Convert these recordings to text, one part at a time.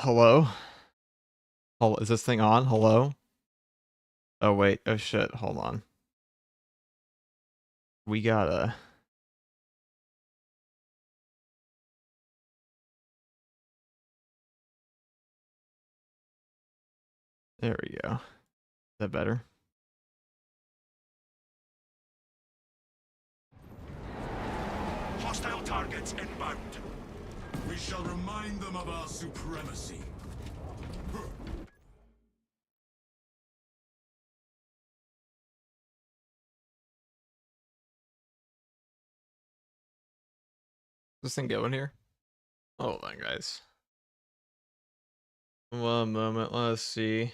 Hello? Is this thing on? Hello? Oh wait, oh shit, hold on. We gotta... There we go. Is that better? Hostile targets inbound. We shall remind them of our supremacy. Is this thing going here? Hold on, guys. One moment, let's see.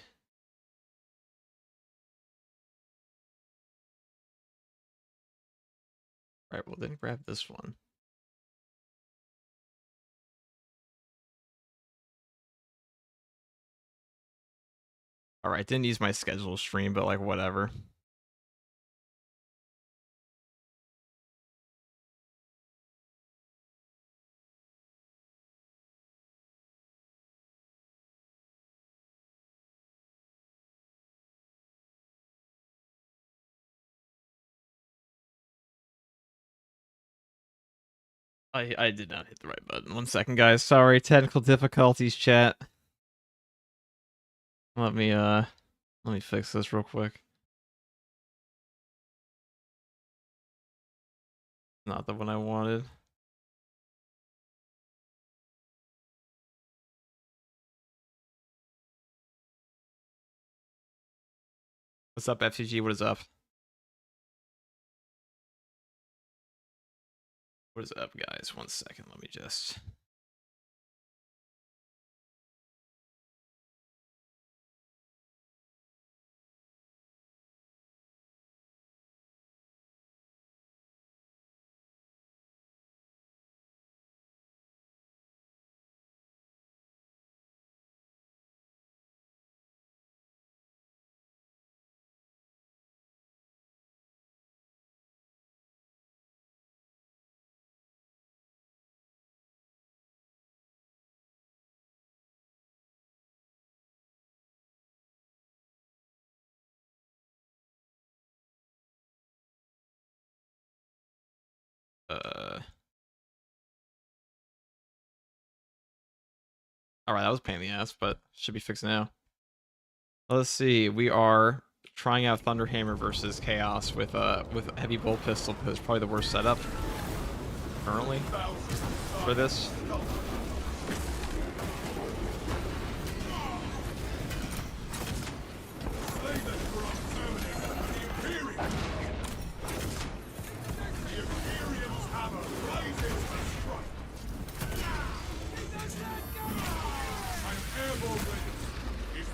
Alright, well then grab this one. Alright, didn't use my schedule stream, but like whatever. I did not hit the right button. 1 second, guys. Sorry, technical difficulties, chat. Let me fix this real quick. Not the one I wanted. What's up, FCG? What is up? What is up, guys? 1 second, let me just... Alright, that was a pain in the ass, but should be fixed now. Let's see, we are trying out Thunderhammer versus Chaos with Heavy Bolt Pistol, because it's probably the worst setup currently for this.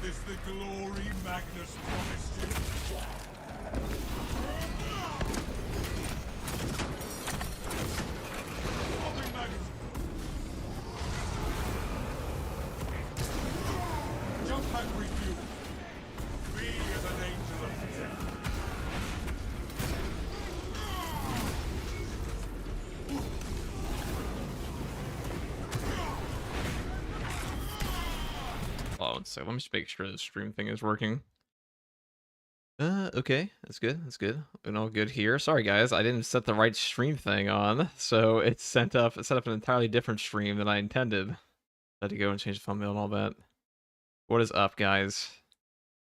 Is the glory Magnus promised you? Jump pack refuel. Be as an angel of death. Oh, so let me just make sure the stream thing is working. Okay, that's good. That's good. And all good here. Sorry, guys, I didn't set the right stream thing on, so it set up an entirely different stream than I intended. Had to go and change the thumbnail and all that. What is up, guys?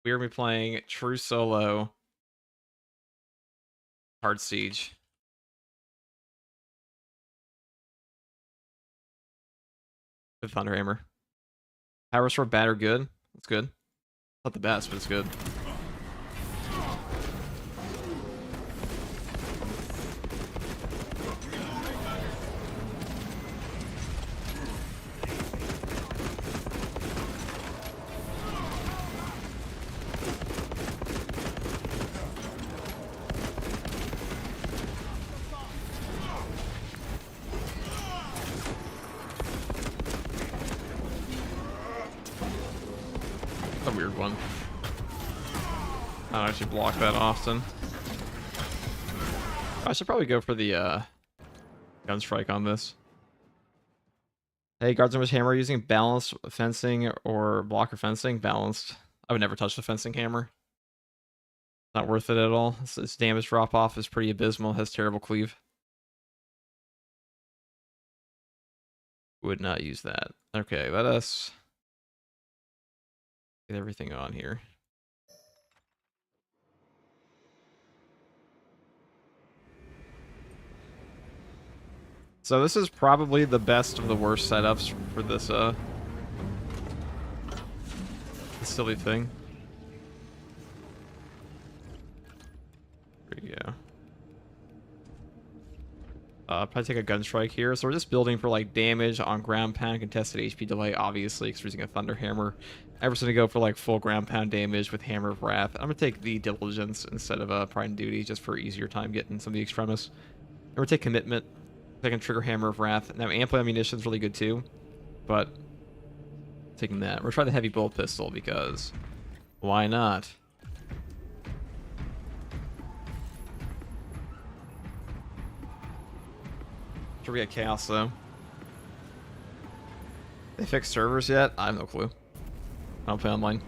We are gonna be playing True Solo Hard Siege. With Thunderhammer. Power Sword bad or good? It's good. Not the best, but it's good. A weird one. I don't actually block that often. I should probably go for the gun strike on this. Hey, guards, which hammer are you using? Balanced fencing or blocker fencing? Balanced. I would never touch the fencing hammer. Not worth it at all. Its damage drop off is pretty abysmal. Has terrible cleave. Would not use that. Okay, let us get everything on here. So this is probably the best of the worst setups for this silly thing. There you go. Probably take a gun strike here. So we're just building for like damage on ground pound, contested HP delay, obviously, because we're using a thunder hammer. I'm just gonna go for like full ground pound damage with Hammer of Wrath. I'm gonna take the diligence instead of Pride and Duty, just for easier time getting some of the extremis. And we're take commitment. I can trigger Hammer of Wrath. Now ample ammunition is really good too, but taking that. We're trying the heavy bolt pistol because why not? Should we get chaos though? They fixed servers yet? I have no clue. I don't play online.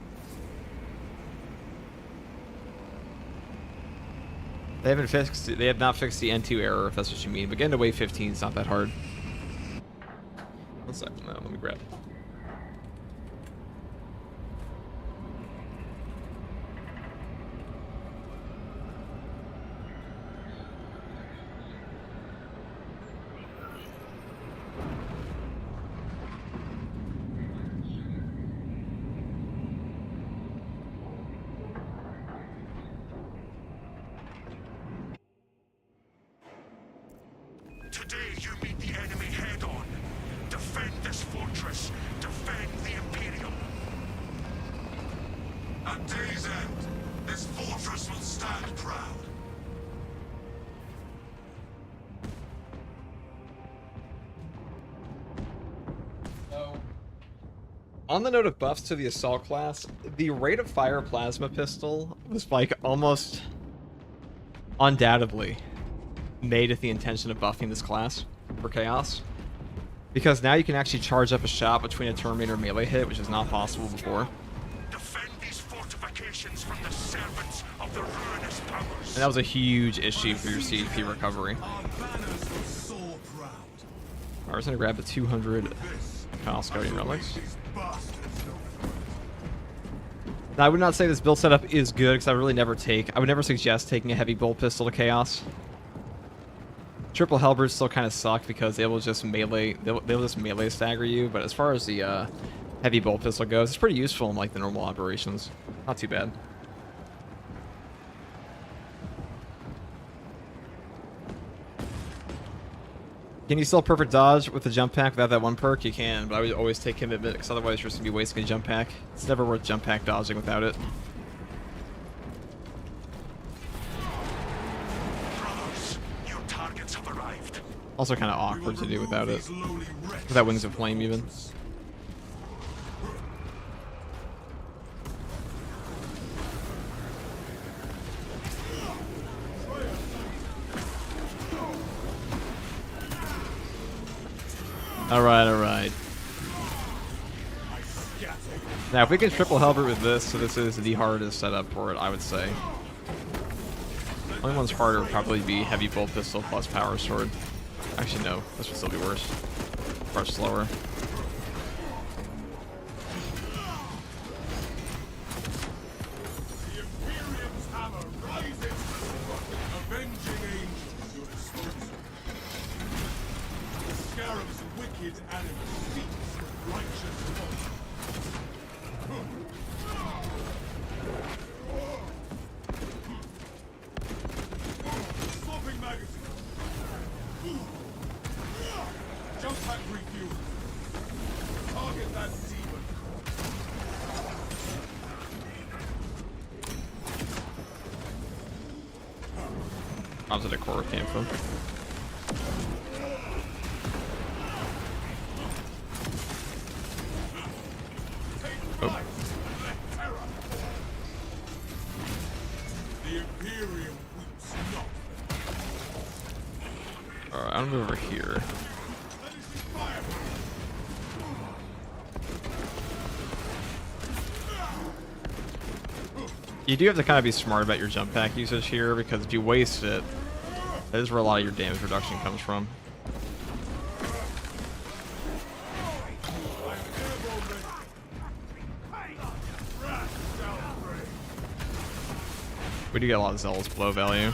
They haven't fixed. They have not fixed the N2 error, if that's what you mean. But getting to wave 15 is not that hard. One second now. Let me grab. Today you meet the enemy head-on. Defend this fortress. Defend the Imperium. At day's end, this fortress will stand proud. On the note of buffs to the assault class, the rate of fire plasma pistol was like almost undoubtedly made with the intention of buffing this class for chaos. Because now you can actually charge up a shot between a Terminator melee hit, which is not possible before. Defend these fortifications from the servants of the ruinous powers. And that was a huge issue for your CP recovery. Our banners will soar proud. I was gonna grab the 200 Chaos Guardian relics. These bastards know it. Now, I would not say this build setup is good because I would never suggest taking a heavy bolt pistol to chaos. Triple halberds still kind of suck because they will just melee. They'll just melee stagger you. But as far as the heavy bolt pistol goes, it's pretty useful in like the normal operations. Not too bad. Can you still perfect dodge with the jump pack without that one perk? You can, but I would always take commitment because otherwise you're just gonna be wasting a jump pack. It's never worth jump pack dodging without it. Brothers, your targets have arrived. Also kind of awkward to do without it. Without Wings of Flame even. Alright, alright. Now, if we can triple halberd with this, so this is the hardest setup for it, I would say. Only one's harder would probably be heavy bolt pistol plus power sword. Actually, no. This would still be worse. Far slower. The Imperium's hammer rises. Avenging angels, your disposal. The Scarab's wicked animus seeks with righteous wrath. Swapping magazine. Jump pack refuel. Target that demon. Onto the core came from. Oh. The Imperium weeps not. Alright, I'm gonna move over here. Let us be fire. You do have to kind of be smart about your jump pack usage here, because if you waste it, that is where a lot of your damage reduction comes from. We do get a lot of zealous blow value.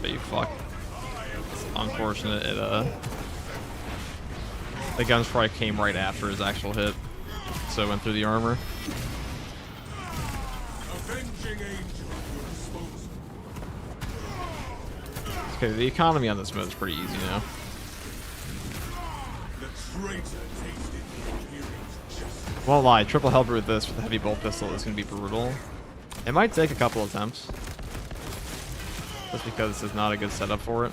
But you fuck. It's unfortunate. The gun strike came right after his actual hit, so it went through the armor. Okay, the economy on this mode is pretty easy now. Won't lie, triple helper with this with a heavy bolt pistol is going to be brutal. It might take a couple attempts, just because this is not a good setup for it.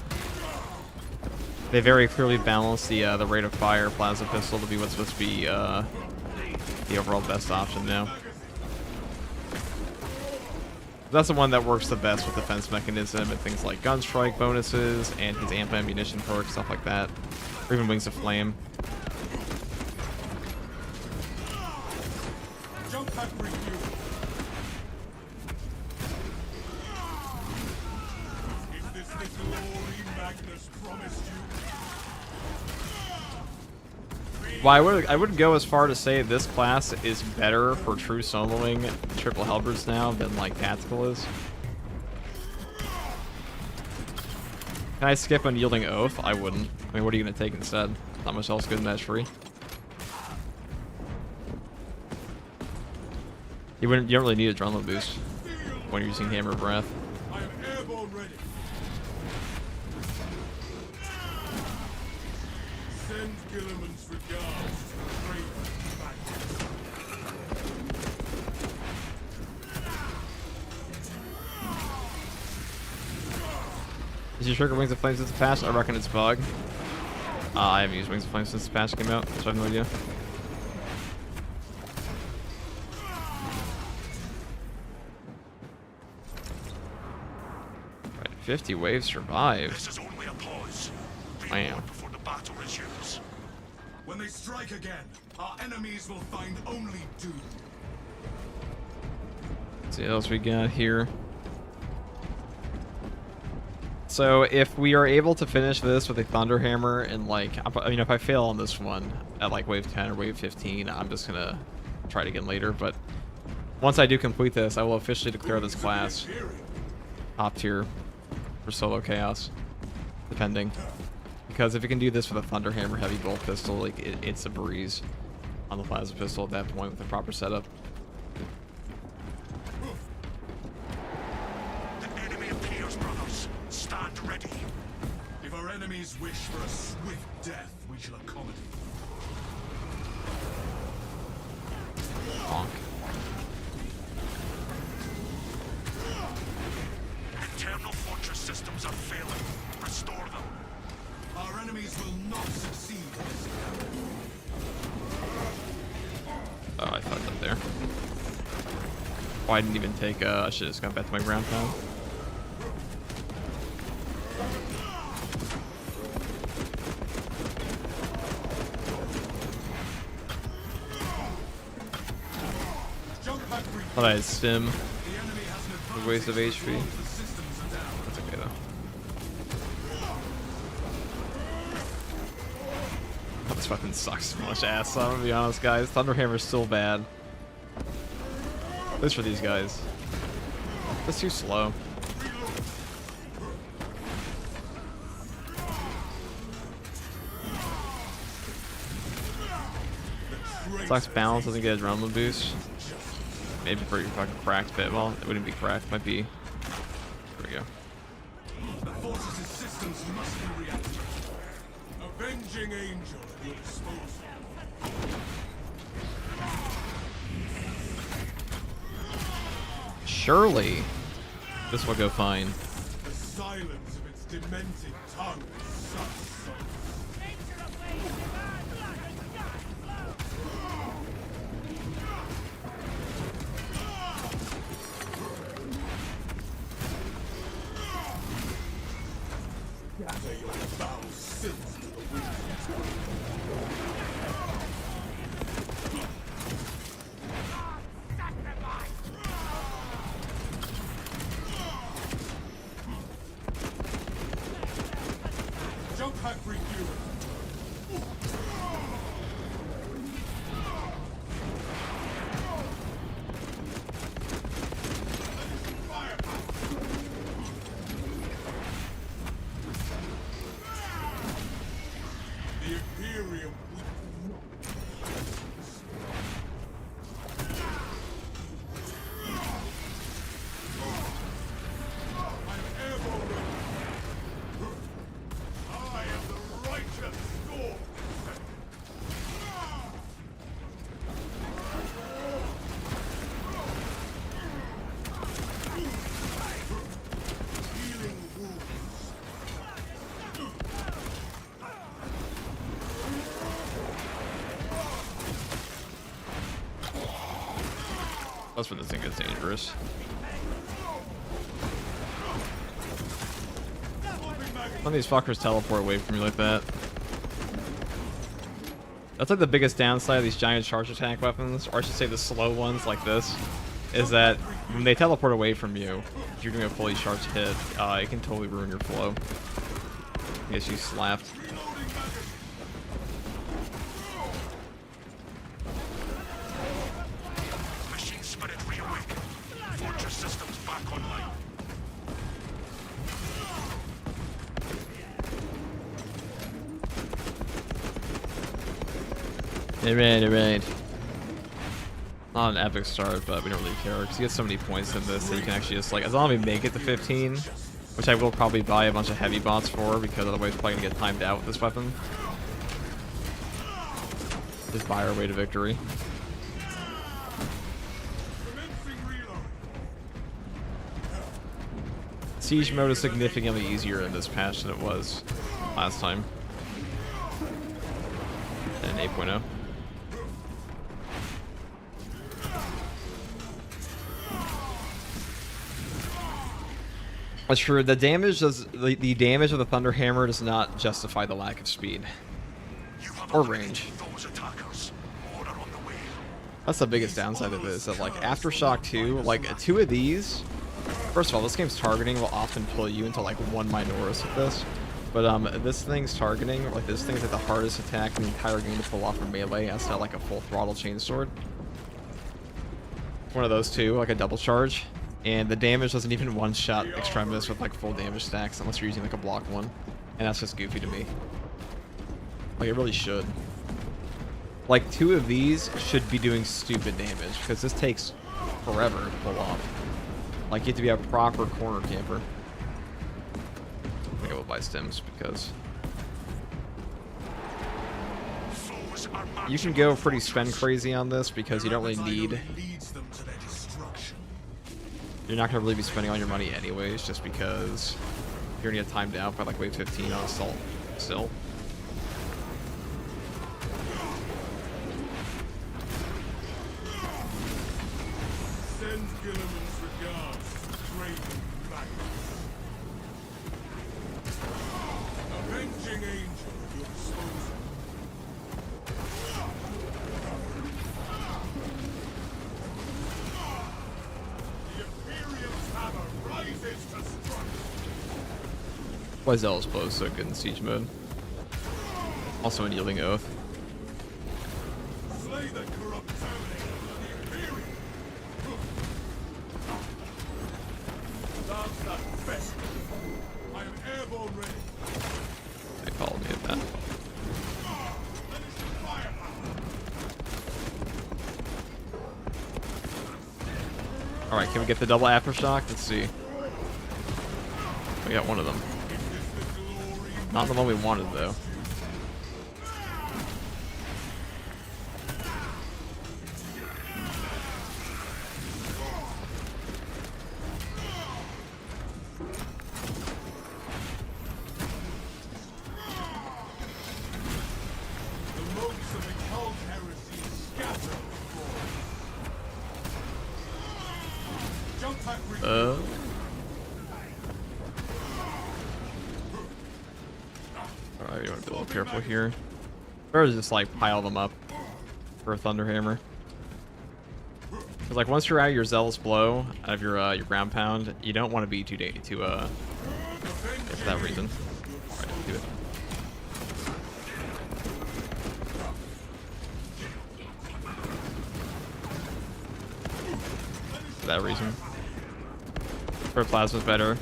They very clearly balance the rate of fire plasma pistol to be what's supposed to be the overall best option now. That's the one that works the best with defense mechanism and things like gun strike bonuses and his ammunition perk, stuff like that, or even wings of flame. Well, I would go as far to say this class is better for true soloing triple halberds now than like tactical is. Can I skip unyielding oath? I wouldn't. I mean, what are you gonna take instead? Not much else good in match free. You don't really need a adrenaline boost when you're using hammer breath. Is your trigger Wings of Flame since the patch? I reckon it's bug. I haven't used Wings of Flame since the patch came out, so I have no idea. Right, 50 waves survived. This is only a pause. Wow. Before the battle resumes. When they strike again, our enemies will find only doom. Let's see what else we got here. So if we are able to finish this with a Thunder Hammer and like, I mean, if I fail on this one at like wave 10 or wave 15, I'm just gonna try it again later. But once I do complete this, I will officially declare this class top tier for solo chaos, depending. Because if you can do this with a Thunder Hammer heavy bolt pistol, like it's a breeze on the plasma pistol at that point with the proper setup. Stand ready. If our enemies wish for a swift death, we shall accommodate. Bonk. Internal fortress systems are failing. Restore them. Our enemies will not succeed in this endeavor. Oh, I fucked up there. Oh, I didn't even take, I should have just gone back to my ground pound. Thought I had stim. The waste of HP. That's okay though. Oh, this weapon sucks so much ass, I'm gonna be honest, guys. Thunderhammer's still bad. At least for these guys. It's too slow. Sucks balance doesn't get a adrenaline boost. Maybe for your fucking cracked bit. Well, it wouldn't be cracked. Might be. There we go. The fortress's systems must be reactivated. Avenging angel at your disposal. Surely, this will go fine. The silence of its demented tongue sucks. Scatter your foul sins to the wind. Jump hack refuel. The Imperium. I'm airborne ready. I am the righteous storm. Healing wounds. That's when this thing gets dangerous. Some of these fuckers teleport away from you like that. That's like the biggest downside of these giant charge attack weapons, or I should say the slow ones like this, is that when they teleport away from you, if you're doing a fully charged hit, it can totally ruin your flow. Gets you slapped. Machine spirit reawakened. Fortress systems back online. Alright. Not an epic start, but we don't really care because you get so many points in this that you can actually just like, as long as we make it to 15, which I will probably buy a bunch of heavy bots for because otherwise it's probably gonna get timed out with this weapon. Just buy our way to victory. Commencing reload. Siege mode is significantly easier in this patch than it was last time. In 8.0. That's true. The damage does the damage of the Thunder Hammer does not justify the lack of speed You have or eliminated range. those attackers. More are on the way. That's the biggest downside of this. That like Aftershock 2, like 2 of these. First of all, this game's targeting will often pull you into like one Minoris with this. But this thing's targeting, like this thing's like the hardest attack in the entire game to pull off from melee as to like a full throttle chainsword. One of those two, like a double charge. And the damage doesn't even one-shot Extremis with like full damage stacks unless you're using like a block one. And that's just goofy to me. Like it really should. Like 2 of these should be doing stupid damage because this takes forever to pull off. Like you have to be a proper corner camper. I think I will buy stims because Foes are you can go pretty spend crazy on this because you don't really need. Leads them to their destruction. You're not gonna really be spending all your money anyways, just because you're gonna get timed out by like wave 15 on assault still. Send Gilliman's regards to Craven Magnus. Avenging angel at your disposal. The Imperium's hammer rises to strike. Why is Zealous Blow so good in siege mode? Also in Yielding Oath. Slay the corrupt terminator of the Imperium. That's that best. I am airborne ready. I called me at that. Finish the firepower. Alright, can we get the double Aftershock? Let's see. We got one of them. Not the one we wanted though. The motes of occult heresy scatter. Jump pack Alright, you want to be a little careful here. Or just like pile them up for a Thunderhammer. Because like once you're out of your Zealous Blow, out of your ground pound, you don't want to be too for that reason. Alright, let's do it. For that reason. Protoplasma's better.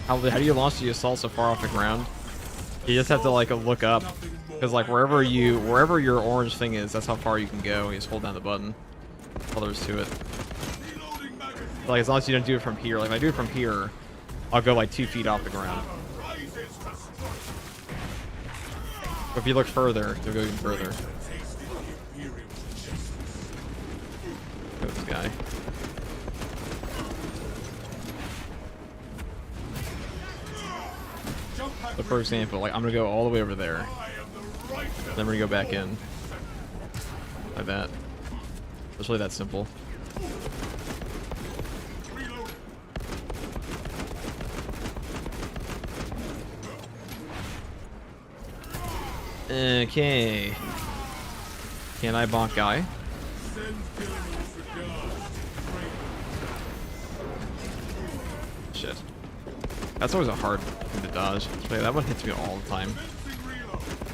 How do you launch the assault so far off the ground? You just have to like look up, because like wherever your orange thing is, that's how far you can go. You just hold down the button. All there is to it. Like as long as you don't do it from here. Like if I do it from here, I'll go like 2 feet off the ground. But if you look further, you'll go even further. Look at this guy. So for example, like I'm gonna go all the way over there. Then we're gonna go back in. Like that. It's really that simple. Okay. Can I bonk guy? Shit. That's always a hard thing to dodge. That one hits me all the time.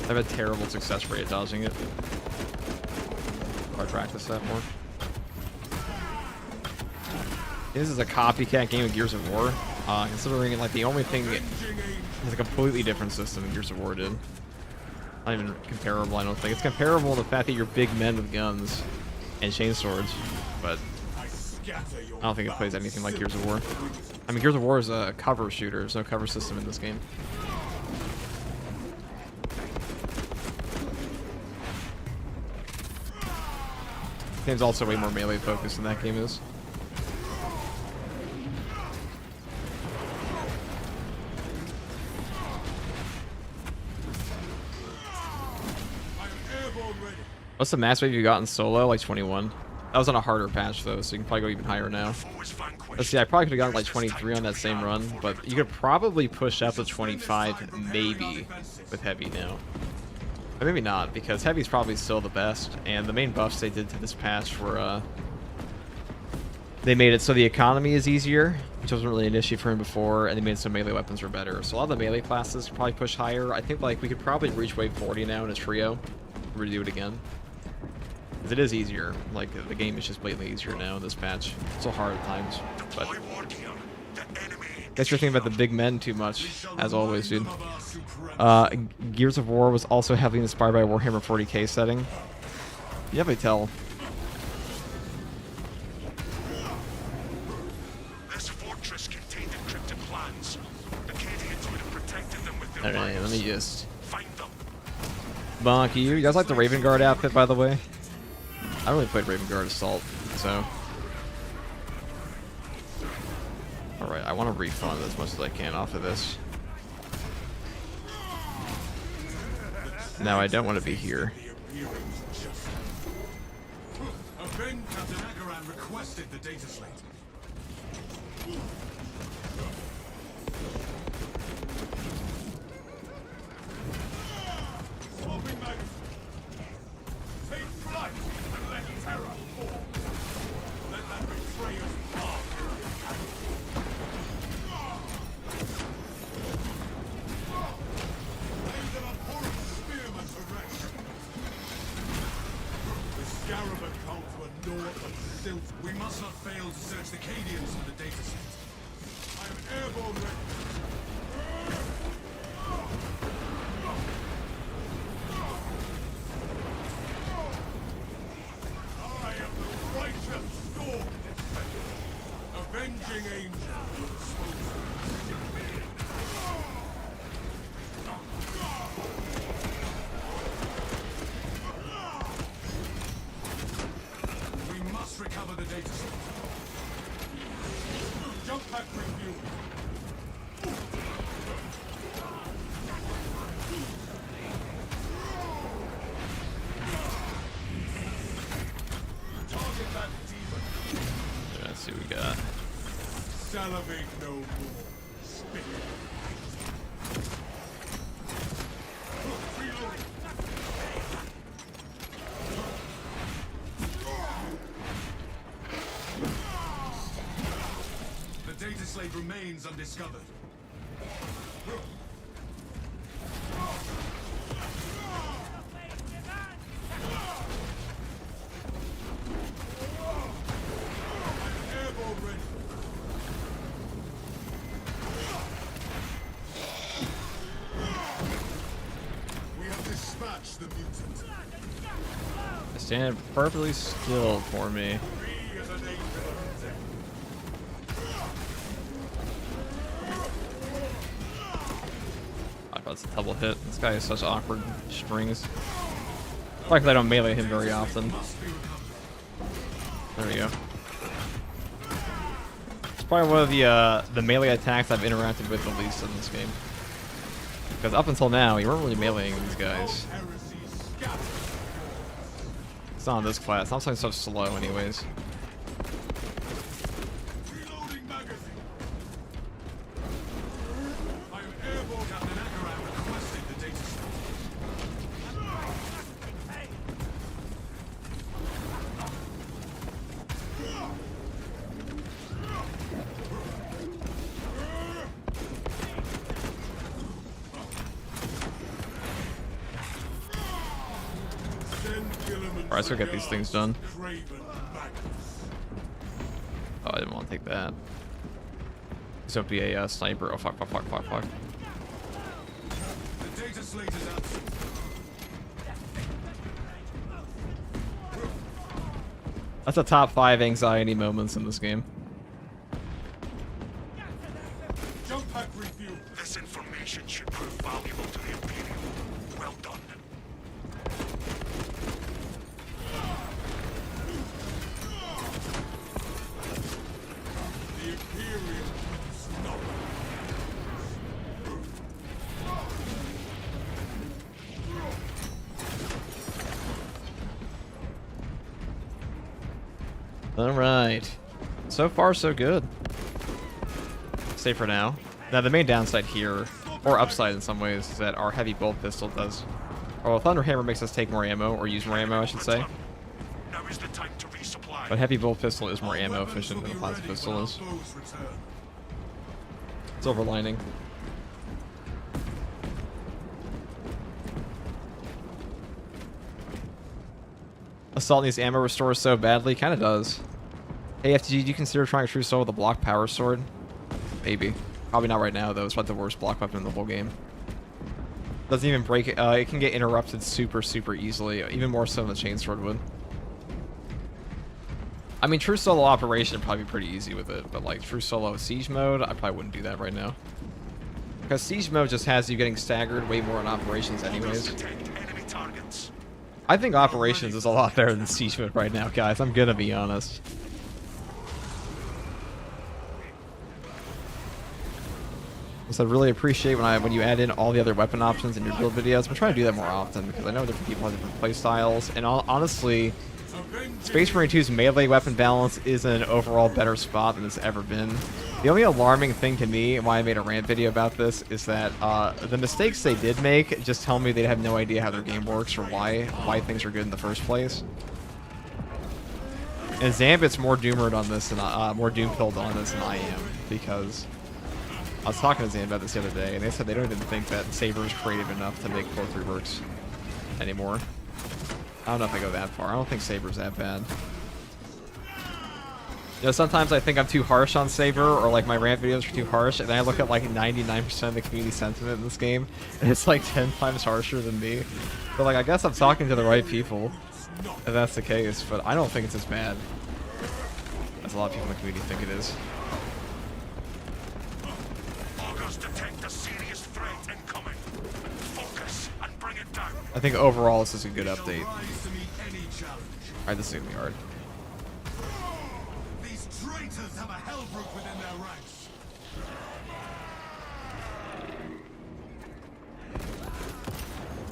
I have a terrible success rate at dodging it. I'll practice that more. This is a copycat game of Gears of War. Considering like the only thing that has a completely different system than Gears of War did. Not even comparable, I don't think. It's comparable to the fact that you're big men with guns and chainswords, but I don't think it plays anything like Gears of War. I mean, Gears of War is a cover shooter. There's no cover system in this game. The game's also way more melee focused than that game is. What's the max rate you got in solo? Like 21. That was on a harder patch though, so you can probably go even higher now. Let's see, I probably could have gotten like 23 on that same run, but you could probably push up to 25 maybe with heavy now. But maybe not, because heavy's probably still the best, and the main buffs they did to this patch were they made it so the economy is easier, which wasn't really an issue for him before, and they made some melee weapons were better. So a lot of the melee classes could probably push higher. I think like we could probably reach wave 40 now in a trio. We're gonna do it again. Because it is easier. Like, the game is just blatantly easier now in this patch. It's so hard at times, but guess you're thinking about the big men too much, as always, dude. Gears of War was also heavily inspired by Warhammer 40k setting. You definitely tell. This fortress contained encrypted plans. The Cadians would have protected them with their Alright, let me just find them. bonk you. You guys like the Raven Guard outfit, by the way? I don't really played Raven Guard Assault, so. Alright, I want to refund as much as I can off of this. Now I don't want to be here. Captain Agaran requested the data slate. Swapping magazine. Take flight and let terror fall. Let that betrayer's path. Lay them abhorrent spearmen to rest. The Scarab cult were naught but silt. We must not fail to search the Cadians for the data set. I am airborne ready. I am the righteous storm defender. Avenging angel. We must recover the data set. Jump pack review. Salivate no more. Spit. Reloading. The data slate remains undiscovered. Airborne ready. We have dispatched the mutant. Stand perfectly still for me. Free as an angel of death. Oh, that's a double hit. This guy has such awkward strings. Like I don't melee him very often. Must be recovered. There we go. It's probably one of the melee attacks I've interacted with the least in this game. Because up until now, you weren't really meleeing these guys. Heresy scattered. It's not on this class. Not something so slow, anyways. Reloading magazine. I am airborne. Captain Akaran requested the data slate. Alright, let's go get these things done. Craven Magnus. Oh, I didn't want to take that. This would be a sniper. Oh, fuck. The data slate is absent. That's the top 5 anxiety moments in this game. Jump pack refuel. This information should prove valuable to the Imperium. Well done. The Imperium is not. Alright. So far, so good. Stay for now. Now, the main downside here, or upside in some ways, is that our heavy bolt pistol does... Well, Thunder Hammer makes us take more ammo, or use more ammo, I should say. Now is the time to resupply. But heavy bolt pistol is more ammo Weapons efficient will than a be plasma ready pistol when is. our foes return. Silver lining. Assault needs ammo restores so badly. Kinda does. Hey, FTG, do you consider trying True Soul with a block power sword? Maybe. Probably not right now, though. It's probably the worst block weapon in the whole game. Doesn't even break it. It can get interrupted super easily. Even more so than the chainsword would. I mean, True Solo Operation would probably be pretty easy with it. But, like, True Solo Siege Mode, I probably wouldn't do that right now. Because Siege Mode just has you getting staggered way more in Operations anyways. Detect enemy targets. I think Operations is a lot better than Siege Mode right now, guys. I'm gonna be honest. So I really appreciate when you add in all the other weapon options in your build videos. I'm trying to do that more often because I know different people have different play styles. And honestly, Space Marine 2's melee weapon balance is in an overall better spot than it's ever been. The only alarming thing to me, and why I made a rant video about this, is that the mistakes they did make just tell me they have no idea how their game works or why things are good in the first place. And Zambit's more doomered on this, and more doom-pilled on this than I am, because I was talking to Zan about this the other day, and they said they don't even think that Saber is creative enough to make 4-3 works anymore. I don't know if I go that far. I don't think Saber's that bad. You know, sometimes I think I'm too harsh on Saber, or like my rant videos are too harsh, and then I look at like 99% of the community sentiment in this game, and it's like 10 times harsher than me. But like, I guess I'm talking to the right people, if that's the case, but I don't think it's as bad as a lot of people in the community think it is. Augurs detect a serious threat incoming. Focus and bring it down. I think overall this is a good update. Rise to meet any challenge. Alright, this is gonna be hard. These traitors have a hellbrute within their ranks.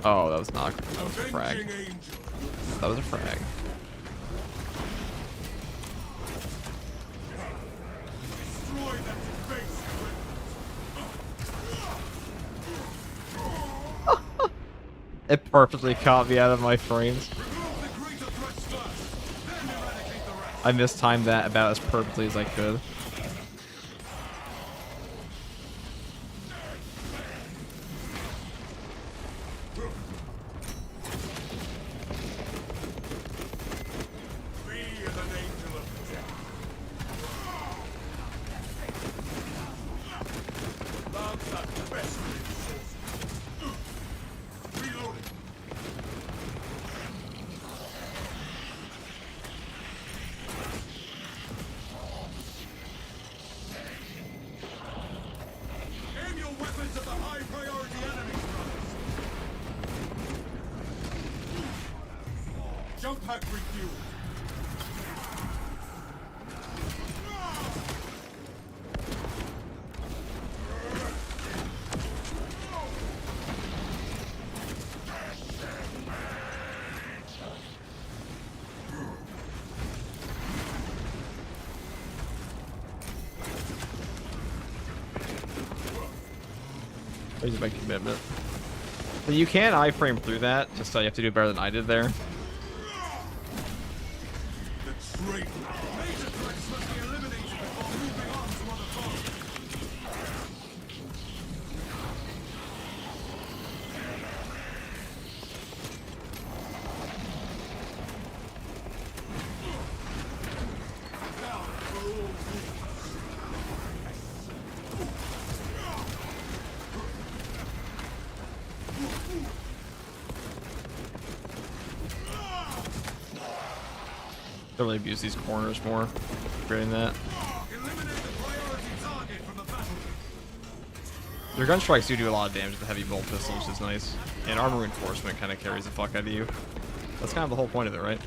Oh, that was not. That was a frag. Avenging angel. That was a frag. Destroy the It perfectly caught me out of my frames. Remove the greater threats first, then eradicate the rest. I mistimed that about as perfectly as I could. Be an angel of death. Love's the best resource. Reloading. Aim your weapons at the high priority enemies, brothers. Jump pack refueled. There's a big commitment. So you can iframe through that, just so you have to do better than I did there. The traitor. Major threats must be eliminated before moving on to other foes. Down for all fools. They'll really abuse these corners more. Creating that. Eliminate the priority target from the battlefield. Your gun strikes do a lot of damage with the heavy bolt pistol, which is nice. And armor reinforcement kind of carries the fuck out of you. That's kind of the whole point of it, right?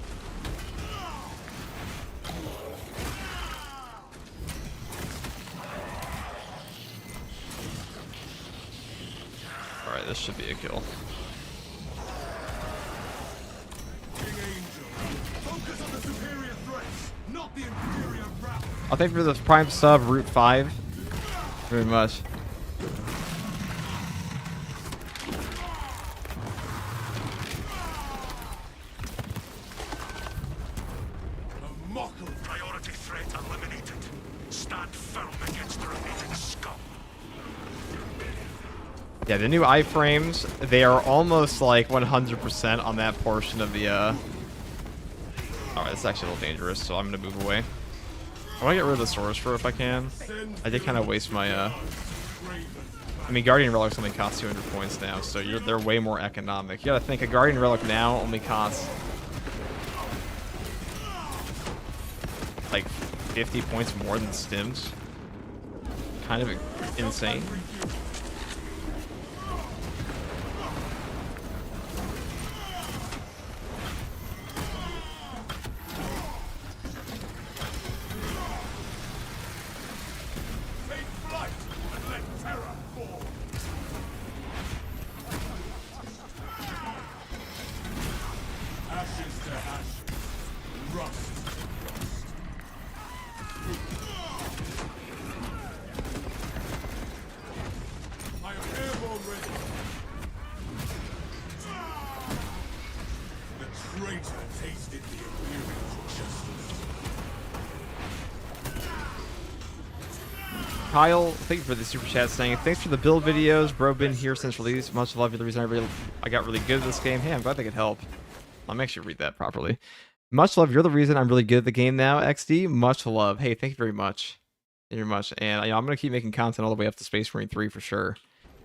Alright, this should be a kill. King Angel. Focus on the superior threats, not the inferior rabble. I'll thank you for the Prime sub, Route 5. Very much. A mockery. Priority threat eliminated. Stand firm against the remaining scum. Yeah, the new iframes, they are almost like 100% on that portion of the, Alright, it's actually a little dangerous, so I'm gonna move away. I wanna get rid of the Source Throw if I can. I did kind of waste my, I mean, Guardian Relics only cost 200 points now, so they're way more economic. You gotta think, a Guardian Relic now only costs like 50 points more than Stims. Kind of insane. Take flight and let terror fall. Ashes to ashes. Rust to rust. I am airborne ready. The traitor tasted the Imperial justice. Kyle, thank you for the super chat saying, thanks for the build videos, bro. Been here since release. Much love. You're the reason I got really good at this game. Hey, I'm glad they could help. I'll make sure to read that properly. Much love. You're the reason I'm really good at the game now, XD. Much love. Hey, thank you very much. Thank you very much. And I'm gonna keep making content all the way up to Space Marine 3 for sure.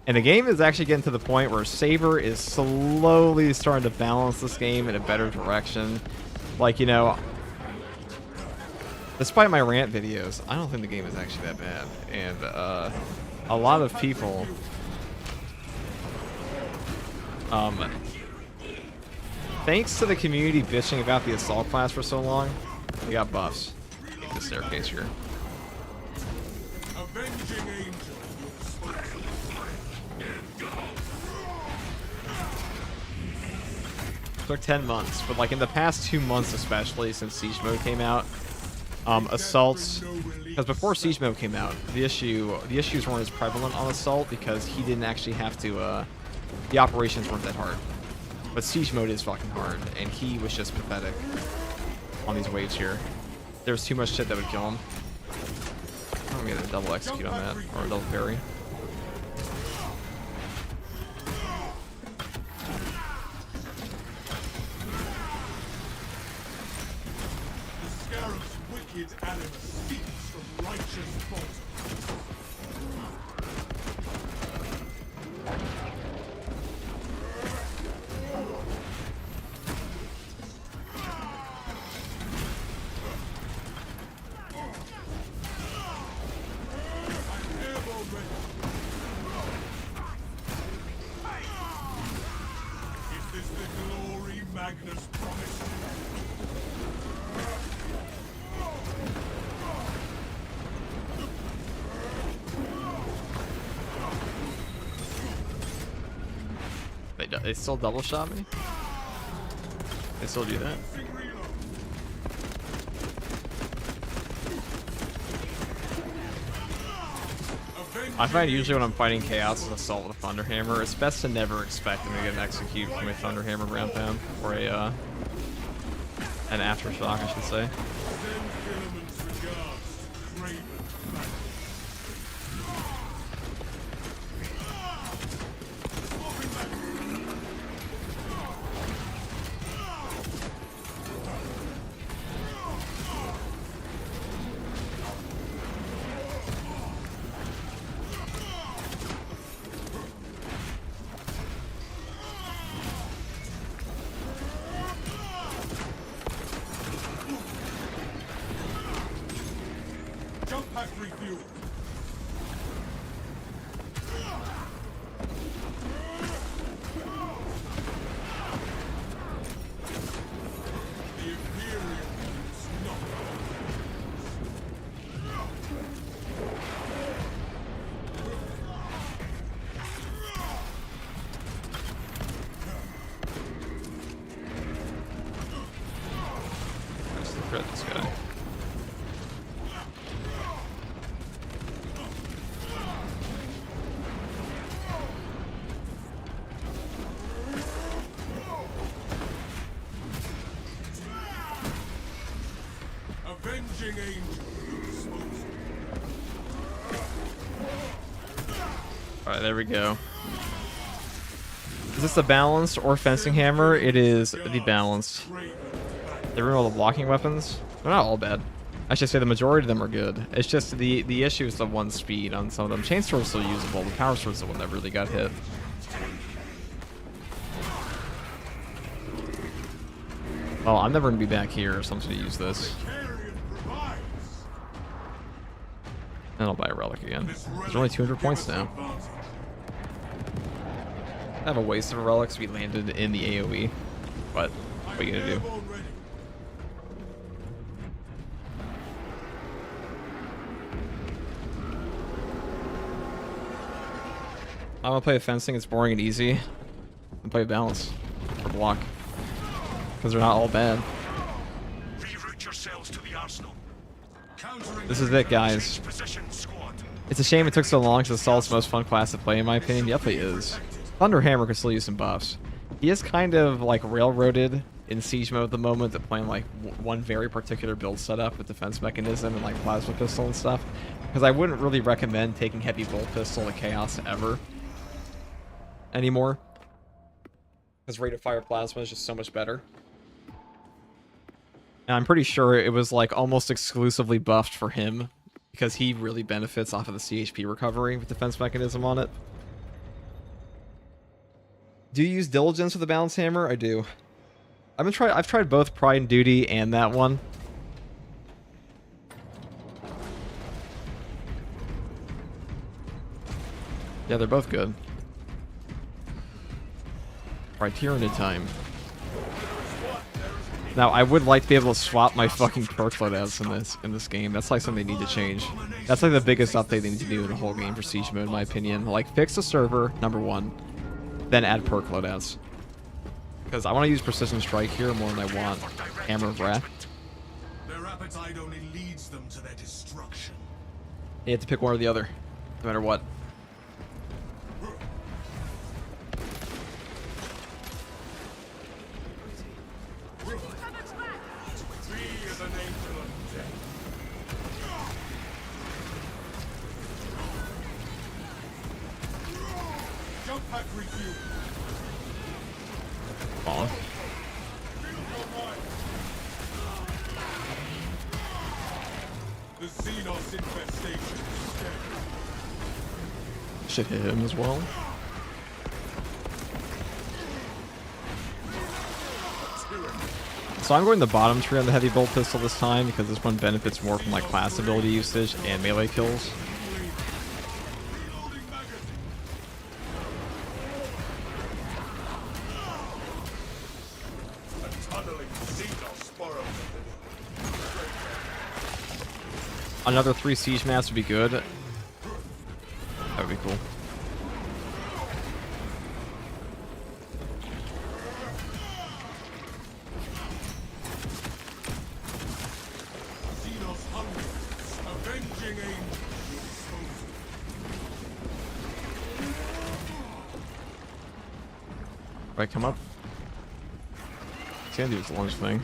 And the game is actually getting to the point where Saber is slowly starting to balance this game in a better direction. Like, you know, despite my rant videos, I don't think the game is actually that bad. And a lot of people, thanks to the community bitching about the assault class for so long, we got buffs. Take the staircase here. Avenging angel. Took 10 months, but like in the past 2 months, especially since Siege Mode came out, assaults, because before Siege Mode came out, the issues weren't as prevalent on assault because he didn't actually have to, the operations weren't that hard. But siege mode is fucking hard, and he was just pathetic on these waves here. There's too much shit that would kill him. I'm gonna get a double execute on that, or a double parry. The scarab's wicked animus seeps from righteous bottom. Magnus promised. They still double shot me? They still do that? I find usually when I'm fighting Chaos and Assault with a Thunderhammer, it's best to never expect them to get an execute from a Thunderhammer ground pound, or a, an Aftershock, I should say. Jump pack refuel. The Imperium is not. Let's threat this guy. Avenging angel. Alright, there we go. Is this the balanced or fencing hammer? It is the balanced. They remove all the blocking weapons. They're not all bad. I should say the majority of them are good. It's just the issue is the one speed on some of them. Chainsword's still usable. The power sword's the one that really got hit. Oh, I'm never gonna be back here, so I'm just gonna use this. And I'll buy a relic again. There's only 200 points now. I have a waste of relics. We landed in the AoE, but what are you gonna do? I'm gonna play fencing. It's boring and easy. And play balance or block because they're not all bad. Reroute yourselves to the arsenal. This is it, guys. It's a shame it took so long because Assault's the most fun class to play, in my opinion. He definitely is. Thunderhammer could still use some buffs. He is kind of like railroaded in siege mode at the moment to playing like one very particular build setup with defense mechanism and like plasma pistol and stuff. Because I wouldn't really recommend taking heavy bolt pistol to chaos ever anymore. Because rate of fire plasma is just so much better. And I'm pretty sure it was like almost exclusively buffed for him because he really benefits off of the CHP recovery with defense mechanism on it. Do you use Diligence with the balance hammer? I do. I've tried both Pride and Duty and that one. Yeah, they're both good. Right, Tyranid time. Now, I would like to be able to swap my fucking perk loadouts in this game. That's like something they need to change. That's like the biggest update they need to do in the whole game for Siege mode, in my opinion. Like, fix the server, #1, then add perk loadouts. Because I want to use Precision Strike here more than I want Hammer of Wrath. Their appetite only leads them to their destruction. You have to pick one or the other, no matter what. Jump pack refuel. Come on. The Xenos infestation is dead. Should hit him as well. So I'm going the bottom tree on the heavy bolt pistol this time because this one benefits more from like class ability usage and melee kills. Reloading magazine. A tunneling Xenos burrows. Another 3 siege mats would be good. That would be cool. Xenos hunger. Avenging angel. Your disposal. Right, come up. He's gonna do his lunge thing.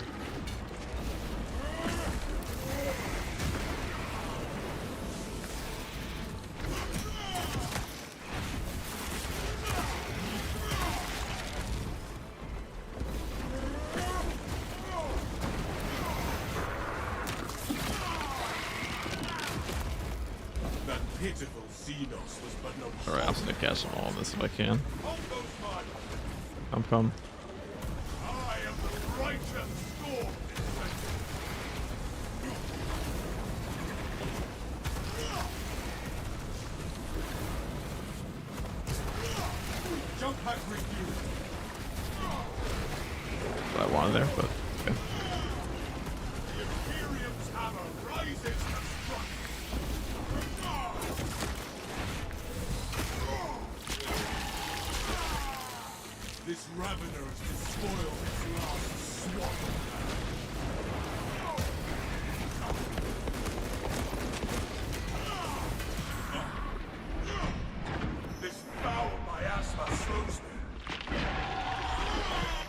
That pitiful Xenos was but no Alright, I'm just gonna catch them all on this if I can. almost mine. Come. I am the righteous storm descendant. Jump pack refuel. What I wanted there, but okay. The Imperium's hammer rises to strike. This Ravener is despoiled its last swallow. This foul miasma slows me.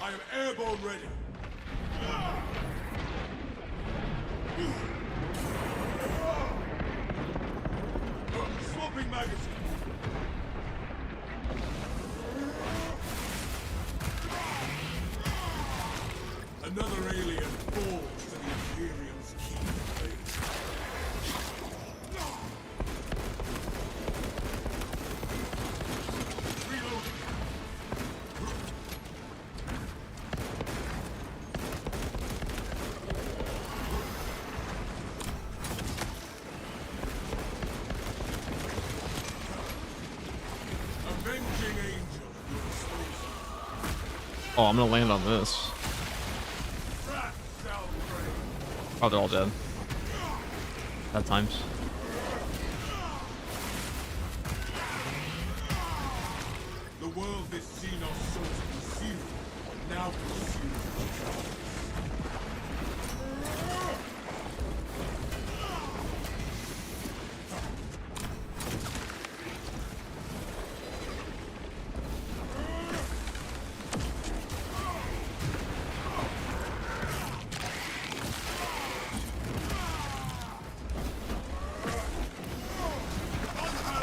I am airborne ready. Swapping magazine. Another alien falls to the Imperium's keen blade. Reloading. Avenging angel, your disposal. Oh, I'm gonna land on this. Wrath shall reign. Oh, they're all dead. Bad times. The world this Xenos sought to consume, now consumed.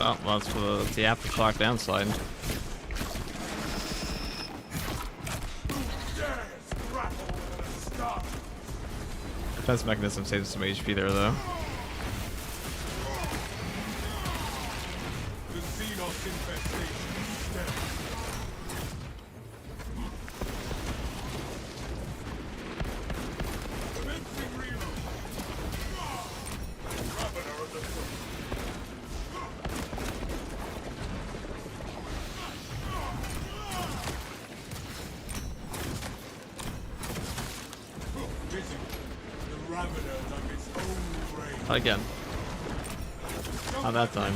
Oh, well, that's the aftershock downside. Dares grapple with a star. Defense mechanism saves some HP there, though. The Xenos infestation is dead. Commencing reload. Ravener at the foot. Busy. The Ravener dug its own grave. Not again. Not that time.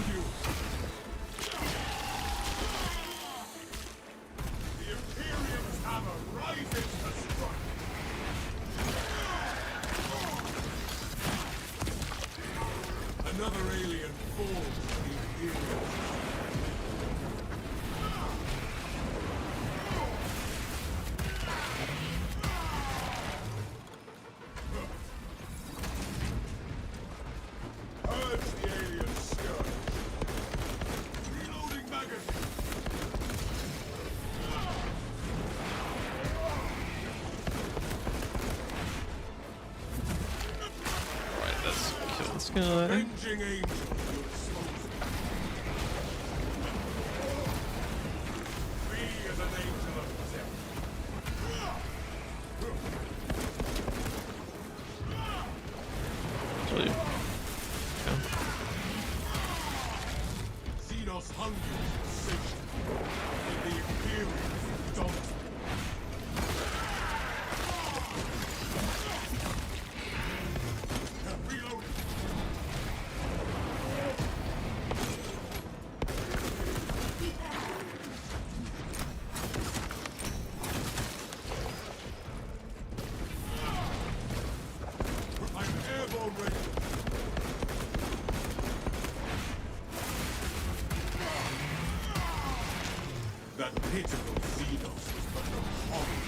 The Imperium's hammer rises to strike. Another alien falls to the Imperium's purge the alien scourge. good. Avenging angel at your disposal. Be as an angel of death. Actually, yeah. Xenos hunger is insatiable, and the Imperials dominate. Reloading. I'm airborne ready. That pitiful Xenos was but a horrible.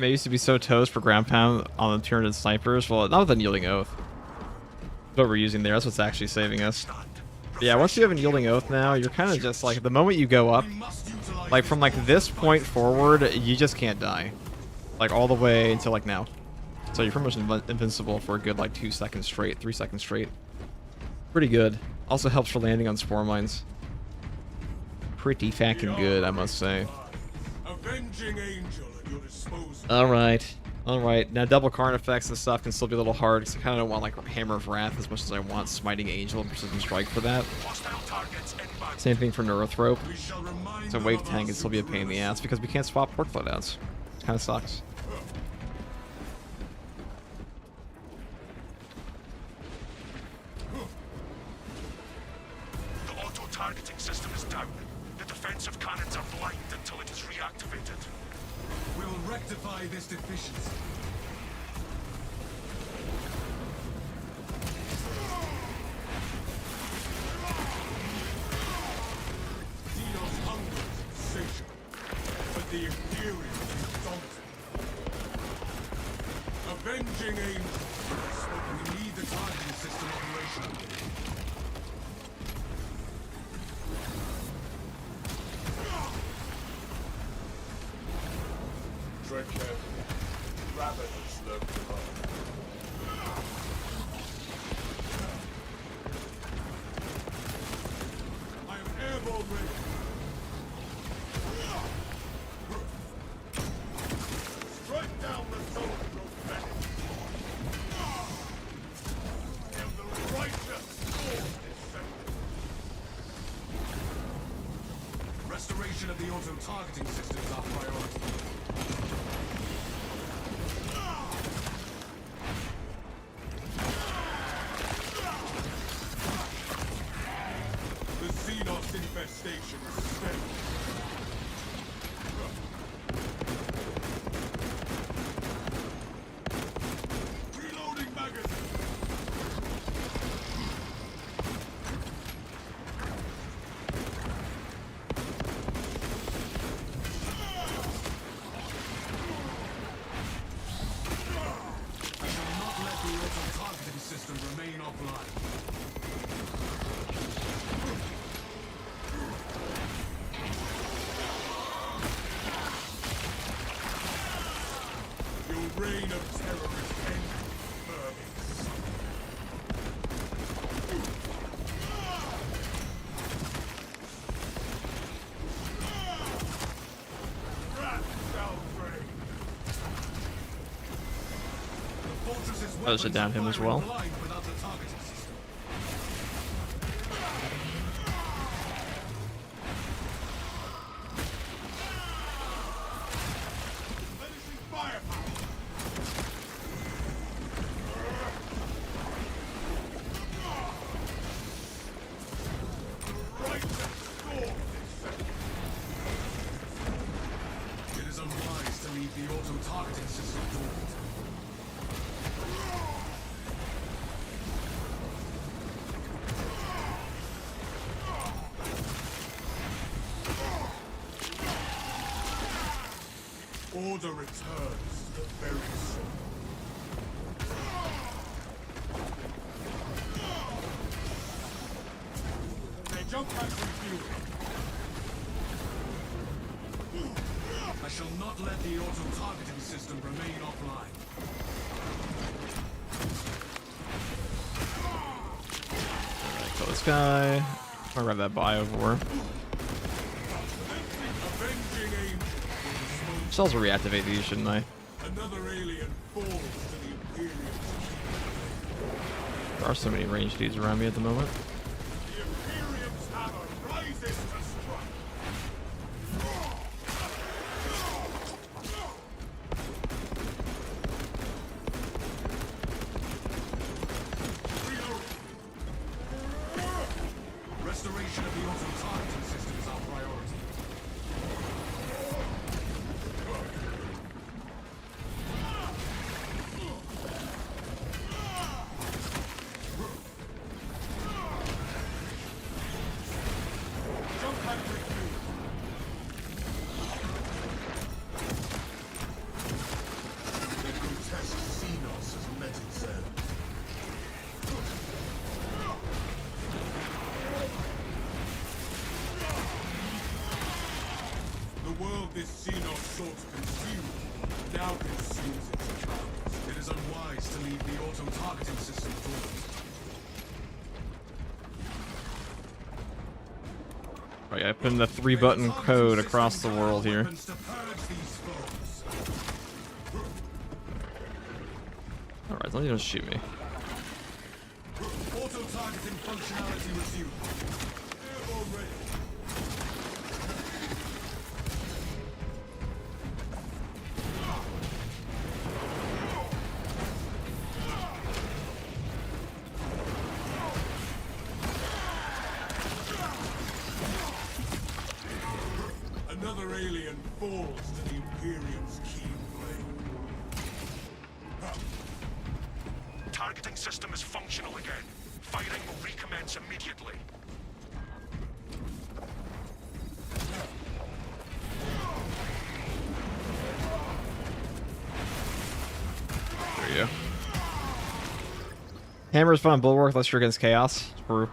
I used to be so toast for ground pound on the 200 snipers. Well, not with unyielding oath. What we're using there, that's what's actually saving us. But yeah, once you have unyielding oath now, you're kind of just like, the moment you go up, We must utilize like from like this point forward, you just can't die. Like all the way until like now. So you're pretty much invincible for a good like 2 seconds straight, 3 seconds straight. Pretty good. Also helps for landing on spore mines. Pretty fucking good, I must say. Avenging angel at your disposal. Alright. Alright. Now double Karn effects and stuff can still be a little hard because I kind of don't want like Hammer of Wrath as much as I want Smiting Angel and Precision Strike for that. Hostile targets inbound. Same thing for Neurothrope. We shall remind So them Wave of 10 our can still be a pain in the ass because we can't swap port loadouts. It kind of sucks. The auto-targeting system is down. The defensive cannons are blind until it is reactivated. We'll rectify this deficiency. Xenos hunger is insatiable, but the Imperials dominate. Avenging angel. We need the targeting system operational. Tread carefully. Rabbits lurk below. I am airborne ready. Strike down the soldier of Venice. And the righteous sword descended. Restoration of the auto-targeting system is our priority. The Xenos infestation is steady. Reloading magazine. I shall not let the auto-targeting system remain offline. Your reign of terror is ended, Burmese. Wrath shall reign. The fortress's Oh, should down him as well. blind without the targeting system. Finishing firepower. Righteous sword descended. It is unwise to leave the auto-targeting system dormant. Order returns to the very soul. They jump back refueling. I shall not let the auto-targeting system remain offline. Alright, kill this guy. I'll grab that bio. Shells will reactivate these, shouldn't I? Another alien falls to the Imperium. There are so many ranged dudes around me at the moment. The Imperium's hammer rises to strike. Reload. Restoration of the auto-targeting system is our priority. Jump pack refuel. The grotesque Xenos has met its end. The world this Xenos sought to consume now consumes its powers. It is unwise to leave the auto-targeting system dormant. Right, I put in the 3-button code across the world here. Weapons to purge these foes. Alright, don't even shoot me. Auto-targeting functionality resumed. Airborne ready. Another alien falls to the Imperium's keen blade. Targeting system is functional again. Firing will recommence immediately. There you go. Hammer's fun bulwark unless you're against chaos. True.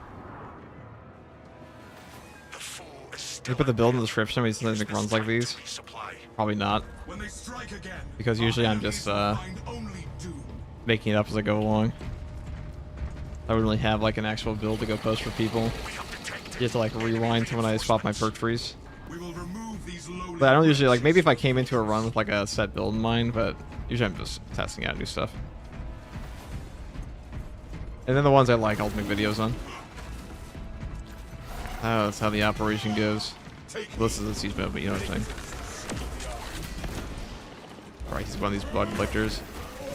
The foe is Can still you put the build in the description when something that runs like these? Resupply. Probably not, When they strike again, because usually I'm just find only doom. making it up as I go along. I wouldn't really have like an actual build to go post for people. We have detected. You have to like rewind to when I swap my perk trees. We will remove these lowly But I don't usually like, maybe if I came into a run with like a set build in mind, but usually I'm just testing out new stuff. And then the ones I like, I'll make videos on. Oh, that's how the operation goes. This is the siege mode, but you know what I'm saying. Alright, he's one of these bug lictors.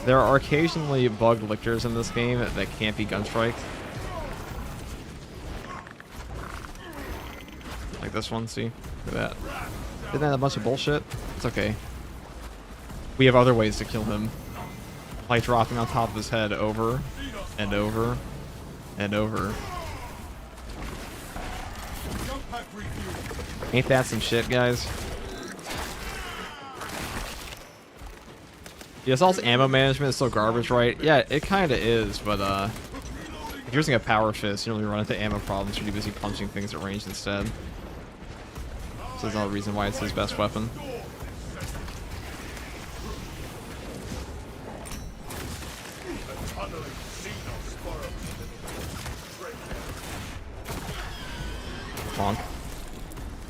There are occasionally bug lictors in this game that can't be gunstriked. Like this one, see? Look at that. Isn't that a bunch of bullshit? It's okay. We have other ways to kill him. Like dropping on top of his head over and over and over. jump pack refuel. Ain't that some shit, guys? The assault's ammo management is still garbage, right? Yeah, it kinda is, but if you're using a power fist, you don't really run into ammo problems. You're too busy punching things at range instead. So there's another reason why it's his best weapon. Bonk.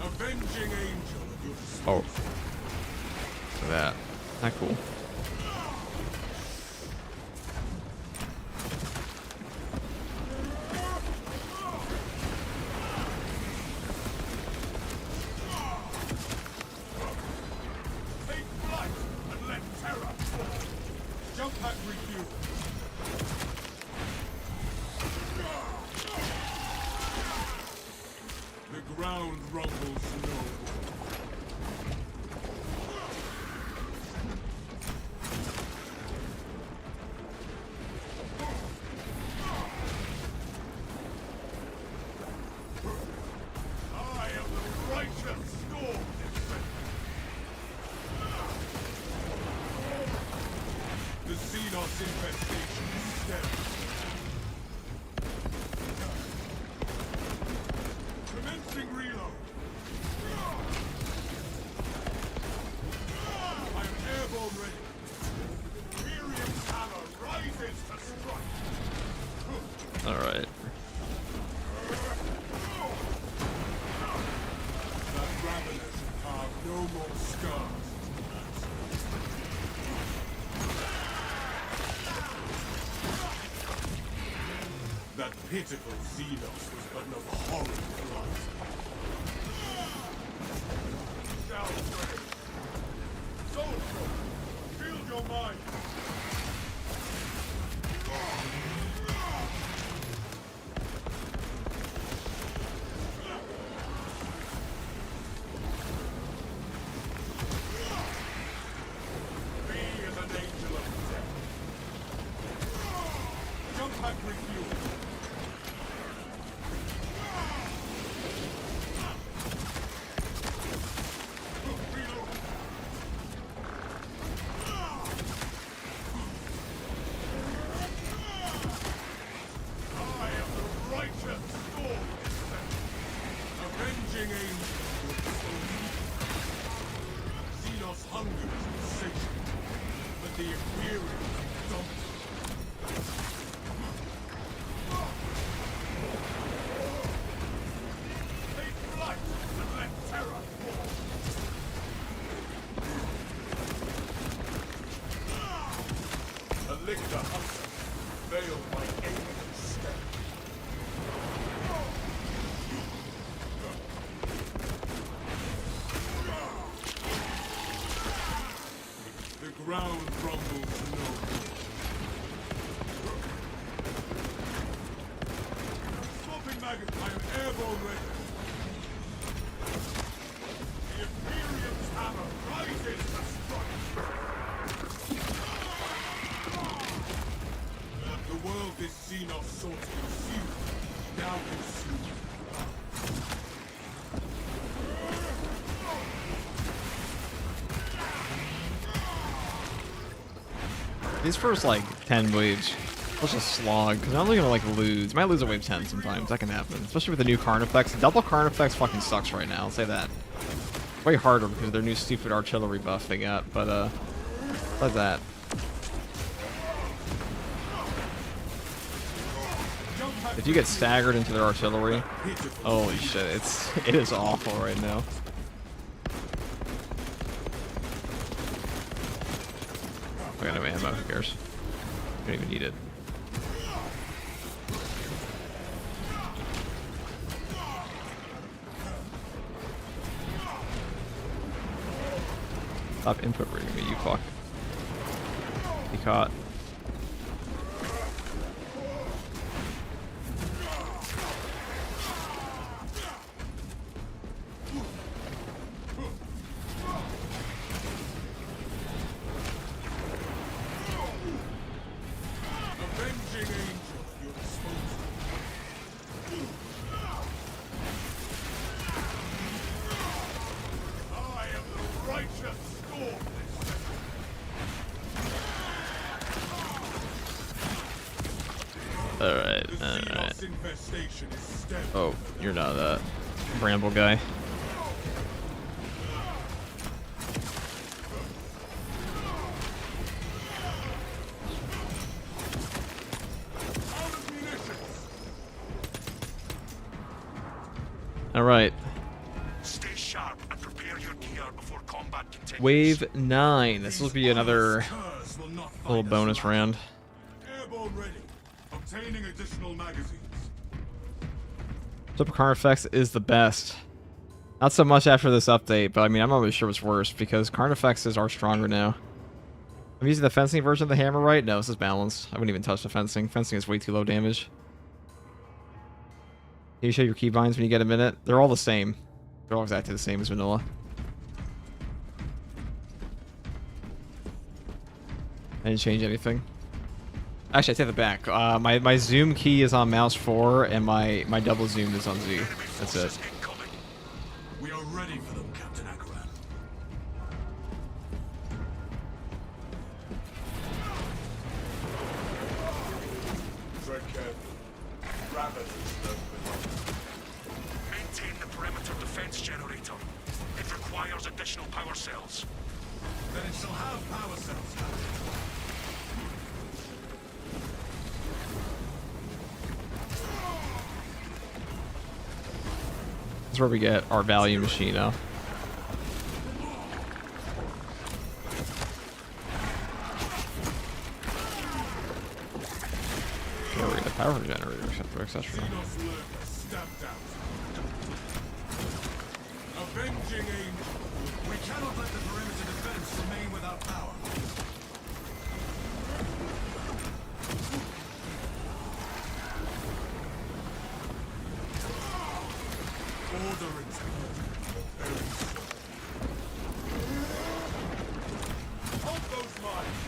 Avenging angel of your Oh. Look at that. Not cool. take flight and let terror fall. Jump pack refuel. The ground rumbles no more. I am the righteous storm defender. The Xenos infestation is steady. Commencing reload. All right. That ravener should carve no more scars. That pitiful Xenos was but an abhorrent blood. Downgrade. Soldier, shield your mind. Be as an angel of death. Jump pack refuel. I am the righteous storm. Avenging angel. Xenos hungers insatiable, but the Imperials dominate. Take flight and let terror fall. A lictor hunter, veiled by alien step. The ground rumbles no. Swapping maggot, I am airborne ready. The Imperium's hammer rises to strike. The world this Xenos sought to consume, now consumed. These first like 10 waves, such a slog. Because I'm only gonna like lose. Might lose a wave 10 sometimes. That can happen, especially with the new Karn effects. Double Karn effects fucking sucks right now. I'll say that. Way harder because of their new stupid artillery buff they got. But besides that. If you get staggered into their artillery, holy shit, it is awful right now. I got no ammo, who cares? Don't even need it. Stop input reading me, you fuck. Be caught. Avenging angel at your disposal. I am the righteous storm this Alright, The alright. Xenos infestation is steady. Oh, you're not that bramble guy. Out of munitions. Alright. Stay sharp and prepare your gear before combat continues. Wave 9. This will be another Curs will not find little us bonus live. round. Airborne ready. Obtaining additional magazines. Super Karn effects is the best. Not so much after this update, but I mean, I'm not really sure what's worse because Karn effects are stronger now. I'm using the fencing version of the hammer, right? No, this is balanced. I wouldn't even touch the fencing. Fencing is way too low damage. Can you show your keybinds when you get a minute? They're all the same. They're all exactly the same as vanilla. I didn't change anything. Actually, I take that back. My zoom key is on mouse 4, and my double zoom is on Z. That's it. Incoming. We are ready for them, Captain Akaran. Tread carefully. Ravenous lurk below. Maintain the perimeter defense generator. It requires additional power cells. Then it shall have power cells, Captain. This is where we get our value machine now. Okay, we're gonna power generator, etc. Xenos lurker stamped out. Avenging angel. We cannot let the perimeter defense remain without power. Order integrity. Very slow. Hold those lines.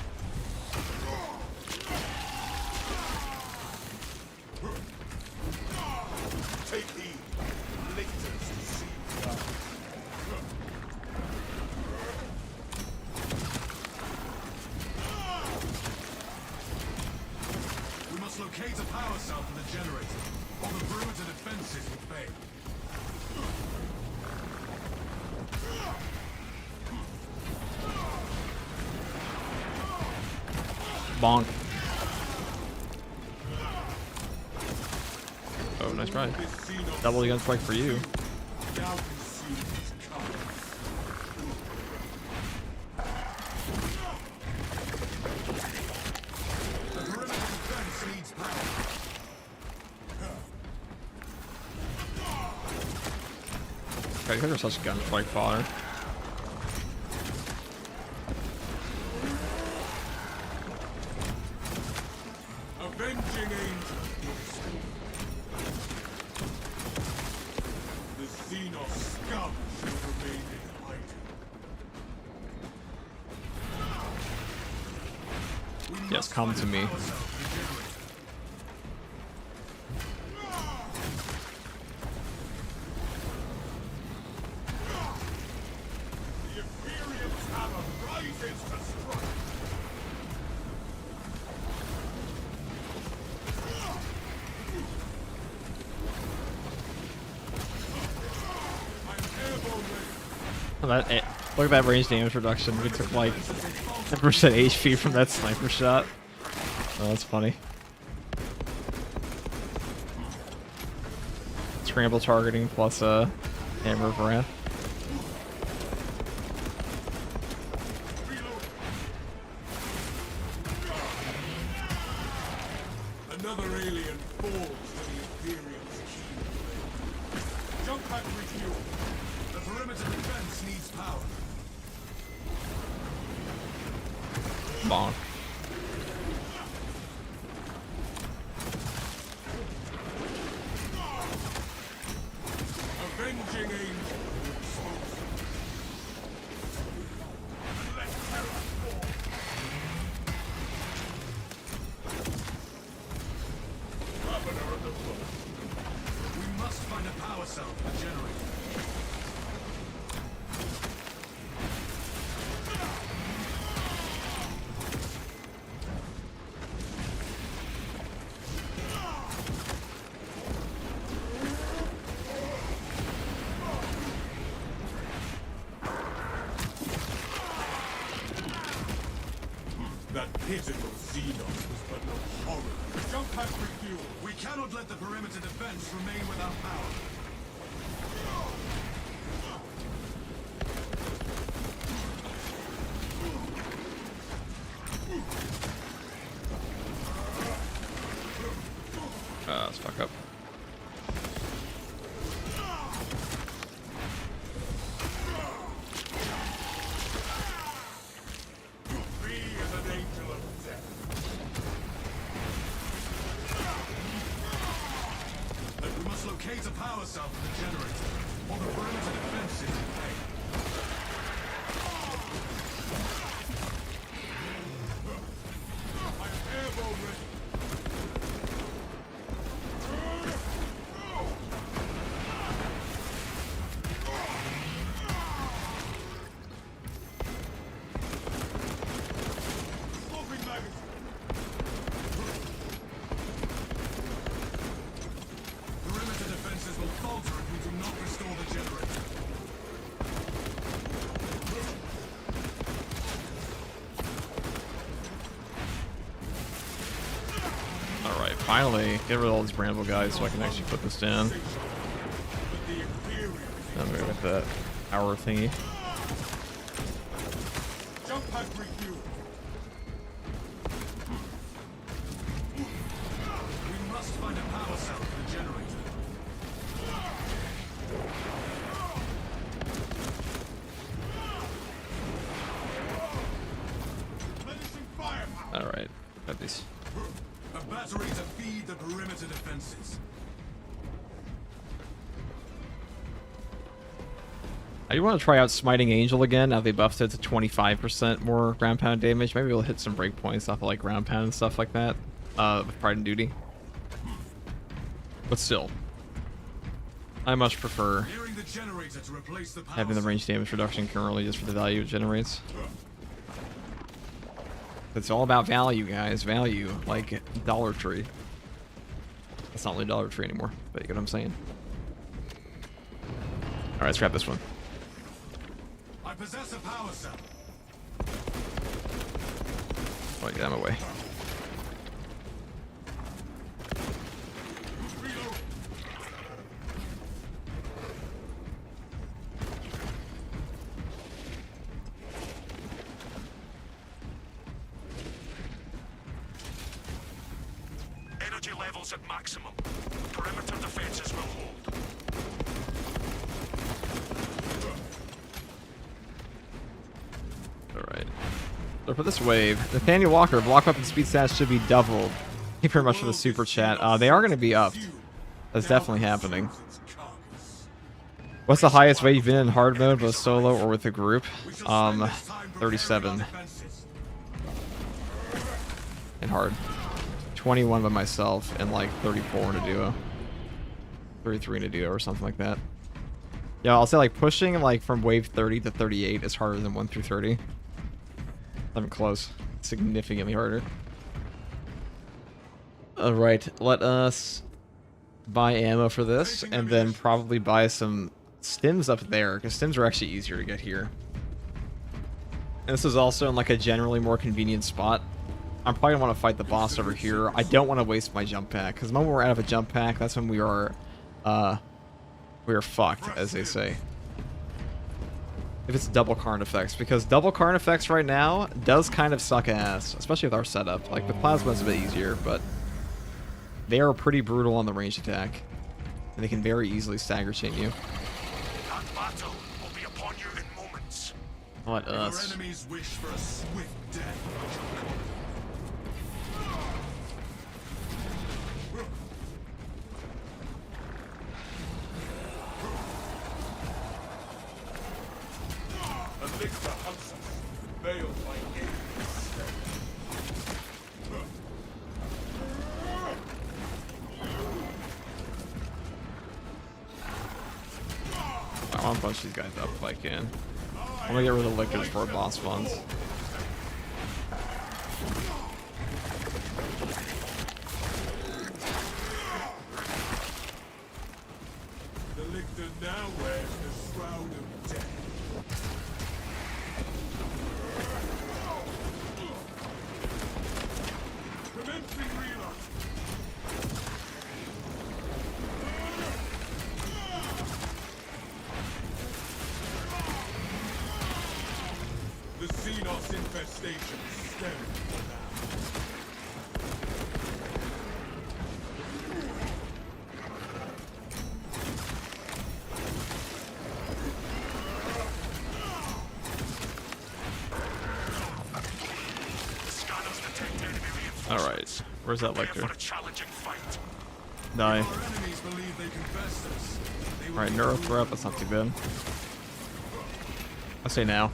Take heed. Lictors deceive God. We must locate a power cell for the generator, or the perimeter defenses will fail. Bonk. Oh, nice try. This Xenos Double gun strike for you. now consume his coming. The perimeter defense needs power. Okay, you're such a gun strike fodder. Avenging angel. The Xenos scum shall remain in hiding. We Yes, must come find to a me. power cell for the generator. The Imperial Tower rises to strike. I'm airborne ready. Look at that range damage reduction. We took like 10% HP from that sniper shot. Oh, that's funny. Scramble targeting plus hammer of wrath. Another alien falls to the Imperial's keen blade. Jump pack refuel. The perimeter defense needs power. Bonk. Avenging angel. Let terror fall. Governor of the book. We must find a power cell for the generator. That pitiful Xenos was but no horror. Jump pack refuel. We cannot let the perimeter defense remain without power. Let's fuck up. Be as an angel of death. But we must locate a power cell for the generator, or the perimeter defense is in pain. I am airborne ready. Swapping magazine. Perimeter defenses will falter if we do not restore the generator. Alright, finally, get rid of all these bramble guys so I can actually put this down. But the Imperial I'm gonna go with the hour thingy. Jump pad refuel. We must find a power cell for the generator. Replenishing firepower. All right, got these. A battery to feed the perimeter defenses. I do want to try out Smiting Angel again. Now they buffed it to 25% more ground pound damage. Maybe we'll hit some breakpoints off of like ground pound and stuff like that. With Pride and Duty. But still, I much prefer Nearing the generator to replace the power having the cell. range damage reduction currently just for the value it generates. It's all about value, guys. Value, like Dollar Tree. It's not really Dollar Tree anymore, but you get what I'm saying. All right, let's grab this one. I possess a power cell. Oh, get out of my way. Reload. Energy levels at maximum. Perimeter defenses will hold. Alright. So for this wave, Nathaniel Walker, block weapon speed stats should be doubled. Thank you very much for the super chat. They are going to be upped. That's definitely happening. What's the highest wave you've been in hard mode, both solo or with a group? 37 in hard. 21 by myself, and like 34 in a duo. 33 in a duo or something like that. Yeah, I'll say like pushing like from wave 30 to 38 is harder than 1 through 30. Not even close. Significantly harder. Alright, let us buy ammo for this, and then probably buy some stims up there, because stims are actually easier to get here. And this is also in like a generally more convenient spot. I'm probably gonna want to fight the boss over here. I don't want to waste my jump pack, because the moment we're out of a jump pack, that's when we are fucked, as they say. If it's double current effects, because double current effects right now does kind of suck ass, especially with our setup. Like the plasma is a bit easier, but they are pretty brutal on the range attack, and they can very easily stagger chain you. That battle will be upon you in moments. Let Your us. enemies wish for a swift death. Elixir hunts us, veiled by I want to punch these guys up if I can. I'm gonna get rid of the liquors for boss funds. The lictor now wears the shroud of death. Commencing reload. The Xenos infestation stemmed for now. Scanners detect enemy reinforcements. Alright, where's that Prepare lictor? for a challenging fight. Die. Our enemies believe they can best us. They will Alright, be neuro fooled. threat, that's not too bad. I say now.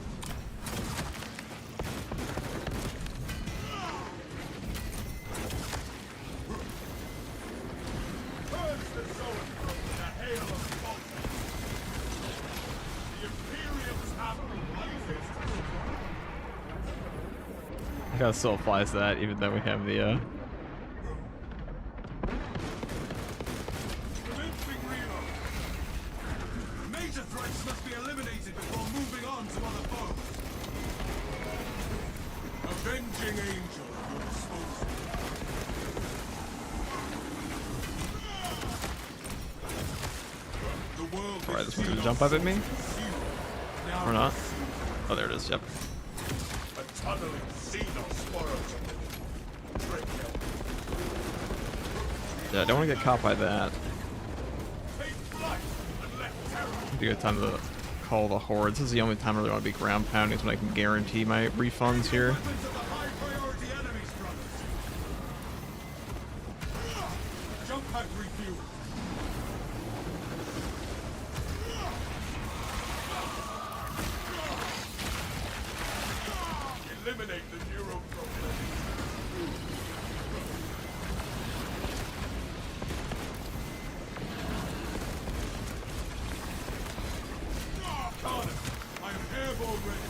Purge the Zoanthrope with a hail of bolts. The Imperium's hammer rises. I gotta still applies that, even though we have the Commencing reload. Major threats must be eliminated before moving on to other foes. Avenging Angel at your disposal. The world Alright, this one's gonna jump up at me? Or not? Oh, there it is, yep. A tunneling Xenos spoils them. Yeah, I don't want to get caught by that. Take flight and let terror. It'd be a good time to call the horde. This is the only time I really want to be ground pounding, is when I can guarantee my refunds here. Weapons of the high priority enemies, brothers. Jump pack refuel. Eliminate the neural problem. Carter, I am airborne ready.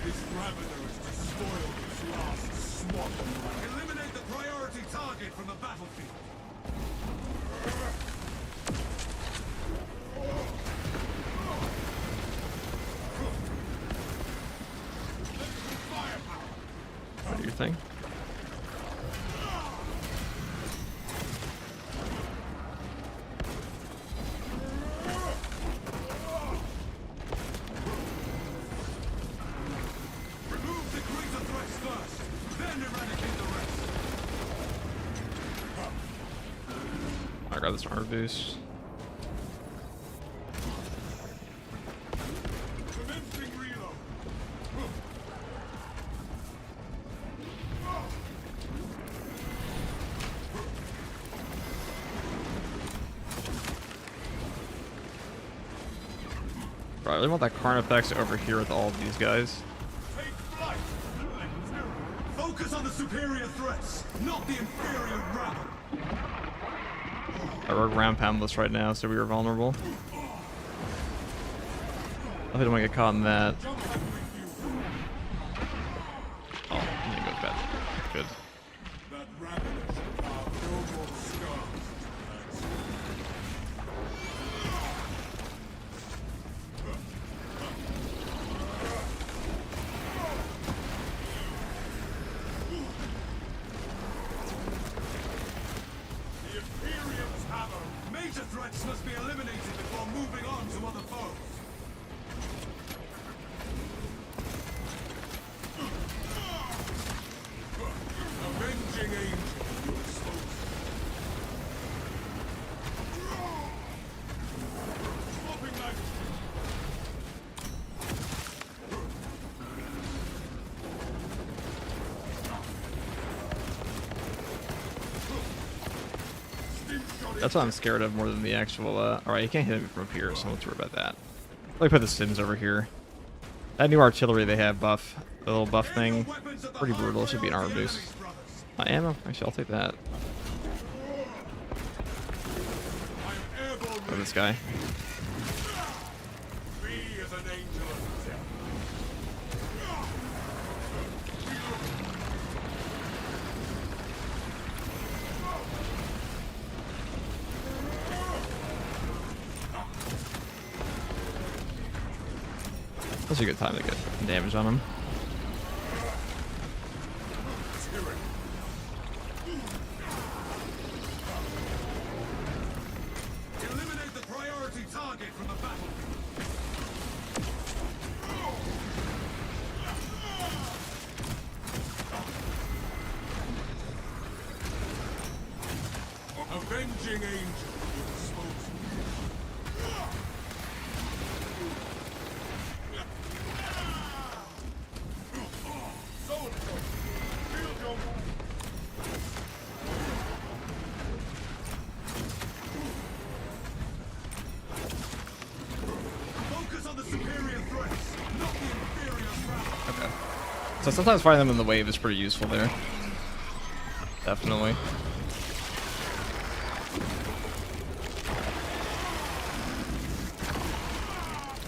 This Ravener is to spoil this last swamp. Eliminate the priority target from the battlefield. Firepower. What do you think? Remove the greater threats first, then eradicate the rest. I got this armor boost. Commencing reload. Right, I really want that Carnifex over here with all of these guys. Take flight and let terror. Focus on the superior threats, not the inferior rabble. We're ground poundless right now, so we were vulnerable. I don't want to get caught in that. Jump pack refuel. Oh, I think it goes bad. Good. That Ravener should carve no more scars. The Imperium's hammer. Major threats must be eliminated before moving on to other foes. Avenging angel, you expose. Swapping knife. That's what I'm scared of more than the actual, alright, you can't hit me from up here, so let's worry about that. Let me put the Sims over here. That new artillery they have buff, the little buff thing, pretty brutal. Should be an armor boost. Ammo? Actually, I'll take that. For this guy. Be as an angel of death. That's a good time to get damage on him. Eliminate the priority target from the battlefield. Avenging angel, you expose me. So-and-so, field your focus on the superior threats, not the inferior rabble. Okay. So sometimes fighting them in the wave is pretty useful there. Definitely.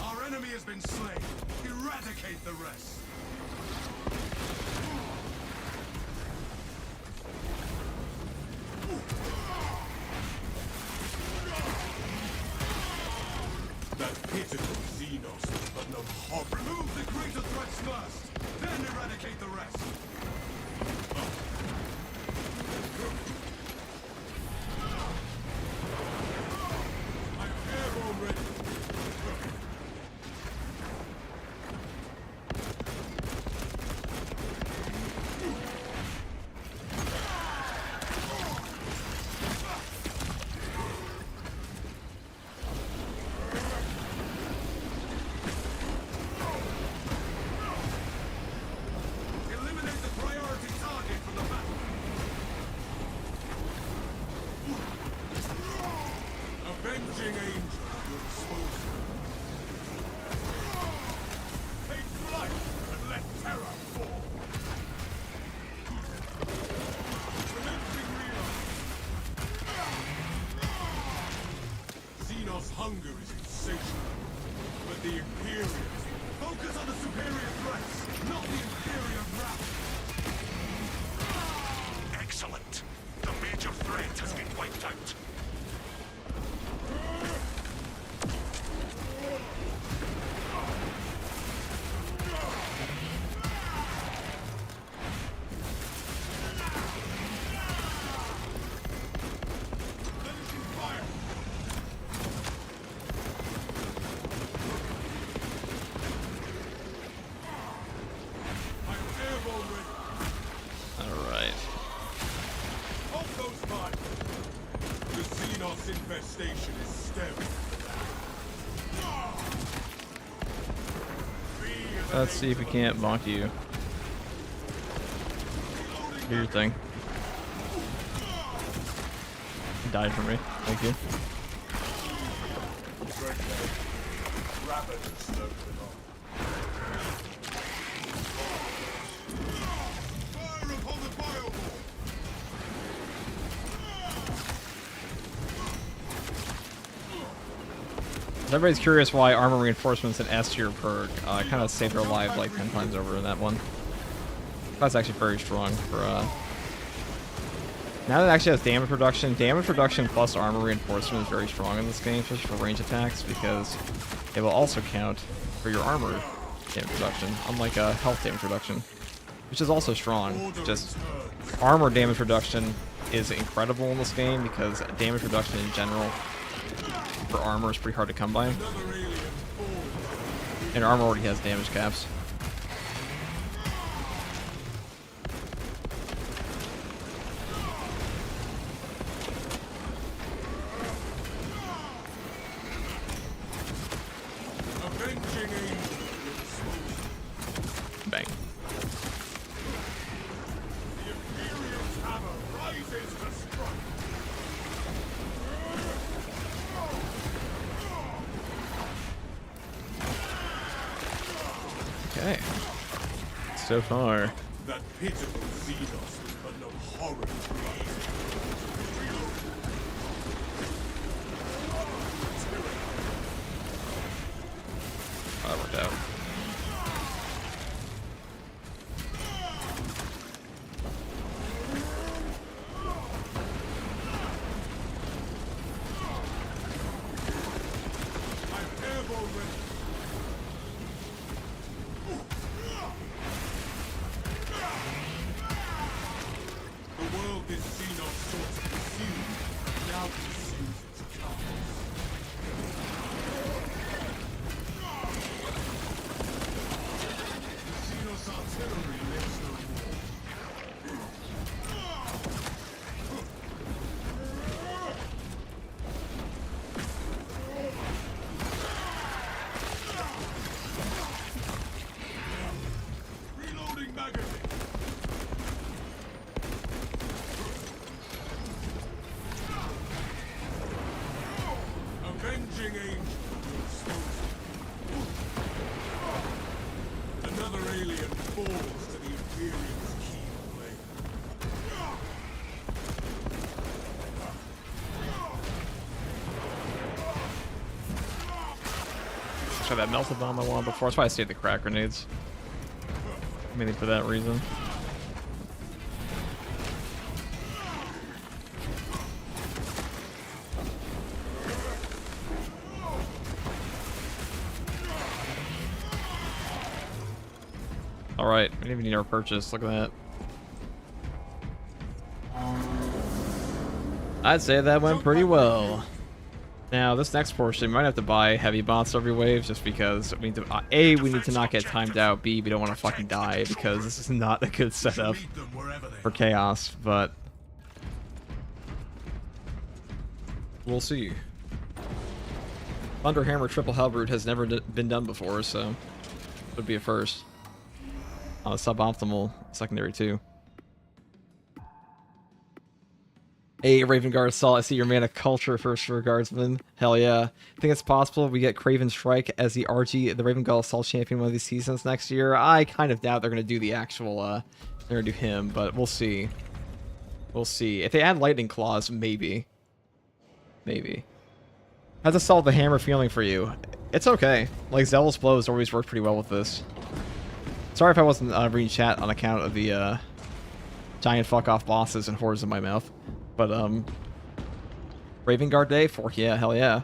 Our enemy has been slain. Eradicate the rest. That pitiful Xenos is but no hob. Remove the greater threats first, then eradicate the rest. Avenging angel at your disposal. Take flight and let terror fall. Commencing reload. Xenos' hunger is insatiable, but the Imperials focus on the superior threats, not the inferior wrath. Excellent. The major threat has been wiped out. Infestation is stemmed. Let's see if we can't bonk you. Do your thing. Die for me. Thank you. Fire upon the fireball! Everybody's curious why armor reinforcements and S tier perk kind of saved their lives like 10 times over in that one. That's actually very strong for now that it actually has damage reduction plus armor reinforcement is very strong in this game, especially for range attacks, because it will also count for your armor damage reduction, unlike health damage reduction, which is also strong. Just armor damage reduction is incredible in this game because damage reduction in general for armor is pretty hard to come by. And armor already has damage caps. Bang. Okay. So far. That pitiful Xenos was but no horror. Oh, that worked out. I'm airborne ready. The world this Xenos sought to pursue now pursues its cause. Xenos artillery lives no more. Reloading magazine. Avenging angel at your disposal. Another alien falls to the Imperial's keen blade. Try that melted bomb I wanted before. That's why I saved the crack grenades. Mainly for that reason. Alright, we didn't even need our purchase. Look at that. I'd say that went pretty well. Now, this next portion, we might have to buy heavy bots every wave just because we need to, A, we need to not get timed out, B, we don't want to fucking die because this is not a good setup for chaos, but we'll see. Thunderhammer Triple Halberd has never been done before, so it would be a first. On a suboptimal secondary too. Hey, Raven Guard Assault, I see your mana culture first guardsman. Hell yeah. I think it's possible we get Craven Strike as the RG, the Raven Guard Assault champion one of these seasons next year. I kind of doubt they're going to do the actual, they're going to do him, but we'll see. We'll see. If they add Lightning Claws, maybe. Maybe. How's Assault the Hammer feeling for you? It's okay. Like, Zealous Blows always work pretty well with this. Sorry if I wasn't reading chat on account of the, giant fuck-off bosses and hordes in my mouth. But, Raven Guard Day? Fork, yeah, hell yeah.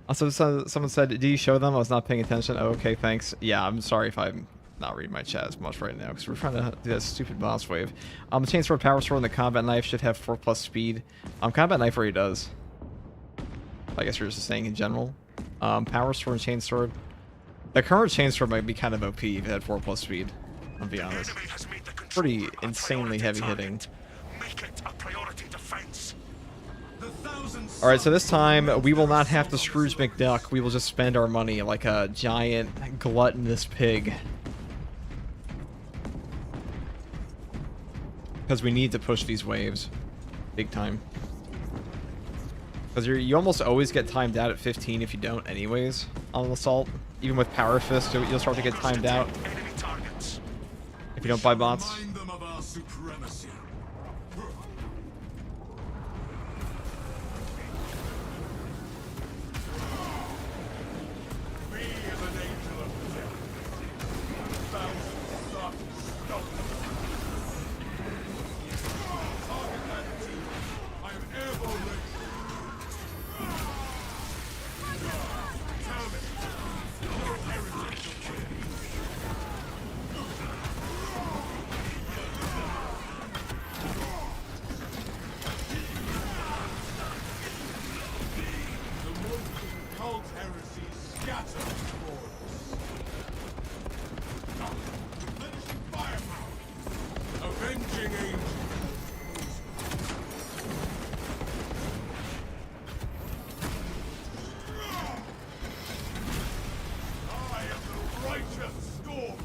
Also, someone said, do you show them? I was not paying attention. Oh, okay, thanks. Yeah, I'm sorry if I'm not reading my chat as much right now, because we're trying to do that stupid boss wave. The Chainsword, Power Sword, and the Combat Knife should have 4+ speed. Combat Knife already does. I guess you're just saying in general. Power Sword and Chainsword. The current Chainsword might be kind of OP if it had 4+ speed, I'll be honest. Pretty insanely heavy hitting. Make it a priority defense. Alright, so this time we will not have to Scrooge McDuck. We will just spend our money like a giant gluttonous pig. Because we need to push these waves. Big time. Because you almost always get timed out at 15 if you don't anyways on Assault. Even with Power Fist, you'll start to get timed out. If you don't buy bots. Remind them of our supremacy. We as an angel of death. Thousands sought to stop us. Target that team. I am airborne ready. Tell me. No heritage of fear. The most cult heresies scatter before us. Replenishing firepower. Avenging angel. I am the righteous storm.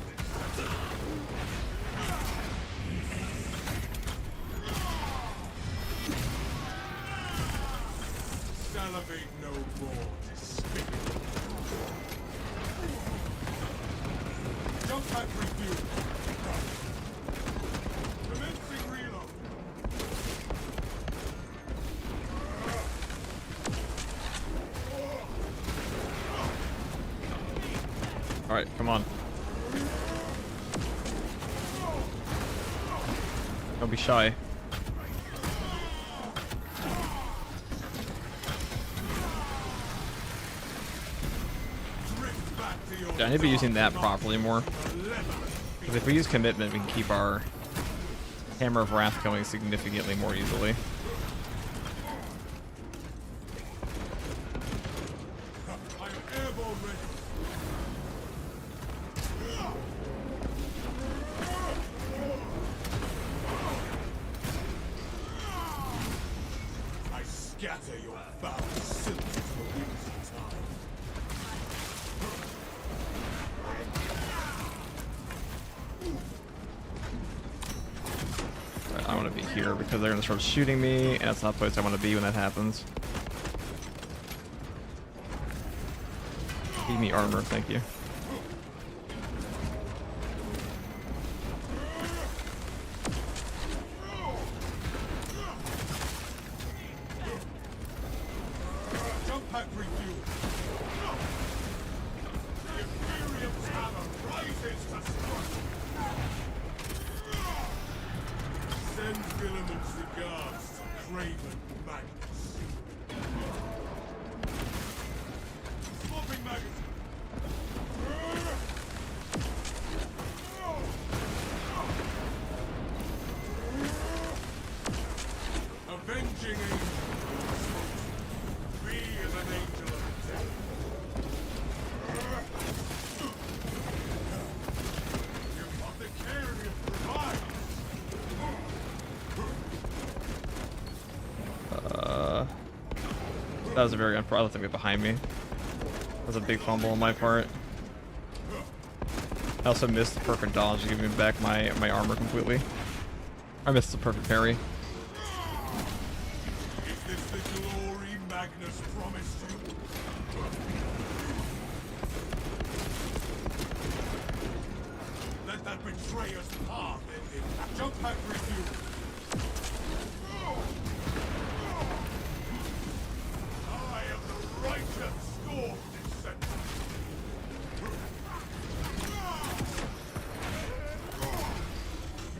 Salivate no more, despicable. Jump pack refuel. Commencing reload. Alright, come on. Don't be shy. Drift back to your Yeah, I need to be using that properly more. Because if we use Commitment, we can keep our Hammer of Wrath going significantly more easily. I am airborne ready. I scatter your foul silk to the winds of time. Right, I want to be here because they're going to start shooting me, and that's not the place I want to be when that happens. Give me armor, thank you. Jump pack refuel. The Imperium Tower rises to strike. Send filaments regards to Craven Magnus. Swapping magazine. Avenging angel. Be as an angel of death. Your apothecarian provides. That was a very unfortunate thing behind me. That was a big fumble on my part. I also missed the perfect dodge to give me back my armor completely. I missed the perfect parry. Magnus promised you. Let that betrayer's path end in jump pack review. I am the righteous storm descendant.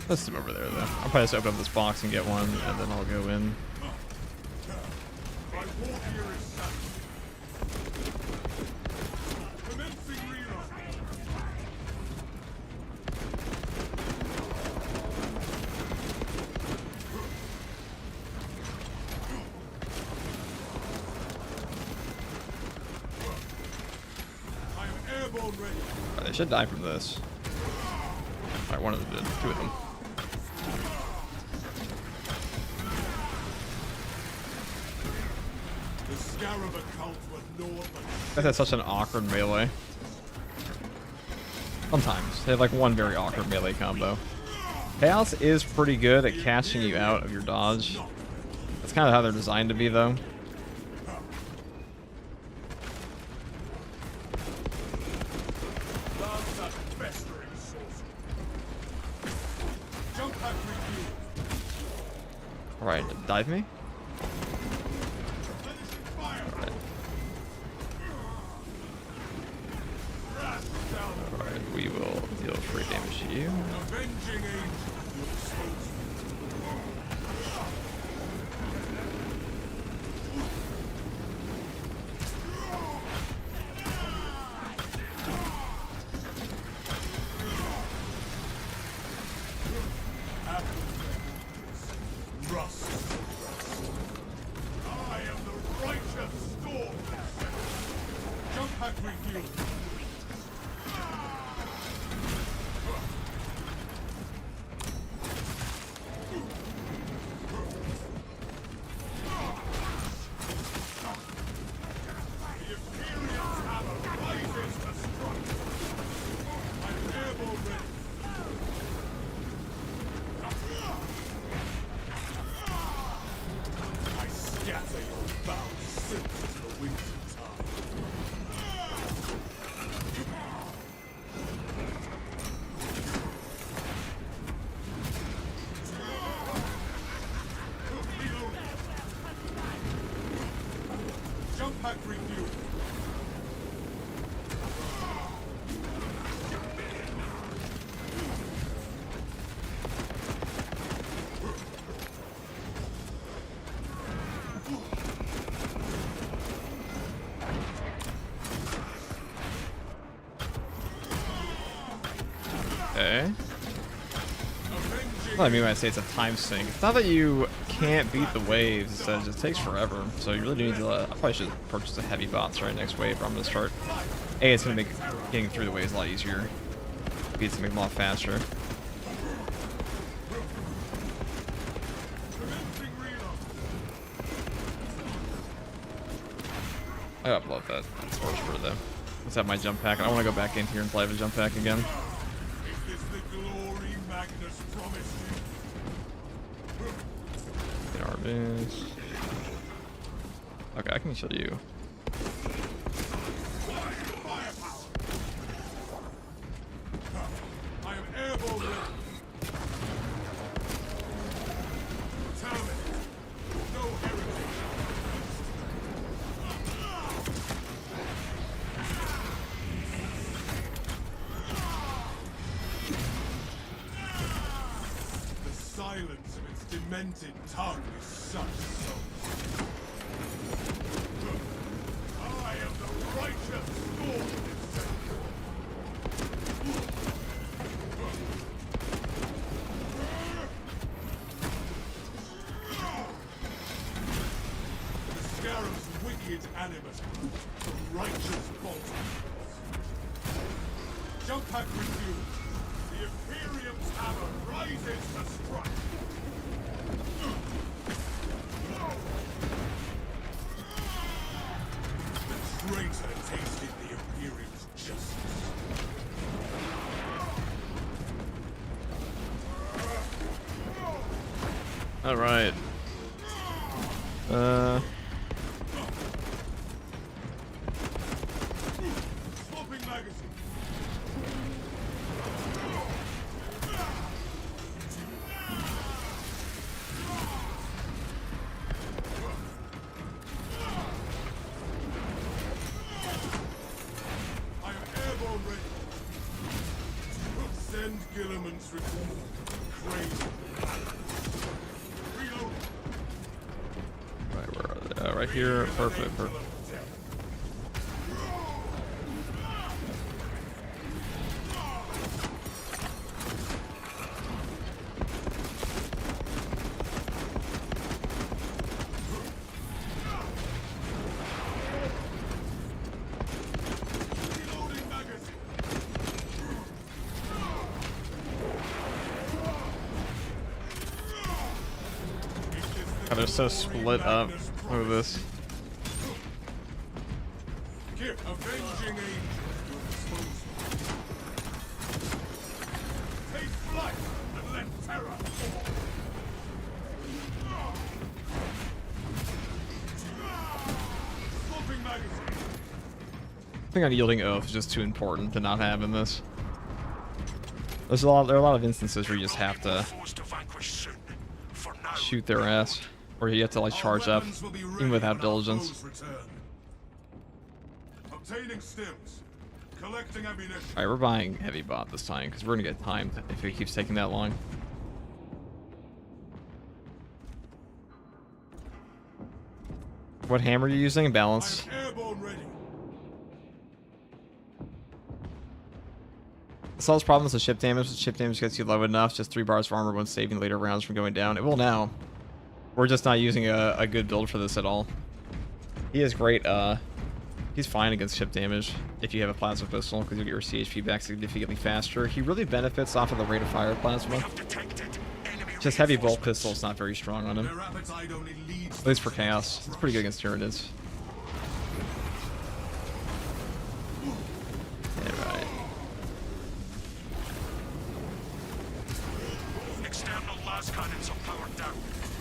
Let's zoom over there, though. I'll probably just open up this box and get one, and then I'll go in. My war gear is set. Commencing reload. I am airborne ready. Alright, they should die from this. Alright, one of them did. Two of them. The Scarab accounts were north and That's such an awkward melee. Sometimes. They have like one very awkward melee combo. Chaos is pretty good at catching you out of your dodge. That's kind of how they're designed to be, though. loves that festering source. Jump pack review. Alright, dive me? Replenishing fire. Alright. Blast down. Alright, we will deal free damage to you. Avenging angel. You're exposed. Rust. I am the righteous storm. Jump pack review. The Imperial's hammer rises to strike. I'm airborne ready. I scatter your bound silks as the winds tide. Reloading. Jump pack review. Okay. Avenging Well, I mean when I say it's a time sink. It's not that you can't beat the waves, it's that it just takes forever. So you really do need to, I probably should purchase a heavy bots right next wave, or I'm going to start. A, it's going to make getting through the waves a lot easier. B, it's going to make them a lot faster. commencing reload. I love that sports for though. Let's have my jump pack. I want to go back in here and play with a jump pack again. Is this the glory Magnus promised you? Get Arbus. Okay, I can show you. Firepower. I am airborne ready. Terminate. No heritage. The silence of its demented tongue is such soul. I am the righteous storm descendant. The Scarab's wicked animus, the righteous bolt. Jump pack review. The Imperium's hammer rises to strike. The traitor tasted the Imperium's justice. Alright. Vengeance reform. Crazy. Reload. Right, where are they? Right here. Perfect. Perfect. Reloading magazine. God, they're so split up. Look at this. Give avenging angel at your disposal. Take flight and let terror fall. Swapping magazine. I think unyielding oath is just too important to not have in this. There are a lot of instances where you just have to Foes to vanquish soon. For now, shoot their ass, or you have to like charge up, Weapons will be even ready without when our diligence. foes return. Obtaining stims. Collecting ammunition. All right, we're buying heavy bot this time because we're gonna get timed if it keeps taking that long. What hammer are you using? Balance. I am airborne ready. Solves problems with ship damage. When ship damage gets you low enough, just 3 bars of armor when saving later rounds from going down. It will now. We're just not using a good build for this at all. He is great. He's fine against ship damage if you have a plasma pistol because you'll get your CHP back significantly faster. He really benefits off of the rate of fire of plasma. have detected enemy Just heavy bolt reinforcements. pistol is not very strong on him. Their appetite only leads At least for chaos. It's pretty good against Tyranids. Alright. External las cannons are powered down.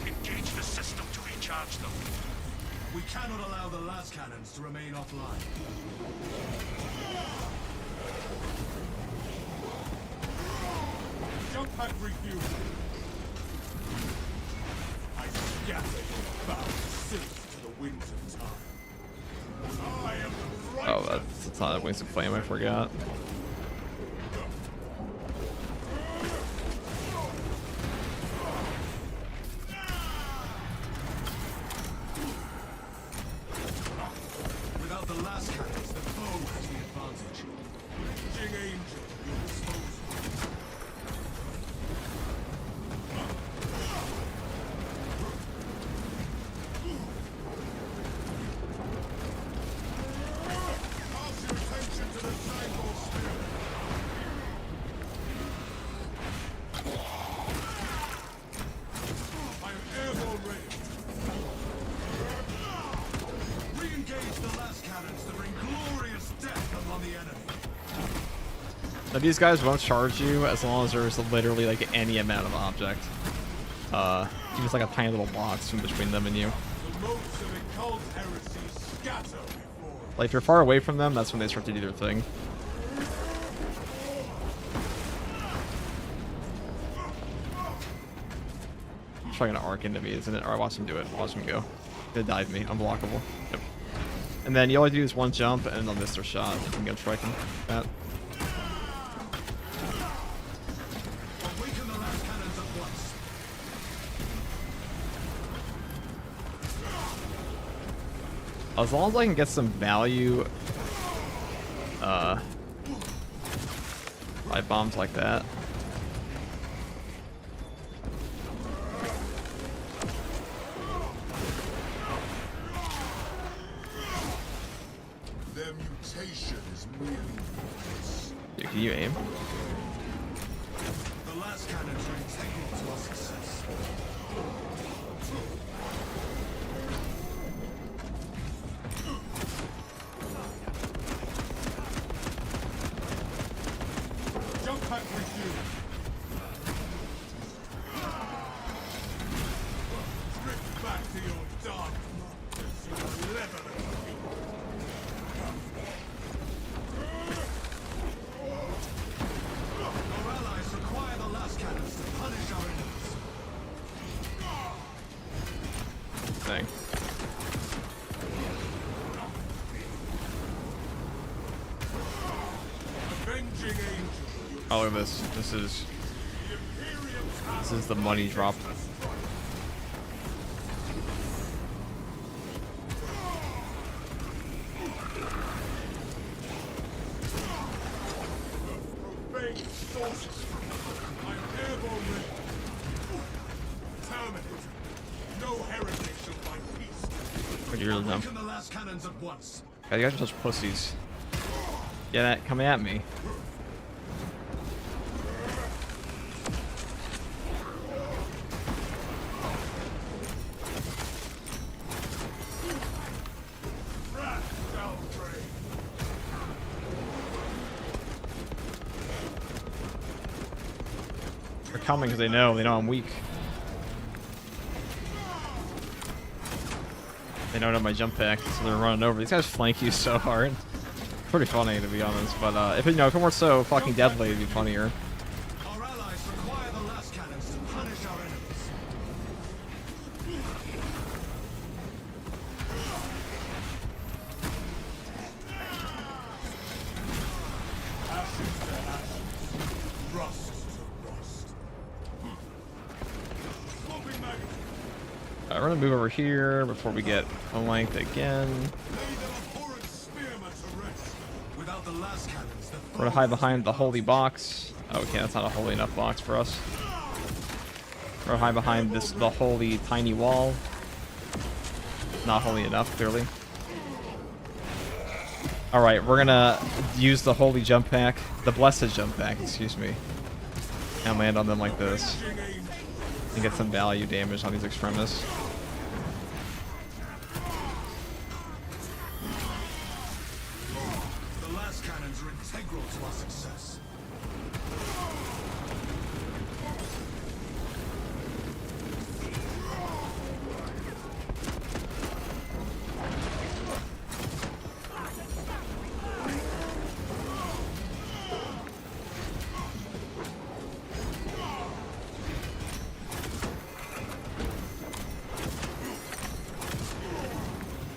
Engage the system to recharge them. We cannot allow the last cannons to remain offline. Jump pack refuel. I scatter your foul sins to the winds of time. I am the right. Oh, that's not a Wings of Flame, I forgot. Without the last cannons, the foe has the advantage. Raging angel at your disposal. Cast your attention to the signboard still. I am airborne ready. Re-engage the last cannons to bring glorious death upon the enemy. Now, these guys won't charge you as long as there's literally like any amount of object. Even like a tiny little box in between them and you. The motes of occult heresy scatter before. Like if you're far away from them, that's when they start to do their thing. It's probably gonna arc into me, isn't it? Alright, watch him do it. Watch him go. They dive me. Unblockable. Yep. And then you only do is one jump and they'll miss their shot. You can go strike them. That. Awaken the last cannons at once. As long as I can get some value, light bombs like that. Their mutation is merely useless. Dude, can you aim? The last cannons are integral to our success. Jump pack refuel. Drift back to your dark darkness, you level. Our allies require the last cannons to punish our enemies. Thing. Avenging angel. Oh, look at this. This is This is the money drop. Profane sources. I am airborne ready. Terminate. No heretic shall find peace. What are you really dumb? Awaken the last cannons at once. God, you guys are such pussies. Get at, coming at me. They're coming because they know I'm weak. They don't have my jump pack, so they're running over. These guys flank you so hard. Pretty funny, to be honest, but if it weren't so fucking deadly, it'd be funnier. Our allies require the last cannons to punish our enemies. Ashes to ashes. Rust to rust. Smoking maggot. We're gonna move over here before we get flanked again. Lay them abhorrent spearmen to rest. Without the last cannons, the We're gonna hide behind the holy box. Oh, okay, that's not a holy enough box for us. We're gonna hide behind the holy tiny wall. Not holy enough, clearly. Alright, we're gonna use the holy jump pack, the blessed jump pack, excuse me, and land on them like this. And get some value damage on these extremists. The last cannons are integral to our success.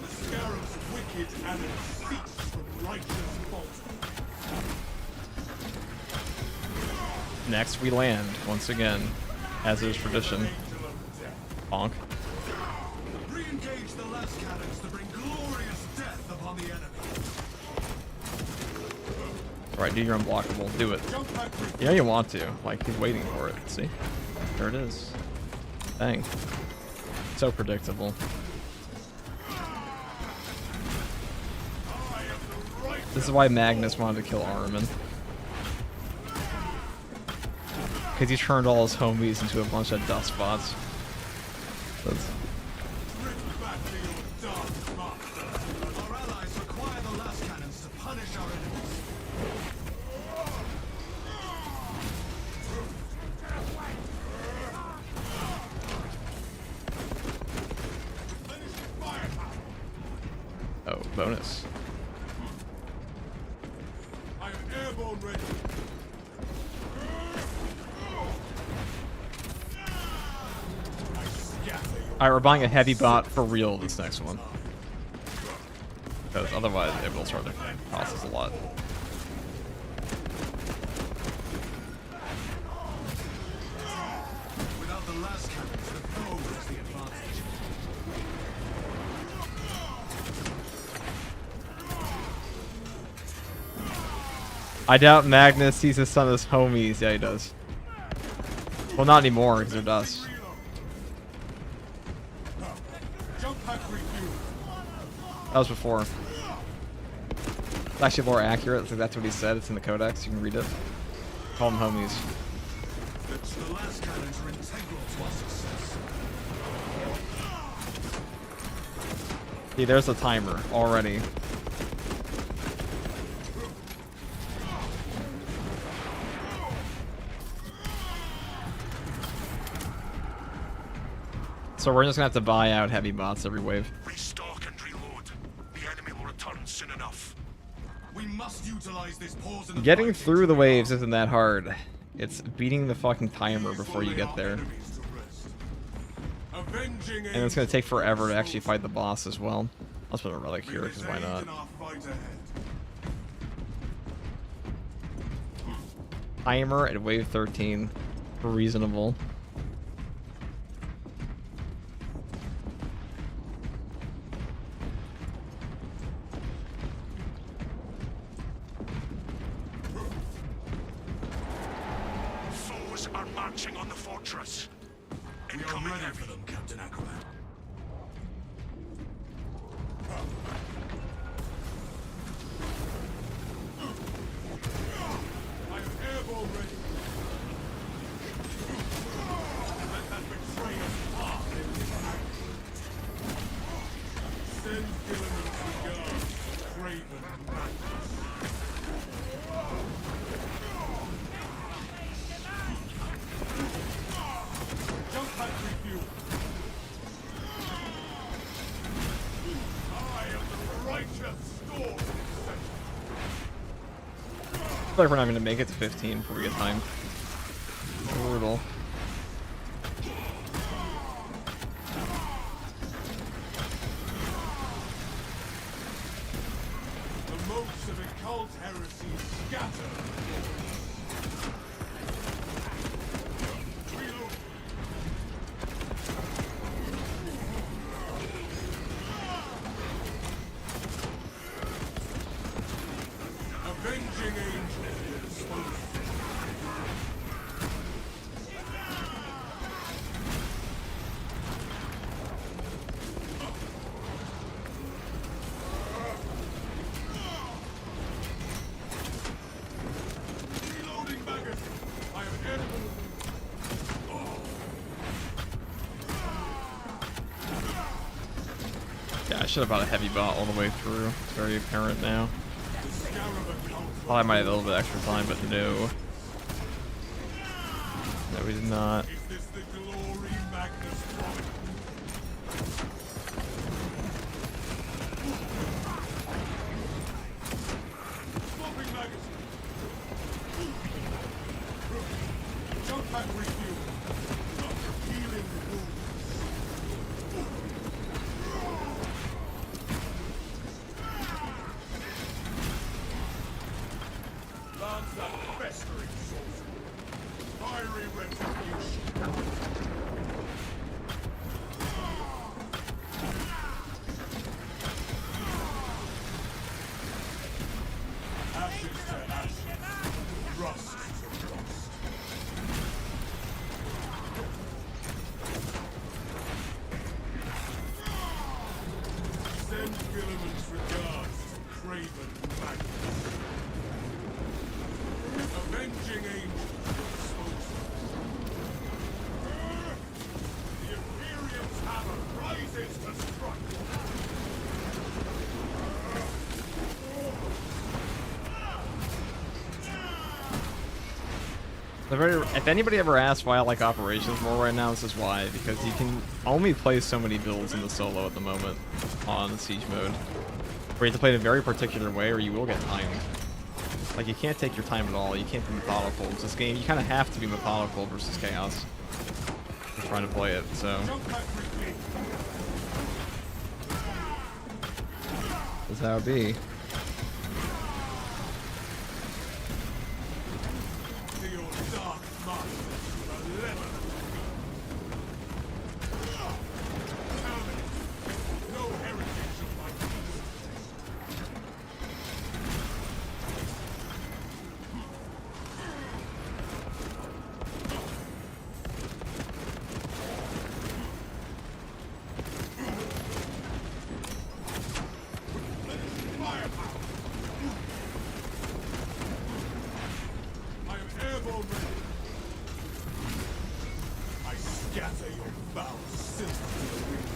The scarab's wicked and cease from righteous fault. Next, we land, once again, as is tradition. Angel of death. Bonk. Re-engage the last cannons to bring glorious death upon the enemy. Alright, dude, you're unblockable. Do it. Jump back with You know you want to. Like, he's waiting for it. See? There it is. Dang. So predictable. This is why Magnus wanted to kill Armin. Because he turned all his homies into a bunch of dust spots. That's... Rip back to your dark master. Our allies require the last cannons to punish our enemies. Replenish your firepower. Oh, bonus. I am airborne ready. I scatter your Alright, we're buying a heavy bot for real this next one. Because otherwise it will start to cost us a lot. Without the last cannons, the foe has the advantage. I doubt Magnus sees his son as homies. Yeah, he does. Well, not anymore, because they're dust. Jump pack refuel. That was before. It's actually more accurate. So that's what he said. It's in the codex. You can read it. Call them homies. The last cannons are integral to our success. See, there's the timer already. So we're just gonna have to buy out heavy bots every wave. Restock and reload. The enemy will return soon enough. We must utilize this pause in the Getting fight through to the bring waves our isn't that hard. It's beating the fucking timer before you get there. enemies to rest. Avenging And it's gonna take forever to actually fight the boss as well. I'll put a relic here, because why not? Timer at wave 13. Reasonable. marching on the fortress. We are Incoming ready heavy. for them, Captain Aquaman. I am airborne ready. Let that betrayer part in his act. Send Gilliman's regards, Craven Madness. Jump pack refuel. I am the righteous storm. I feel like we're not gonna make it to 15 before we get time. Brutal. The motes of occult heresy scatter. Reload. Avenging angel disposed. Reloading magazine. I am airborne. Yeah, I should have bought a heavy bot all the way through. It's very apparent now. The scarab occult. Thought I might have a little bit extra time, but no. No, we did not. Is this the glory Magnus promised? Swapping magazine. Jump pack refuel. Healing wounds. Lance that festering sorcery. Fiery retribution. Ashes to ashes. Rust to rust. Send Gilliman's regards to Craven Magnus. Avenging angel disposal. The Imperium's hammer rises to strike. If anybody ever asks why I like operations more right now, this is why. Because you can only play so many builds in the solo at the moment on siege mode. Where you have to play it a very particular way or you will get timed. Like, you can't take your time at all. You can't be methodical. It's this game, you kind of have to be methodical versus chaos. If you're trying to play it, so. Jump pack refuel. That's how it be. To your dark masters with a level Terminate. No heritage of my peace. Firepower. I am airborne ready. I scatter your foul sympathy to the wind.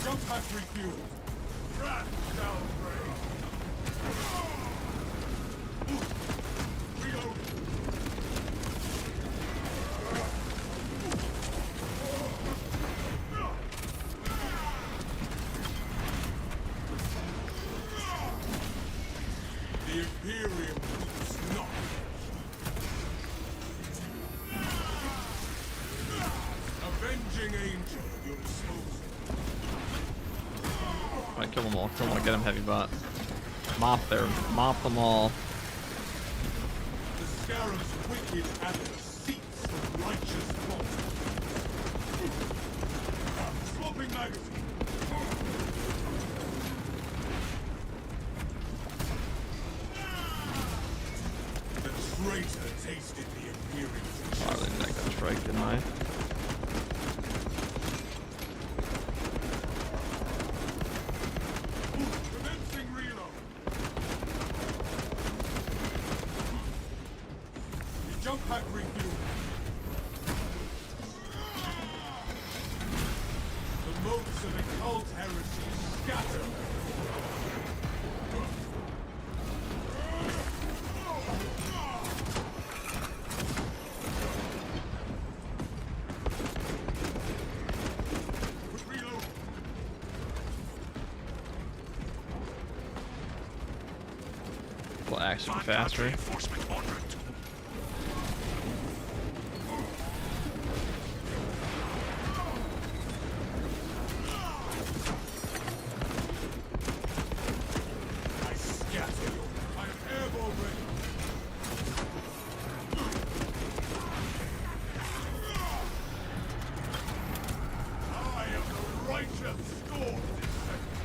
Jump pack refueled. Rat shall break. Reload. The Imperium keeps not. Avenging angel at your disposal. Alright, kill them all. Kill them all. Get them heavy bot. Mop there. Mop them all. The scarab's wicked animus seeks the righteous plot. Swapping Swapping magazine. The traitor tasted the appearance. Oh, I didn't make that strike, didn't I? Commencing reload. The jump pack refuel. The motes of occult heresy scatter. Reload. Will action Vanguard faster. reinforcement en route. I scatter you. I am airborne ready. I am the righteous storm this second.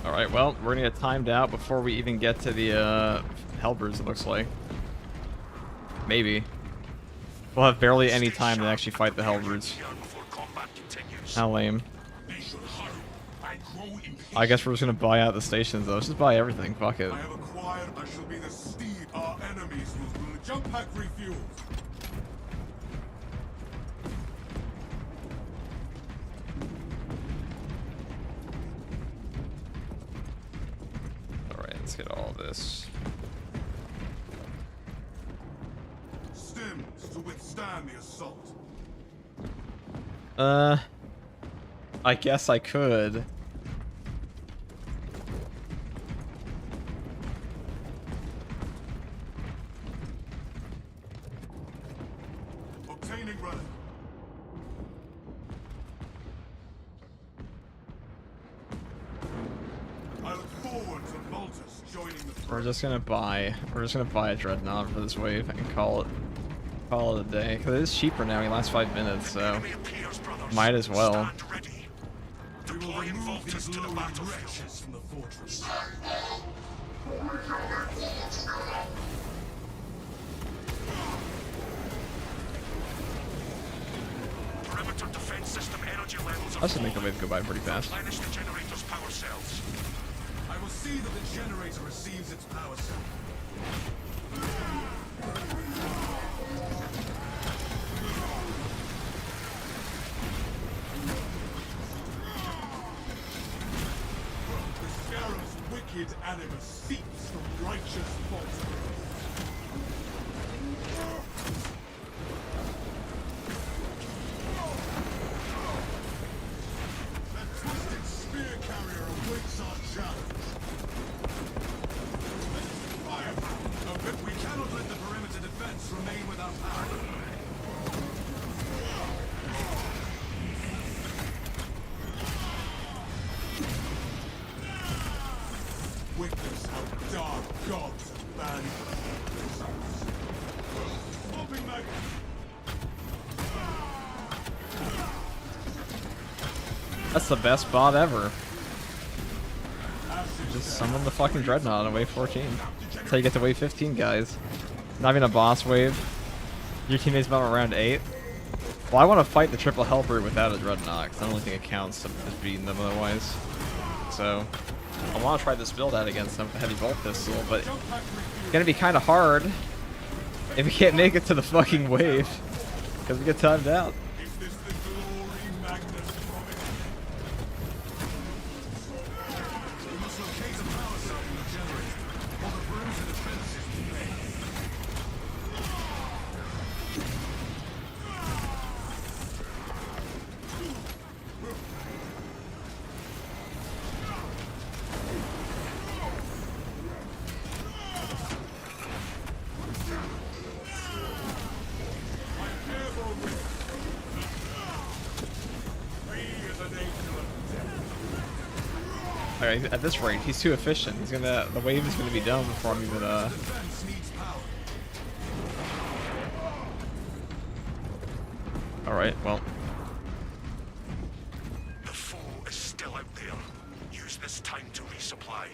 Alright, well, we're gonna get timed out before we even get to the Hellbirds, it looks like. Maybe. We'll have barely any time to actually fight the Hellbirds. Here before combat continues. How lame. They should hurry. I grow impatient. I guess we're just gonna buy out the stations though. Let's just buy everything. Fuck it. I have acquired. I shall be the steed. Our enemies will rule. Jump pack refueled. Alright, let's get all this. Stems to withstand the assault. I guess I could. Obtaining relic. I look forward to Multus joining the. We're just gonna buy a dreadnought for this wave and call it a day. Cause it is cheaper now. He lasts 5 minutes, so Enemy appears, brothers. might as well. Stand ready. We will Deploying remove Voltus these to the lowly battlefield. wretches from the fortress. Perimeter defense system energy levels are Let's just make the falling. wave go by pretty fast. Replenish the generator's power cells. I will see that the generator receives its power cell. The Scarab's wicked animus seeps from righteous fault. That twisted spear carrier awaits our challenge. Firepower! No, but we cannot let the perimeter defense remain without power. Witness how dark gods ban. Swapping magnet. That's the best bot ever. Ashes Just summon the fucking dreadnought on wave 14. That's how you get to wave 15, guys. Not even a boss wave. Your teammates about around 8. Well, I want to fight the triple Hellbird without a dreadnought, 'cause I don't think it counts as beating them otherwise. So, I want to try this build out against them with a heavy bolt pistol, but it's gonna be kind of hard if we can't make it to the fucking wave, because we get timed out. Is this the glory Magnus promised? We must locate a power cell from the generator, while the perimeter defense system fails. I am airborne ready. Like, at this rate, he's too efficient. The wave is gonna be done before I'm even Defense needs power. All right, well, The foe is still out there. Use this time to resupply.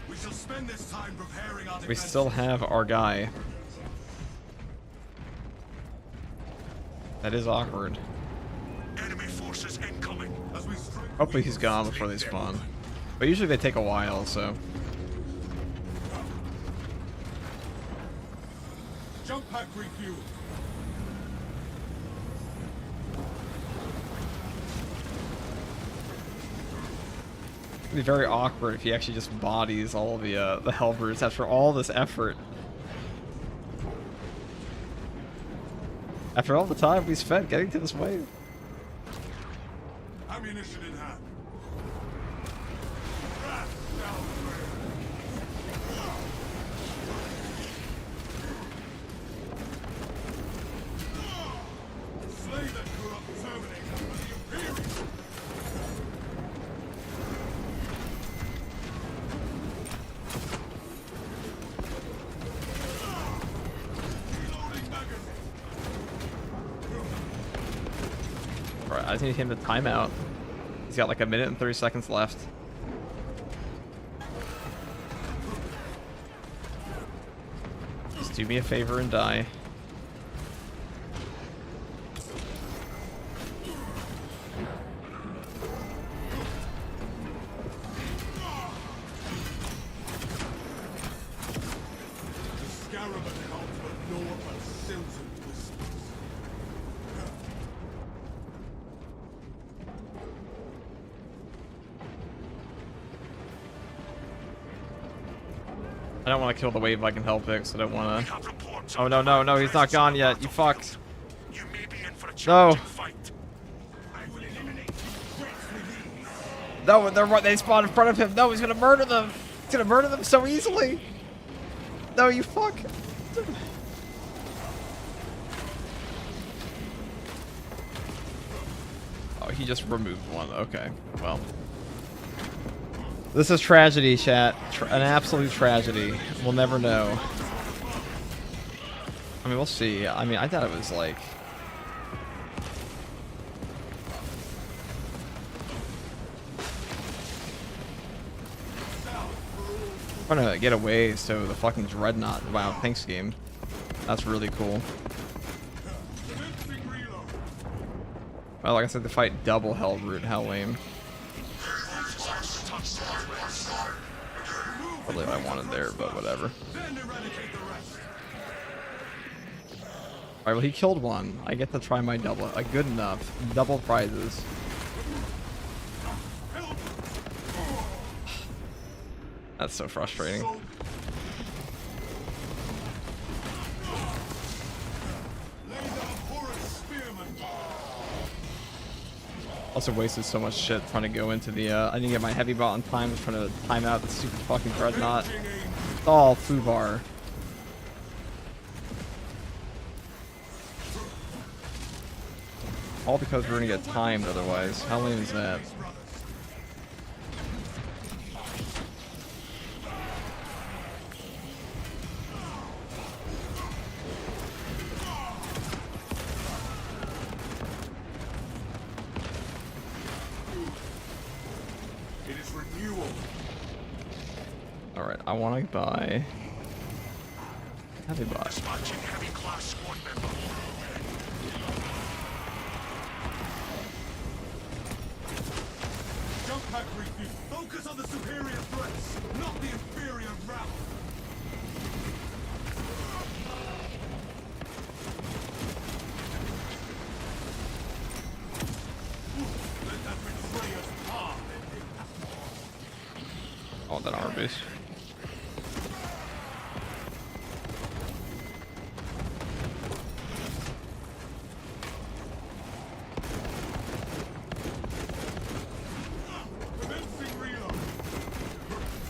We shall spend this time preparing our we defenses. still have our guy. That is awkward. Enemy forces incoming. As we strike, Hopefully he's gone before they spawn. But usually they take a while, so. jump pack refuel. It'd be very awkward if he actually just bodies all the Hellbrutes after all this effort. After all the time we spent getting to this wave. Ammunition in hand. Rat down the rail. Slay the corrupt Terminator for the Imperium. Reloading magazine. Alright, I just need him to time out. He's got like 1 minute and 30 seconds left. Just do me a favor and die. The scarab accounts for naught but sills and whispers. I don't want to kill the wave if I can help it, so I don't want to. Have reports Oh of no, no, no, he's not presence gone on the yet. You battlefield. fucked. You may be in for a No. challenging fight. I will eliminate threats with ease. No, they spawned in front of him. No, he's gonna murder them. He's gonna murder them so easily. No, you fuck. Oh, he just removed one. Okay, well. This is tragedy, chat. An absolute tragedy. We'll never know. I mean, we'll see. I mean, I thought it was like... I'm trying to get away so the fucking Dreadnought. Wow, thanks game. That's really cool. Commencing reload. Well, like I said, to fight double Hellbrute. How lame. Probably what I wanted there, but whatever. Then eradicate the rest. Alright, well, he killed one. I get to try my double. Good enough. Double prizes. Help! That's so frustrating. So lay down horrid spearmen. Also wasted so much shit trying to go into the, I didn't get my heavy bot on time. Was trying to time out the stupid fucking Dreadnought. Pitching aim. It's all foobar. All because we're gonna get timed otherwise. How lame is that? Brothers. It is renewal. Alright, I want to buy heavy bot. Dispatching heavy class squad member. Jump pack review. Focus on the superior threats, not the inferior rabble. Let that betrayer's path end it. Oh, that armor base. Commencing reload.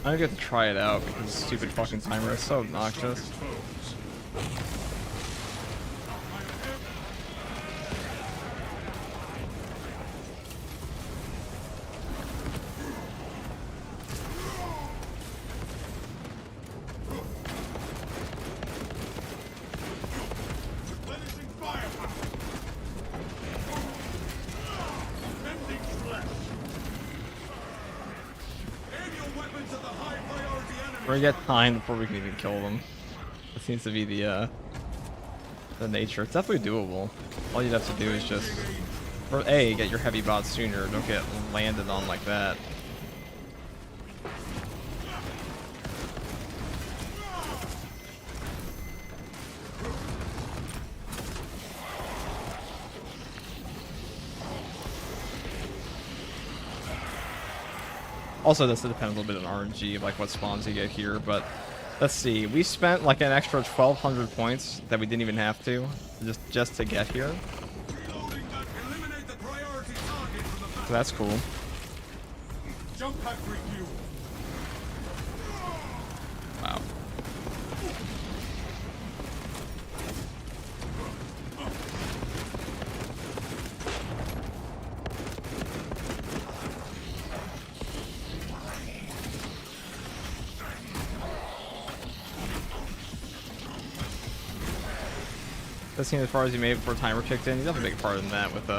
I get to try it out because the stupid fucking timer is so obnoxious. Or get time before we can even kill them. That seems to be the nature. It's definitely doable. All you'd have to do is just, for A, get your heavy bots sooner. Don't get landed on like that. Also, this depends a little bit on RNG, like what spawns you get here, but let's see. We spent like an extra 1,200 points that we didn't even have to, just to get here. So that's cool. Jump pack refuel. Wow. That seemed as far as he made before timer kicked in. He's definitely a big part in that with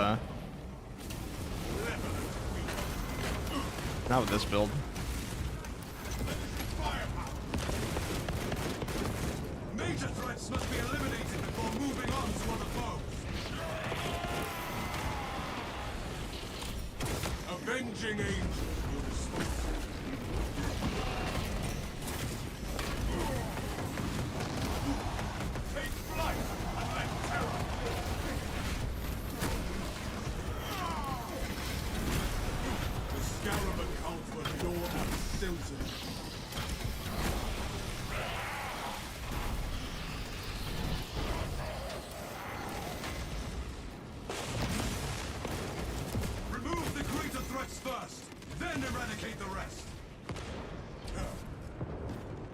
not with this build. Major threats must be eliminated before moving on to other foes. Avenging angel. Your response. Take flight and let terror. The scarab accounts for your unstilted. Remove the greater threats first, then eradicate the rest.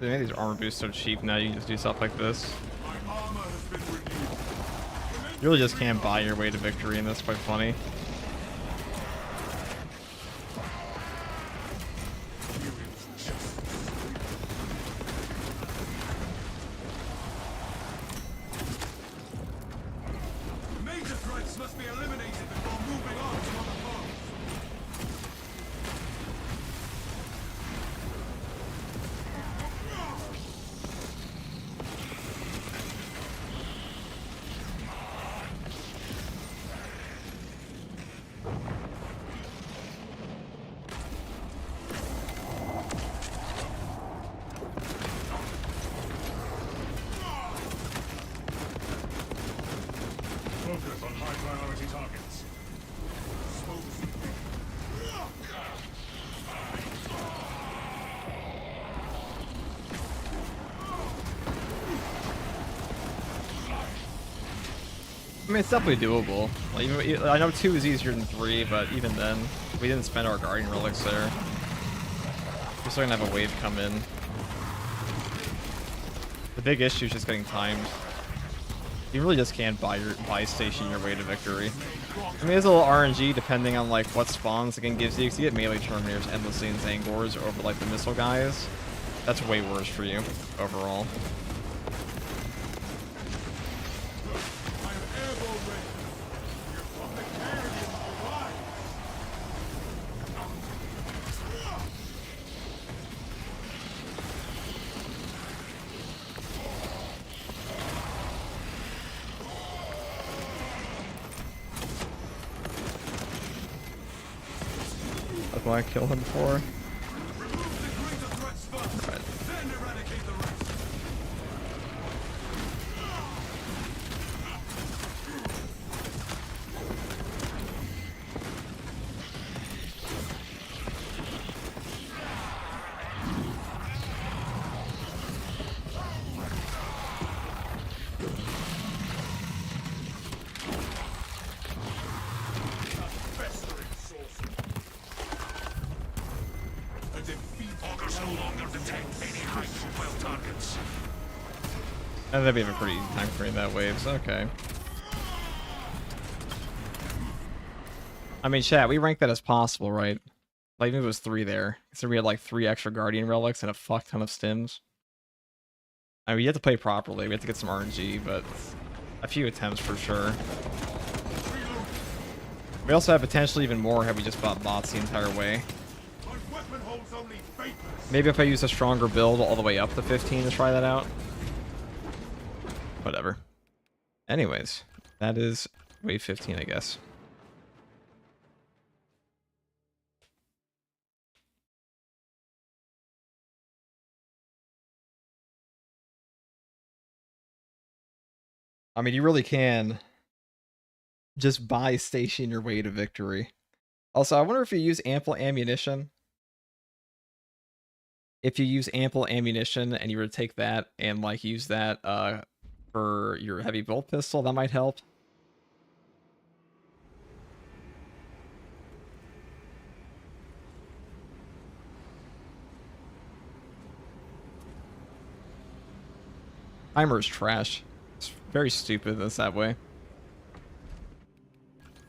They made these armor boosts so cheap now. You can just do stuff like this. My armor has been renewed. You really just can't buy your way to victory, and that's quite funny. Major threats must be eliminated before moving on to other foes. Focus on high priority targets. I mean, it's definitely doable. Like, even, I know 2 is easier than 3, but even then, we didn't spend our guardian relics there. We're still gonna have a wave come in. The big issue is just getting timed. You really just can't buy station your way to victory. I mean, there's a little RNG depending on like what spawns the game gives you. Because you get melee terminators endlessly in Zangors over like the missile guys. That's way worse for you overall. I am airborne ready. Your public guardians arrive. That's why I killed him before. Remove the greater threats first, Right. then eradicate the rest. Festering sorcery. A defeat Augurs no longer detect any high-profile targets. And then we have a pretty easy time frame that wave, so okay. I mean, chat, we ranked that as possible, right? Like, even if it was 3 there. So we had like 3 extra guardian relics and a fuck ton of stims. I mean, you have to play properly. We have to get some RNG, but a few attempts for sure. We also have potentially even more had we just bought bots the entire way. my weapon holds only faithless. Maybe if I use a stronger build all the way up to 15 to try that out. Whatever. Anyways, that is wave 15, I guess. I mean, you really can just buy station your way to victory. Also, I wonder if you use ample ammunition. If you use ample ammunition and you were to take that and like use that for your heavy bolt pistol, that might help. Timer is trash. It's very stupid that's that way.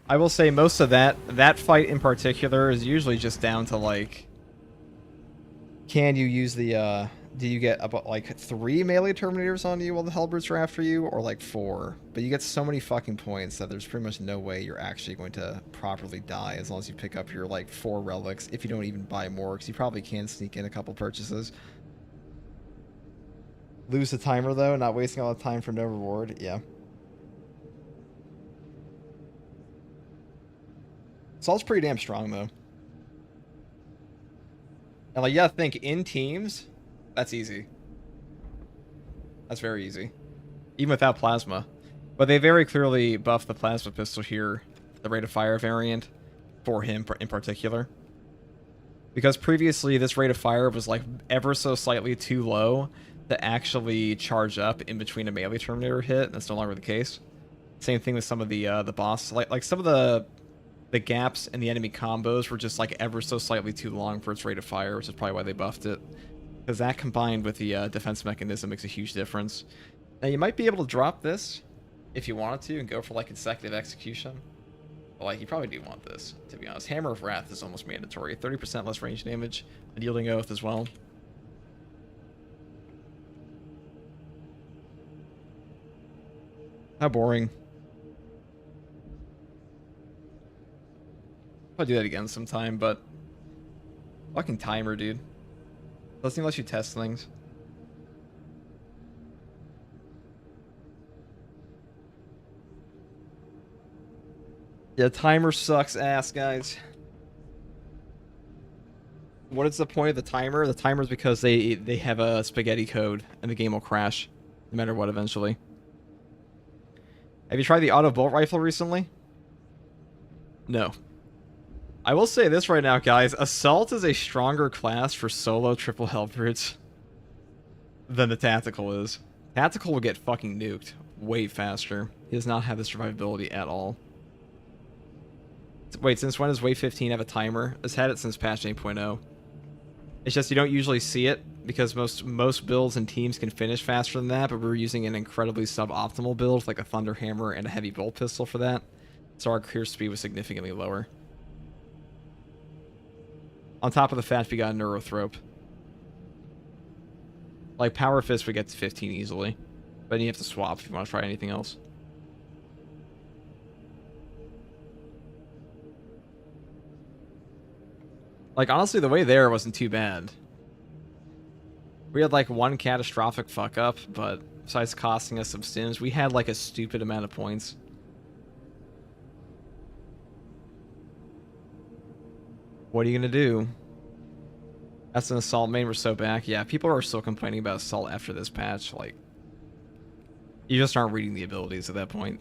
I will say most of that fight in particular is usually just down to like, can you use the do you get about like 3 melee terminators on you while the halberds are after you, or like 4? But you get so many fucking points that there's pretty much no way you're actually going to properly die as long as you pick up your like 4 relics, if you don't even buy more, because you probably can sneak in a couple purchases. Lose the timer though, not wasting all the time for no reward. Yeah. Assault's pretty damn strong though. And like, yeah, think in teams, that's easy. That's very easy. Even without plasma. But they very clearly buffed the plasma pistol here, the rate of fire variant, for him in particular. Because previously this rate of fire was like ever so slightly too low to actually charge up in between a melee terminator hit. That's no longer the case. Same thing with some of the boss, like some of the gaps in the enemy combos were just like ever so slightly too long for its rate of fire, which is probably why they buffed it. Because that combined with the defense mechanism makes a huge difference. Now you might be able to drop this if you wanted to and go for like consecutive execution. But like you probably do want this, to be honest. Hammer of Wrath is almost mandatory. 30% less range damage. Unyielding Oath as well. How boring. I'll do that again sometime, but fucking timer, dude. Doesn't even let you test things. Yeah, timer sucks ass, guys. What is the point of the timer? The timer is because they have a spaghetti code and the game will crash no matter what eventually. Have you tried the auto bolt rifle recently? No. I will say this right now, guys. Assault is a stronger class for solo triple halberds than the tactical is. Tactical will get fucking nuked way faster. He does not have the survivability at all. Wait, since when does wave 15 have a timer? It's had it since patch 8.0. It's just you don't usually see it because most builds and teams can finish faster than that, but we're using an incredibly suboptimal build like a Thunder Hammer and a heavy bolt pistol for that. So our clear speed was significantly lower. On top of the fact we got a Neurothrope. Like Power Fist we get to 15 easily. But you have to swap if you want to try anything else. Like, honestly, the way there wasn't too bad. We had, like, one catastrophic fuck-up, but besides costing us some stims, we had, like, a stupid amount of points. What are you gonna do? That's an Assault main, we're so back. Yeah, people are still complaining about Assault after this patch. Like, you just aren't reading the abilities at that point.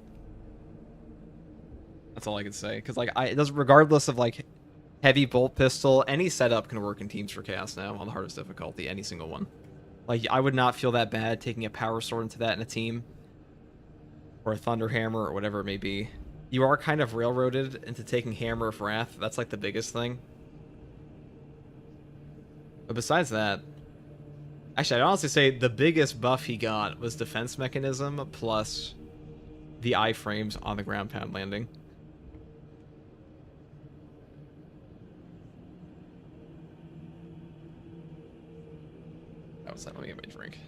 That's all I can say. Because, like, it does, regardless of, like, heavy bolt pistol, any setup can work in Teams for Chaos now on the hardest difficulty, any single one. Like, I would not feel that bad taking a Power Sword into that in a team. Or a Thunder Hammer, or whatever it may be. You are kind of railroaded into taking Hammer of Wrath. That's, like, the biggest thing. But besides that... Actually, I'd honestly say the biggest buff he got was Defense Mechanism plus the iframes on the ground pound landing. That was that. Let me get my drink.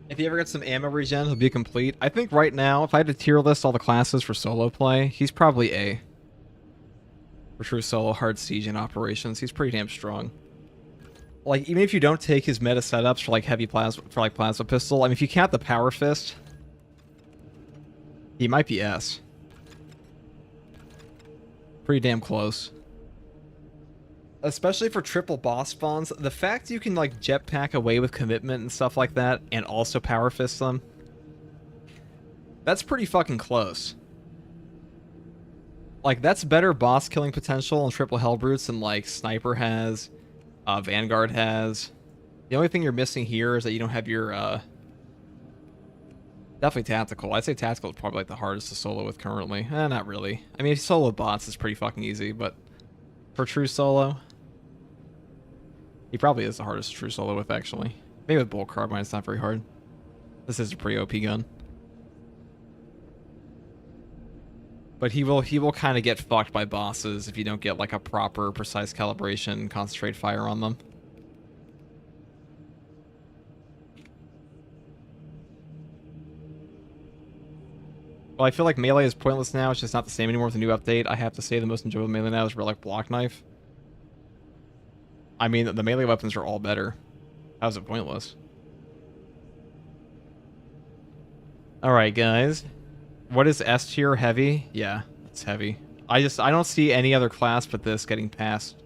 If he ever gets some ammo regen, he'll be complete. I think right now, if I had to tier list all the classes for solo play, he's probably A. For true solo hard siege and operations, he's pretty damn strong. Like, even if you don't take his meta setups for like heavy plasma, for like plasma pistol, I mean, if you count the power fist, he might be S. Pretty damn close. Especially for triple boss spawns, the fact you can like jetpack away with commitment and stuff like that, and also power fist them, that's pretty fucking close. Like, that's better boss killing potential in triple Hellbrutes than like Sniper has, Vanguard has. The only thing you're missing here is that you don't have your definitely tactical. I'd say tactical is probably like the hardest to solo with currently. Not really. I mean, if you solo bots, it's pretty fucking easy, but for true solo, he probably is the hardest to true solo with, actually. Maybe with Bolt Carbine, it's not very hard. This is a pretty OP gun. But he will kind of get fucked by bosses if you don't get like a proper, precise calibration and concentrate fire on them. Well, I feel like melee is pointless now. It's just not the same anymore with the new update. I have to say the most enjoyable melee now is Relic Block Knife. I mean, the melee weapons are all better. How's it pointless? Alright, guys. What is S tier? Heavy? Yeah, it's heavy. I don't see any other class but this getting past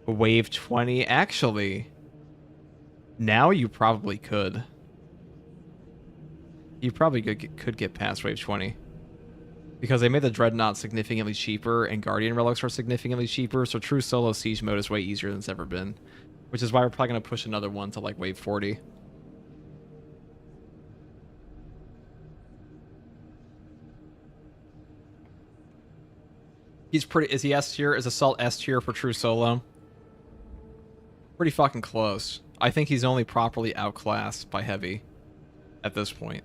wave 20. Actually, now you probably could. You probably could get past wave 20. Because they made the Dreadnought significantly cheaper, and Guardian Relics are significantly cheaper, so true solo siege mode is way easier than it's ever been. Which is why we're probably going to push another one to like wave 40. He's pretty... Is he S tier? Is Assault S tier for true solo? Pretty fucking close. I think he's only properly outclassed by Heavy at this point.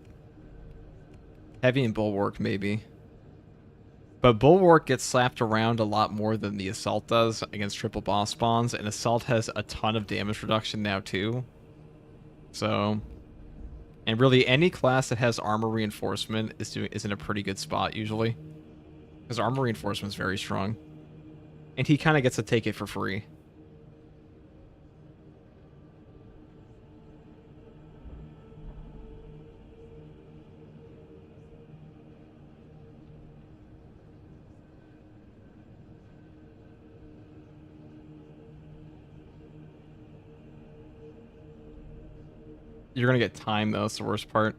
Heavy and Bulwark, maybe. But Bulwark gets slapped around a lot more than the Assault does against triple boss spawns, and Assault has a ton of damage reduction now too. So... And really, any class that has armor reinforcement is in a pretty good spot, usually. Because armor reinforcement is very strong. And he kind of gets to take it for free. You're gonna get time, though. That's the worst part.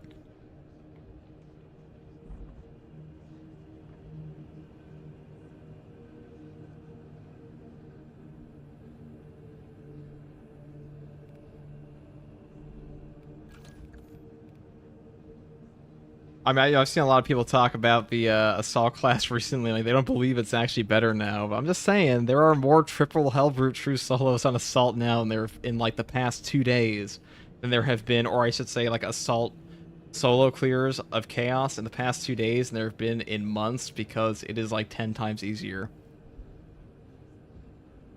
I mean, I've seen a lot of people talk about the Assault class recently. Like, they don't believe it's actually better now. But I'm just saying, there are more triple Hellbrute true solos on Assault now than there in, like, the past 2 days than there have been, or I should say, like, Assault solo clears of Chaos in the past 2 days than there have been in months, because it is, like, 10 times easier.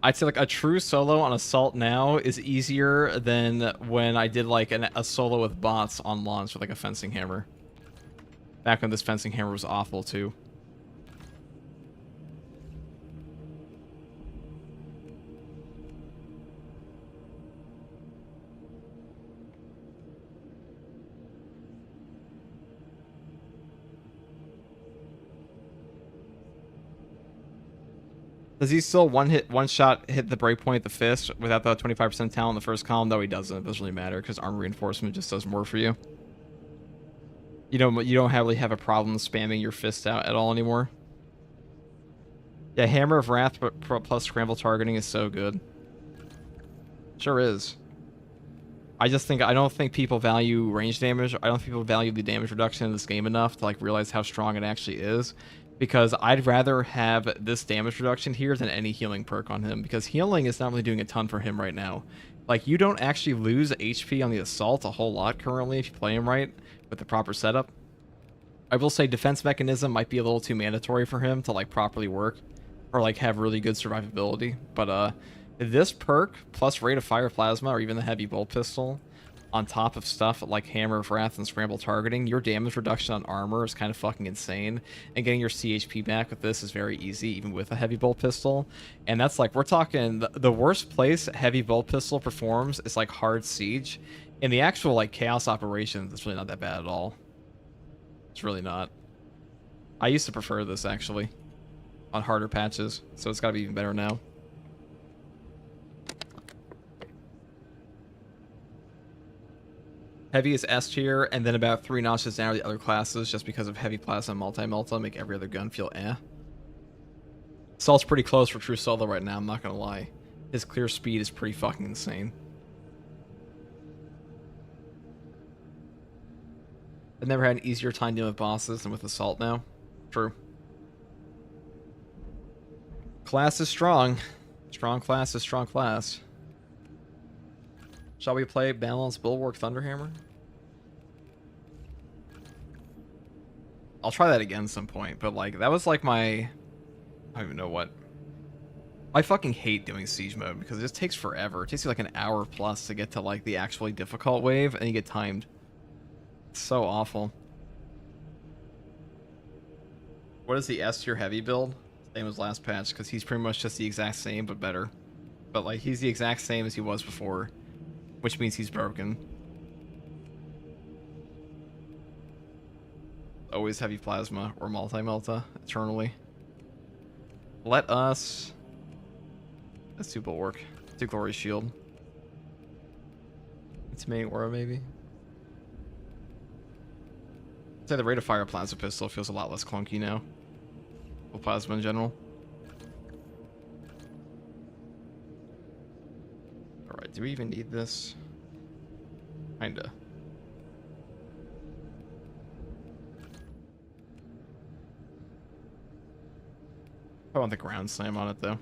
I'd say, like, a true solo on Assault now is easier than when I did, like, a solo with bots on launch with, like, a fencing hammer. Back when this fencing hammer was awful, too. Does he still one shot hit the breakpoint, the fist, without the 25% talent in the first column? No, he doesn't. It doesn't really matter, because armor reinforcement just does more for you. You don't really have a problem spamming your fist out at all anymore. Yeah, Hammer of Wrath plus scramble targeting is so good. Sure is. I don't think people value range damage. I don't think people value the damage reduction in this game enough to like realize how strong it actually is. Because I'd rather have this damage reduction here than any healing perk on him. Because healing is not really doing a ton for him right now. Like, you don't actually lose HP on the Assault a whole lot currently if you play him right with the proper setup. I will say defense mechanism might be a little too mandatory for him to like properly work or like have really good survivability. But this perk plus rate of fire plasma or even the heavy bolt pistol on top of stuff like Hammer of Wrath and Scramble targeting, your damage reduction on armor is kind of fucking insane. And getting your CHP back with this is very easy, even with a heavy bolt pistol. And that's like, we're talking, the worst place heavy bolt pistol performs is like hard siege. In the actual like chaos operations, it's really not that bad at all. It's really not. I used to prefer this actually on harder patches, so it's gotta be even better now. Heavy is S tier, and then about 3 notches down are the other classes, just because of heavy plasma and multi-melta make every other gun feel eh. Assault's pretty close for true solo right now, I'm not gonna lie. His clear speed is pretty fucking insane. I've never had an easier time dealing with bosses than with Assault now. True. Class is strong. Strong class is strong class. Shall we play Balance Bulwark Thunderhammer? I'll try that again some point, but like that was like my, I don't even know what. I fucking hate doing siege mode because it just takes forever. It takes you like an hour plus to get to like the actually difficult wave, and you get timed. It's so awful. What is the S tier heavy build? Same as last patch, because he's pretty much just the exact same but better. But like he's the exact same as he was before, which means he's broken. Always heavy plasma or multi-melta eternally. Let's do bulwark. Let's do glory shield. It's main aura maybe. I'd say the rate of fire plasma pistol feels a lot less clunky now. Well, plasma in general. Alright, do we even need this? Kinda. I want the ground slam on it though.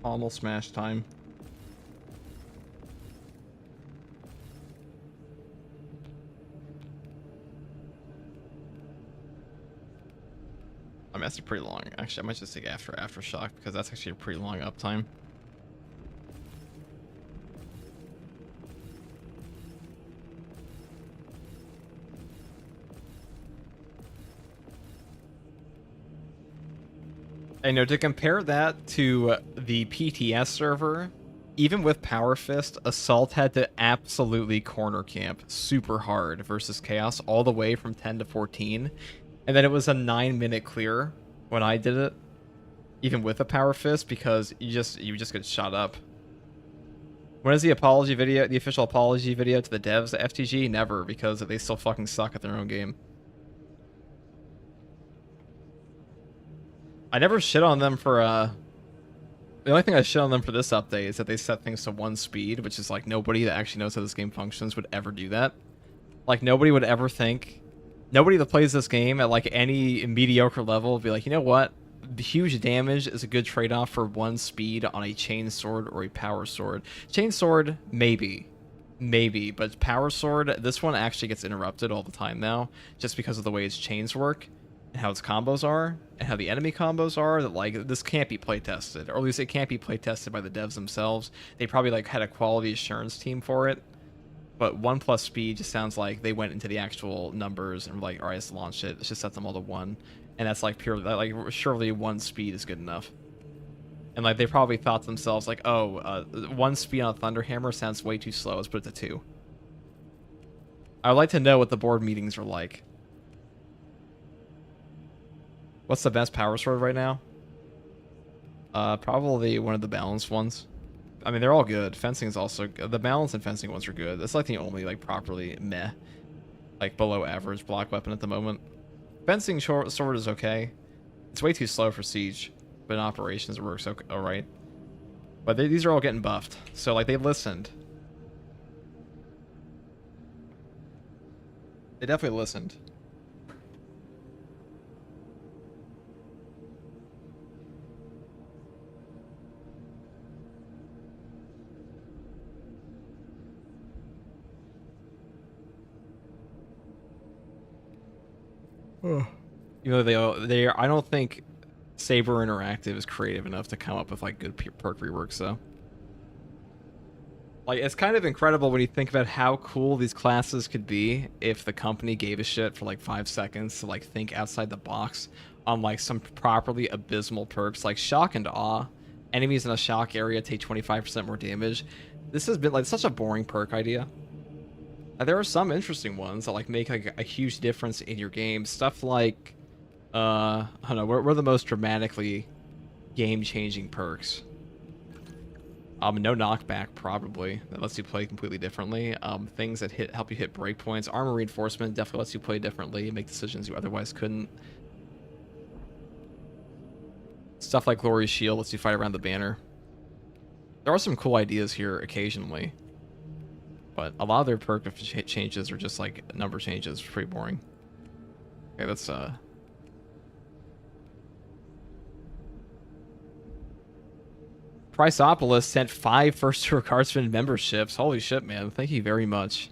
Almost smash time. I mean, that's a pretty long. Actually, I might just take aftershock because that's actually a pretty long uptime. I know, to compare that to the PTS server, even with Power Fist, Assault had to absolutely corner camp super hard versus Chaos all the way from 10 to 14. And then it was a 9-minute clear when I did it, even with a Power Fist, because you just get shot up. When is the apology video, the official apology video to the devs at FTG? Never, because they still fucking suck at their own game. I never shit on them for, the only thing I shit on them for this update is that they set things to 1 speed, which is like nobody that actually knows how this game functions would ever do that. Like nobody would ever think, nobody that plays this game at like any mediocre level would be like, you know what? Huge damage is a good trade-off for 1 speed on a chain sword or a power sword. Chain sword, maybe, but power sword, this one actually gets interrupted all the time now, just because of the way its chains work. And how its combos are, and how the enemy combos are, that like this can't be playtested, or at least it can't be playtested by the devs themselves. They probably like had a quality assurance team for it, but 1+ speed just sounds like they went into the actual numbers and were like, all right, let's launch it. Let's just set them all to 1, and that's like pure. Like surely 1 speed is good enough. And like they probably thought to themselves like, oh, 1 speed on a Thunderhammer sounds way too slow. Let's put it to 2. I would like to know what the board meetings are like. What's the best power sword right now? Probably one of the balanced ones. I mean, they're all good. Fencing is also good. The balance and fencing ones are good. That's like the only like properly meh, like below average block weapon at the moment. Fencing sword is okay. It's way too slow for siege, but in operations it works okay, all right. But these are all getting buffed, so like they listened. They definitely listened. You know, I don't think Saber Interactive is creative enough to come up with like good perk reworks though. Like, it's kind of incredible when you think about how cool these classes could be if the company gave a shit for like 5 seconds to like think outside the box on like some properly abysmal perks like Shock and Awe. Enemies in a shock area take 25% more damage. This has been like such a boring perk idea. There are some interesting ones that like make like a huge difference in your game. Stuff like, I don't know, we're the most dramatically game-changing perks. No knockback, probably. That lets you play completely differently. Things that help you hit breakpoints. Armor reinforcement definitely lets you play differently, make decisions you otherwise couldn't. Stuff like Glorious Shield lets you fight around the banner. There are some cool ideas here occasionally, but a lot of their perk changes are just like number changes. Pretty boring. Okay, let's Priceopolis sent 5 first tour Cardsman memberships. Holy shit, man. Thank you very much.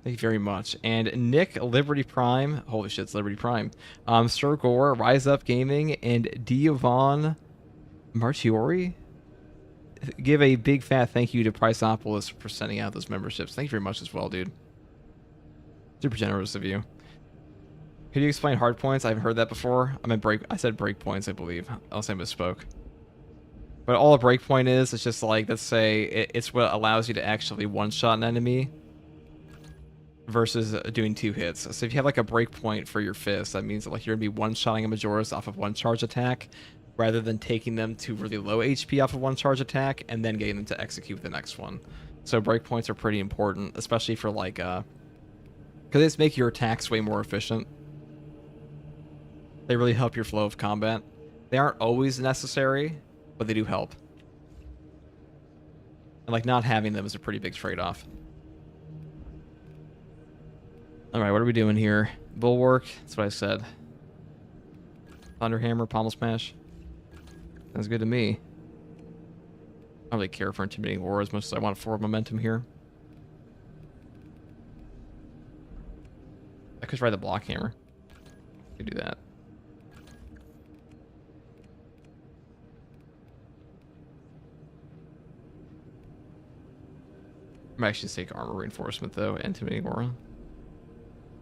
Thank you very much. And Nick, Liberty Prime. Holy shit, it's Liberty Prime. Sir Gore, Rise Up Gaming, and Diovon Marchiori. Give a big fat thank you to Priceopolis for sending out those memberships. Thank you very much as well, dude. Super generous of you. Could you explain hard points? I haven't heard that before. I said break points, I believe. Unless I misspoke. But all a break point is, it's just like, let's say, it's what allows you to actually one-shot an enemy versus doing 2 hits. So if you have like a break point for your fist, that means that like you're gonna be one-shotting a Majora's off of 1 charge attack, rather than taking them to really low HP off of 1 charge attack and then getting them to execute the next one. So break points are pretty important, especially for like, because they make your attacks way more efficient. They really help your flow of combat. They aren't always necessary, but they do help. And like not having them is a pretty big trade-off. Alright, what are we doing here? Bulwark, that's what I said. Thunderhammer, Pommel Smash. Sounds good to me. I don't really care for Intimidating Aura as much as I want forward momentum here. I could try the Block Hammer. I could do that. I might actually take Armor Reinforcement though, and Intimidating Aura.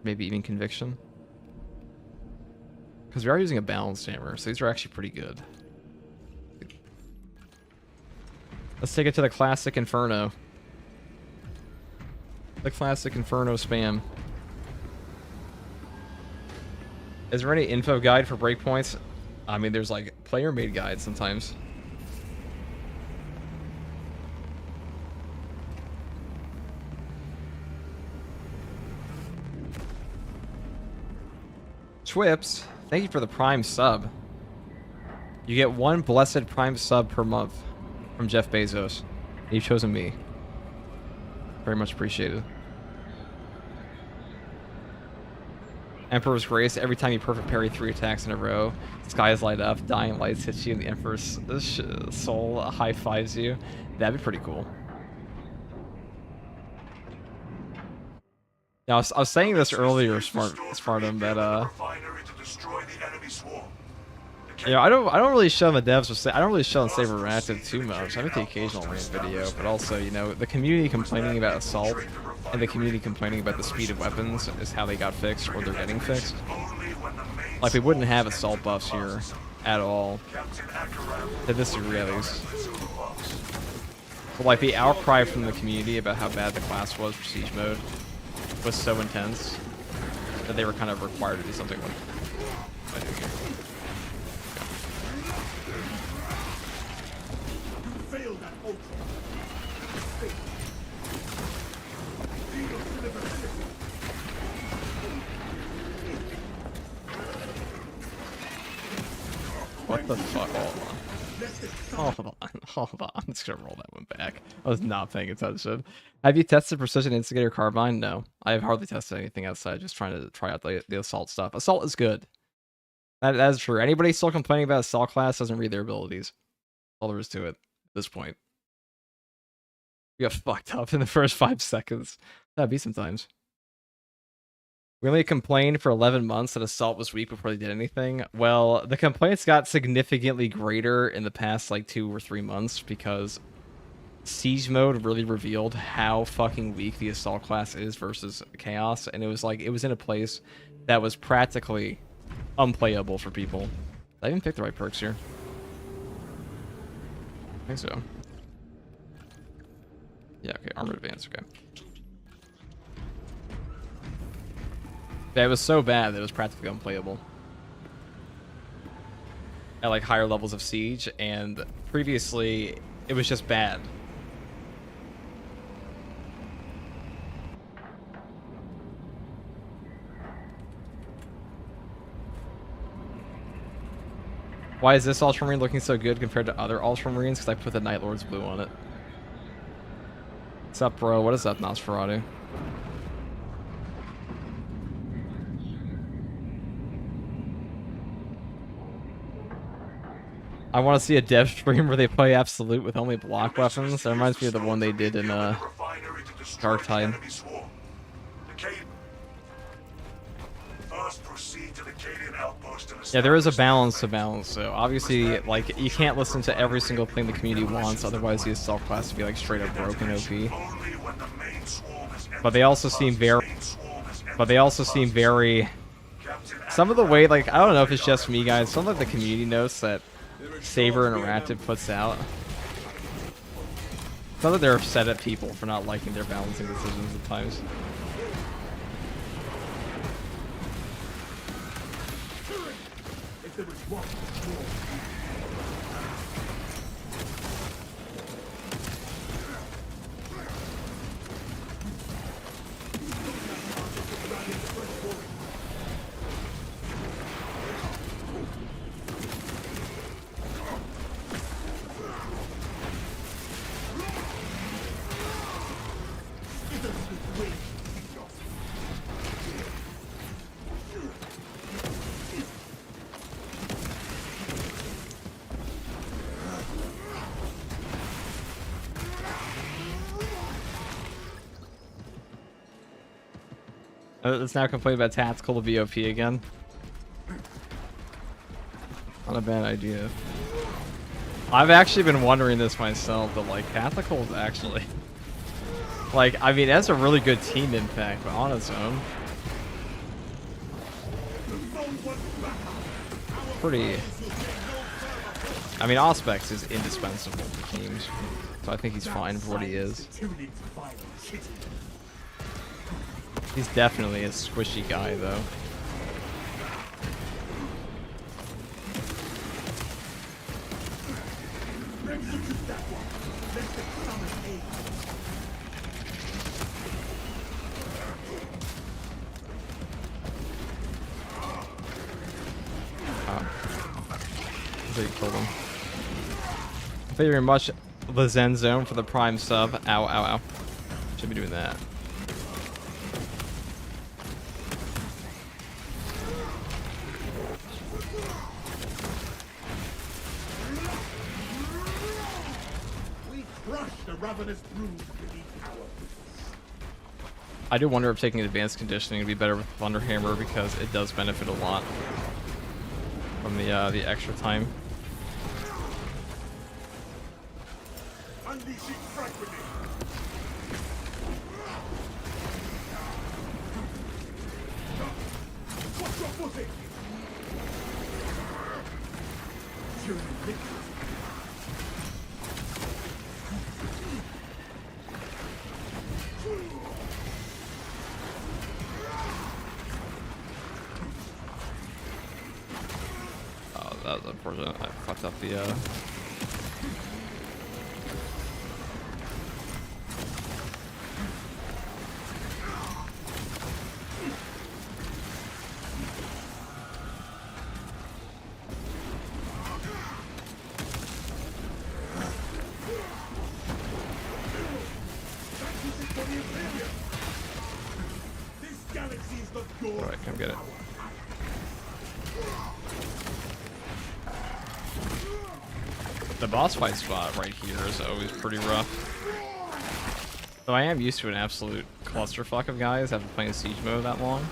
Maybe even Conviction. Because we are using a Balanced Hammer, so these are actually pretty good. Let's take it to the Classic Inferno. The Classic Inferno spam. Is there any info guide for breakpoints? I mean, there's like player-made guides sometimes. Twips, thank you for the Prime sub. You get 1 blessed Prime sub per month from Jeff Bezos. You've chosen me. Very much appreciated. Emperor's Grace, every time you perfect parry 3 attacks in a row, skies light up, dying lights hits you, and the Emperor's soul high-fives you. That'd be pretty cool. Now, I was saying this earlier, Smartum, that you know, I don't really show the devs. I don't really show on Saber Interactive too much. I make the occasional rant video, but also, you know, the community complaining about assault and the community complaining about the speed of weapons is how they got fixed or they're getting fixed. Like, we wouldn't have assault buffs here at all. To this degree, at least. But like the outcry from the community about how bad the class was for Siege mode was so intense that they were kind of required to do something with by doing it. What the fuck? Hold on. I'm just gonna roll that one back. I was not paying attention. Have you tested Precision Instigator Carbine? No. I have hardly tested anything outside, just trying to try out the Assault stuff. Assault is good. That is true. Anybody still complaining about Assault class doesn't read their abilities. All there is to it at this point. You got fucked up in the first 5 seconds. That'd be sometimes. We only complained for 11 months that Assault was weak before they did anything. Well, the complaints got significantly greater in the past, like, 2 or 3 months, because Siege mode really revealed how fucking weak the Assault class is versus Chaos, and it was like, it was in a place that was practically unplayable for people. Did I even pick the right perks here? I think so. Yeah, okay, Armored Advance, okay. Yeah, it was so bad that it was practically unplayable at like higher levels of Siege, and previously it was just bad. Why is this Ultramarine looking so good compared to other Ultramarines? Because I put the Night Lord's blue on it. What's up, bro? What is up, Nosferatu? I want to see a dev stream where they play Absolute with only block weapons. That reminds me of the one they did in Dark Tide. Yeah, there is a balance to balance, so obviously, like, you can't listen to every single thing the community wants, otherwise the Assault class would be, like, straight up broken OP. But they also seem very... Some of the way, like, I don't know if it's just me, guys, some of the community notes that Saber Interactive puts out, some of they're upset at people for not liking their balancing decisions at times. Let's now complain about tactical VOP again. Not a bad idea. I've actually been wondering this myself, but like tactical is actually like, I mean, that's a really good team impact, but on its own, pretty. I mean, Auspex is indispensable for teams, so I think he's fine for what he is. He's definitely a squishy guy, though. So you killed him. Thank you very much, the Zen Zone, for the Prime sub. Ow, ow, ow. Should be doing that. I do wonder if taking advanced conditioning would be better with Thunderhammer, because it does benefit a lot from the extra time. That was unfortunate. I fucked up the Alright, come get it. The boss fight spot right here is always pretty rough. So I am used to an absolute clusterfuck of guys after playing Siege mode that long.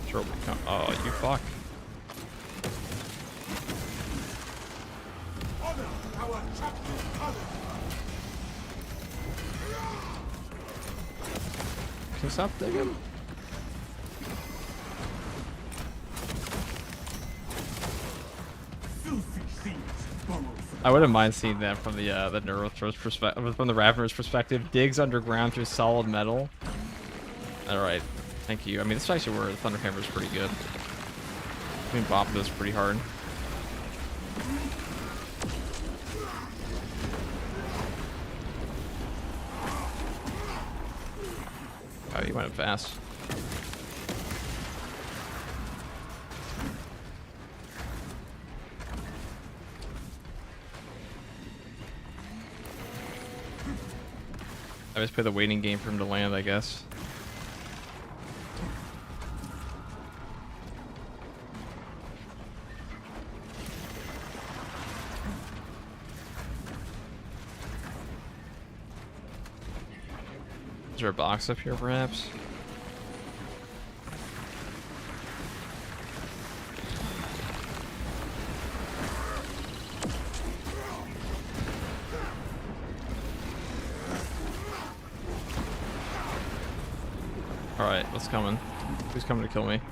Sure will become. Oh, you fuck. Honor our champion's colors. Can you stop digging? Filthy thieves borrow from I wouldn't mind seeing that from the Neurothro's perspective, from the Ravener's perspective. Digs underground through solid metal. All right, thank you. I mean, this is actually where the Thunderhammer is pretty good. I mean, bop this pretty hard. Oh, you went fast. I just play the waiting game for him to land, I guess. Is there a box up here, perhaps? Alright, what's coming? Who's coming to kill me?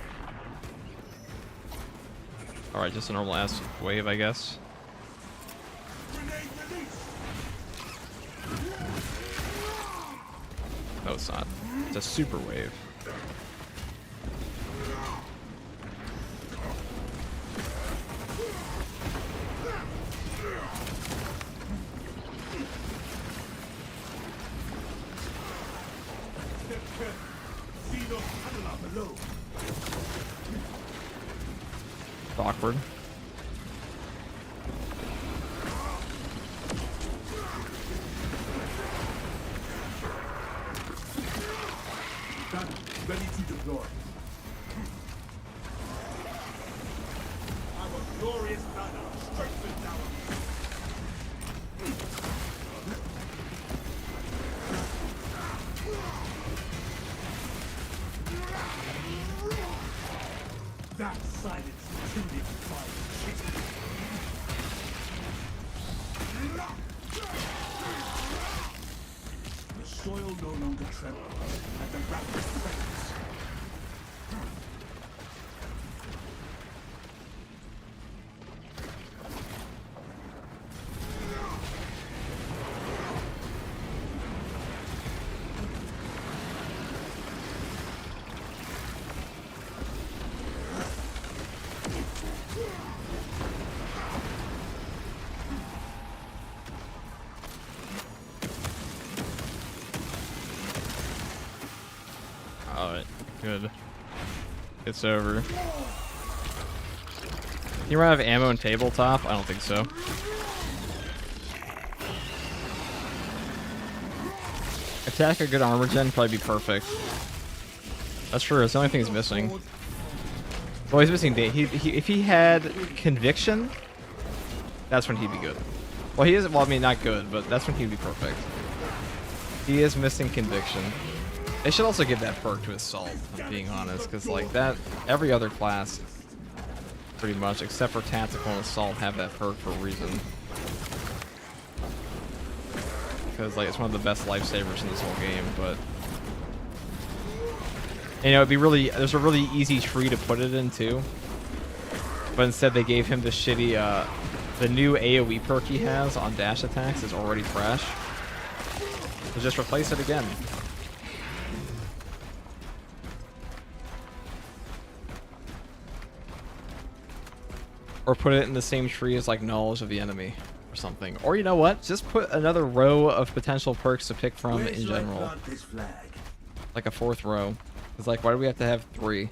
Alright, just a normal ass wave, I guess. grenade release. No, it's not. It's a super wave. See those panel below. It's awkward. Done. Ready to deploy. Our glorious banner strengthens our that silence intended by shit. The soil no longer trembles at the rapid presence. Alright, good. It's over. You run out of ammo and tabletop? I don't think so. Attack a good armor gen, probably be perfect. That's true, it's the only thing he's missing. Well, he's missing date. If he had conviction, that's when he'd be good. Well, he is, well, I mean, not good, but that's when he'd be perfect. He is missing conviction. They should also give that perk to Assault, if I'm being honest, because, like, that, every other class, pretty much, except for Tactical and Assault, have that perk for a reason. Because, like, it's one of the best lifesavers in this whole game, but... You know, it'd be really, there's a really easy tree to put it in, too. But instead they gave him the shitty, the new AoE perk he has on dash attacks is already trash. So just replace it again. Or put it in the same tree as, like, knowledge of the enemy or something. Or you know what? Just put another row of potential perks to pick from in general. Like a fourth row. It's like, why do we have to have 3?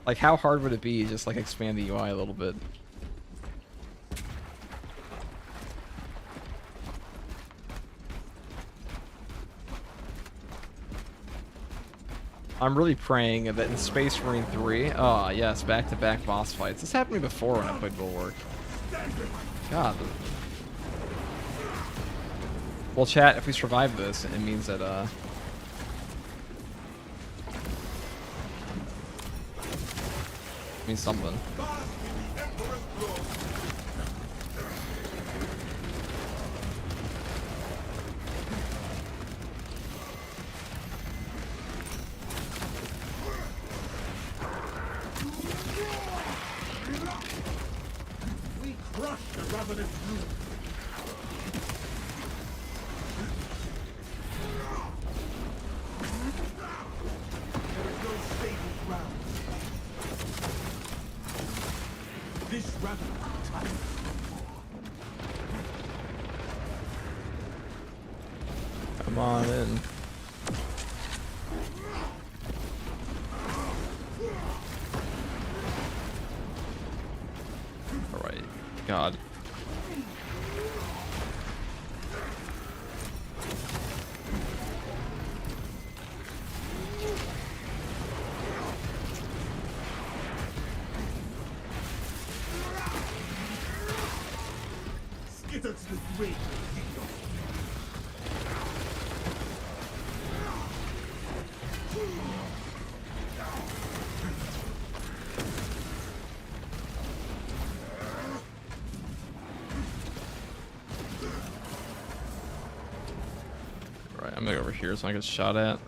Like, how hard would it be to just, like, expand the UI a little bit? I'm really praying that in Space Marine 3, oh yes, back-to-back boss fights. This happened to me before when I played Bulwark. God. Well, chat, if we survive this, it means that, Means something. Bask in the Emperor's glory. We crush the ravenous brood. There is no stable ground. This raven time. Come on in. Alright. God. Skitter to the grave. Alright, I'm gonna go over here so I get shot at.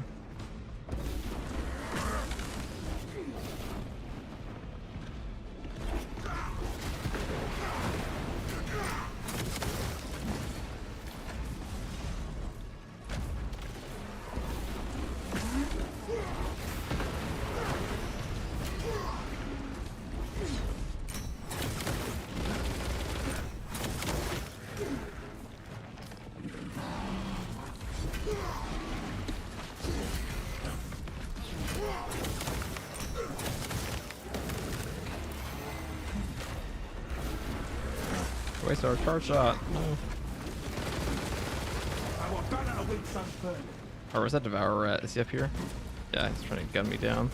Waste our charge shot. No. Our banner awaits unfurled. Or where's that devourer at? Is he up here? Yeah, he's trying to gun me down.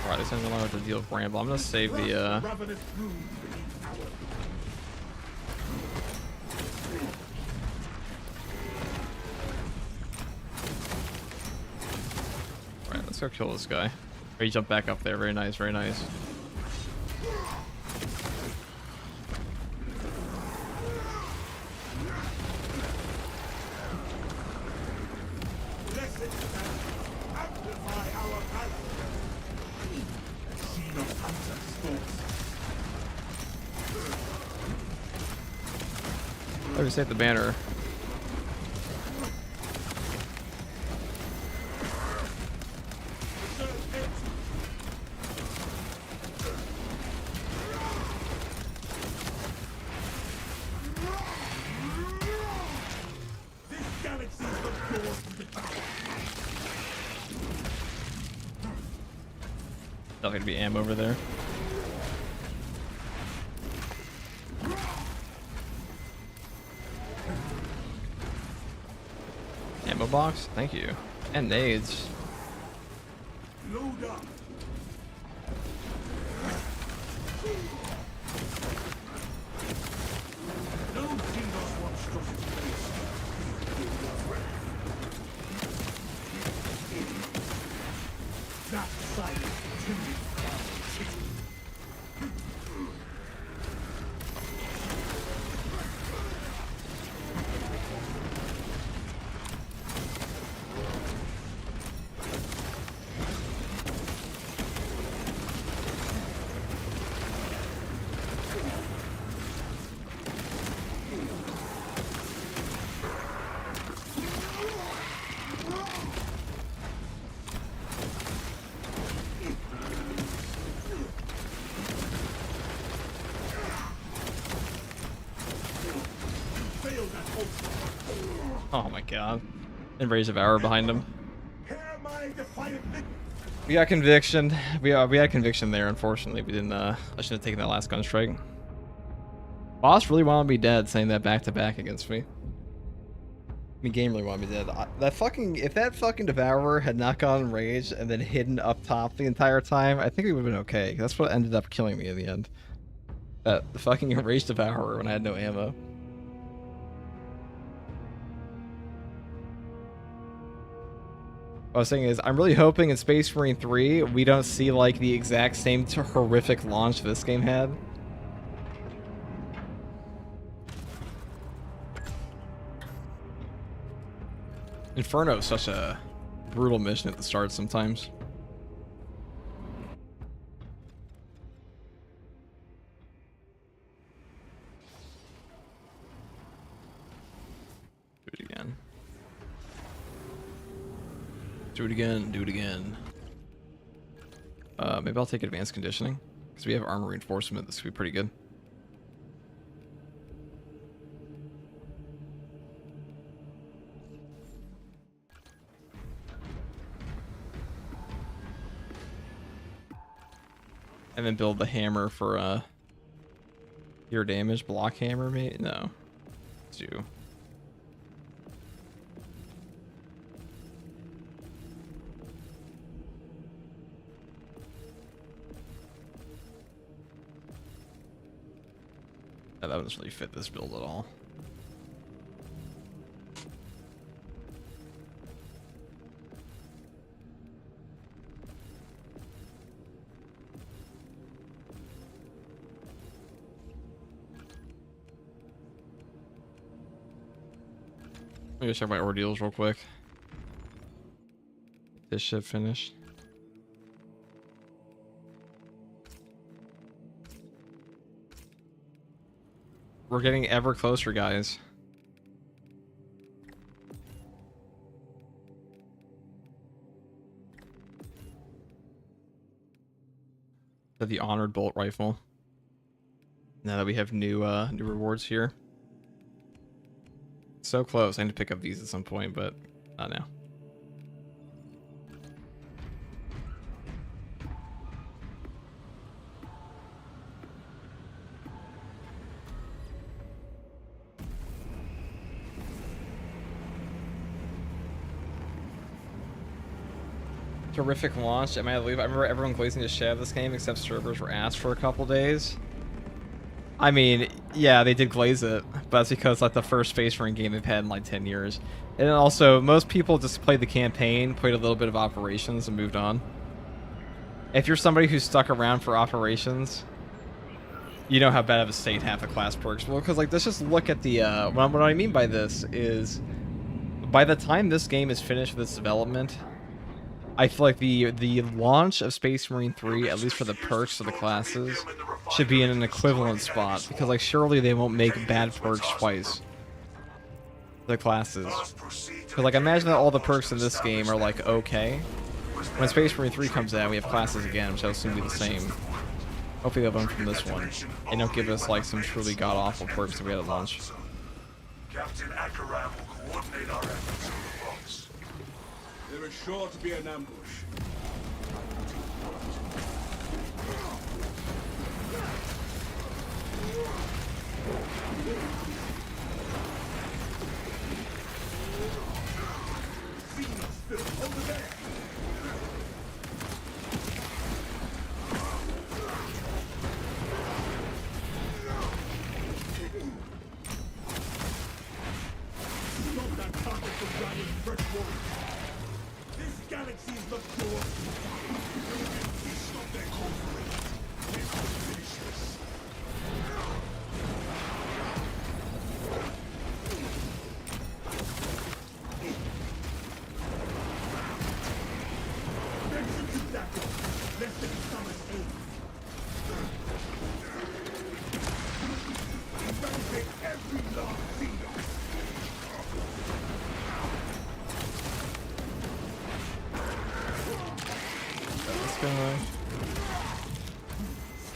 Alright, this isn't allowed to deal with Bramble. I'm gonna save the Ravenous brood beneath our Alright, let's go kill this guy. Or he jumped back up there. Very nice, very nice. blessed and amplify our power. Scene of hunter's thoughts. Oh, we saved the banner. This galaxy is the door to the battle. Not gonna be ammo over there. Ammo box? Thank you. And nades. Load up. No Xenos monstrosity base. That silent timid city. Failed at ultimate. Oh my god. And Raise of Hour behind him. Hear my defiant victory. We got conviction. We had conviction there, unfortunately. We didn't I should have taken that last gun strike. Boss really wanted me dead, saying that back to back against me. I mean, game really wanted me dead. That fucking if that fucking devourer had not gone enraged and then hidden up top the entire time, I think we would have been okay. That's what ended up killing me in the end. The fucking enraged devourer when I had no ammo. What I was saying is, I'm really hoping in Space Marine 3 we don't see like the exact same horrific launch this game had. Inferno is such a brutal mission at the start sometimes. Do it again. Do it again, do it again. Maybe I'll take advanced conditioning, because we have armor reinforcement. This could be pretty good. And then build the hammer for your damage. Block hammer, maybe? No. Do. That doesn't really fit this build at all. Let me check my ordeals real quick. This ship finished. We're getting ever closer, guys. To the honored bolt rifle. Now that we have new rewards here. So close. I need to pick up these at some point, but not now. Terrific launch. Am I to leave? I remember everyone glazing the shit out of this game except servers were asked for a couple days. I mean, yeah, they did glaze it, but that's because like the first Space Marine game they've had in like 10 years. And also, most people just played the campaign, played a little bit of operations, and moved on. If you're somebody who's stuck around for operations, you know how bad of a state half the class perks will. Because like, let's just look at the what I mean by this is, by the time this game is finished with its development, I feel like the launch of Space Marine 3, at least for the perks of the classes, should be in an equivalent spot, because like surely they won't make bad perks twice. The classes. Because like imagine that all the perks in this game are like okay. When Space Marine 3 comes out, we have classes again, which I assume will be the same. Hopefully they'll learn from this one. And don't give us like some truly god-awful perks that we had at launch. Captain Akaram will coordinate our efforts in the fronts. There is sure to be an ambush. Over there. Stop that target from driving fresh water. This galaxy is not yours. Stop their conflict. This will finish this. Execute that one. Let them summon aid. Eradicate every last xenon. This guy.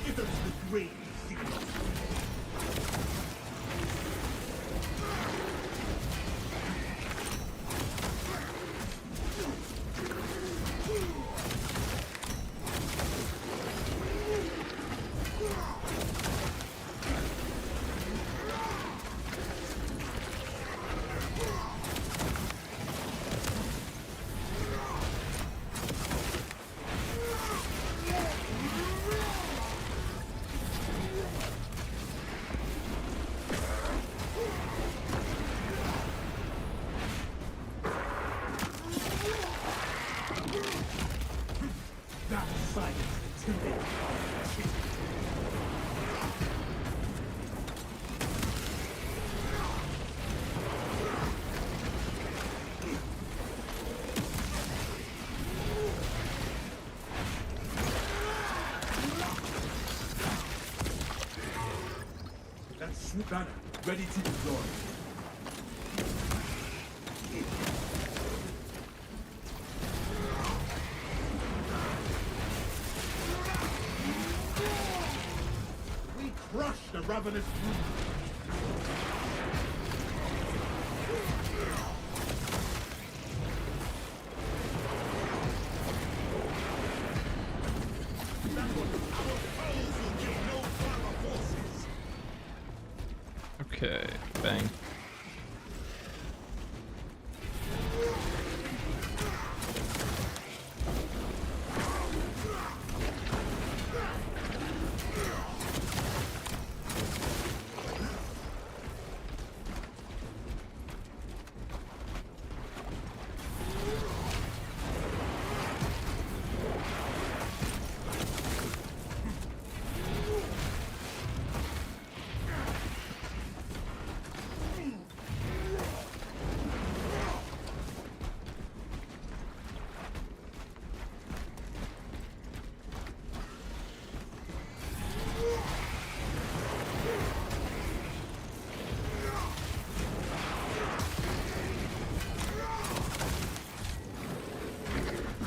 Skithers the grave xenon. Silence the two. That's Swoop Banner, ready to deploy. We crush the ravenous brood. Okay, bang.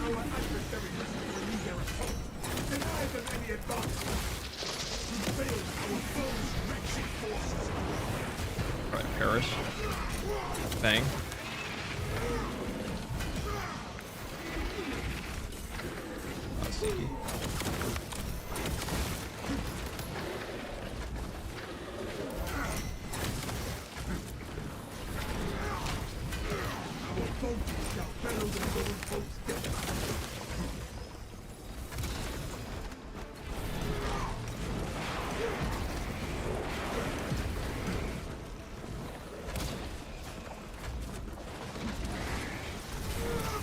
Our adversary must renew their assault. Deny them any advantage. We failed our foe's wretched forces. Alright, perish. Bang. Oh, sneaky. Our foes shall bellow their own foes' death.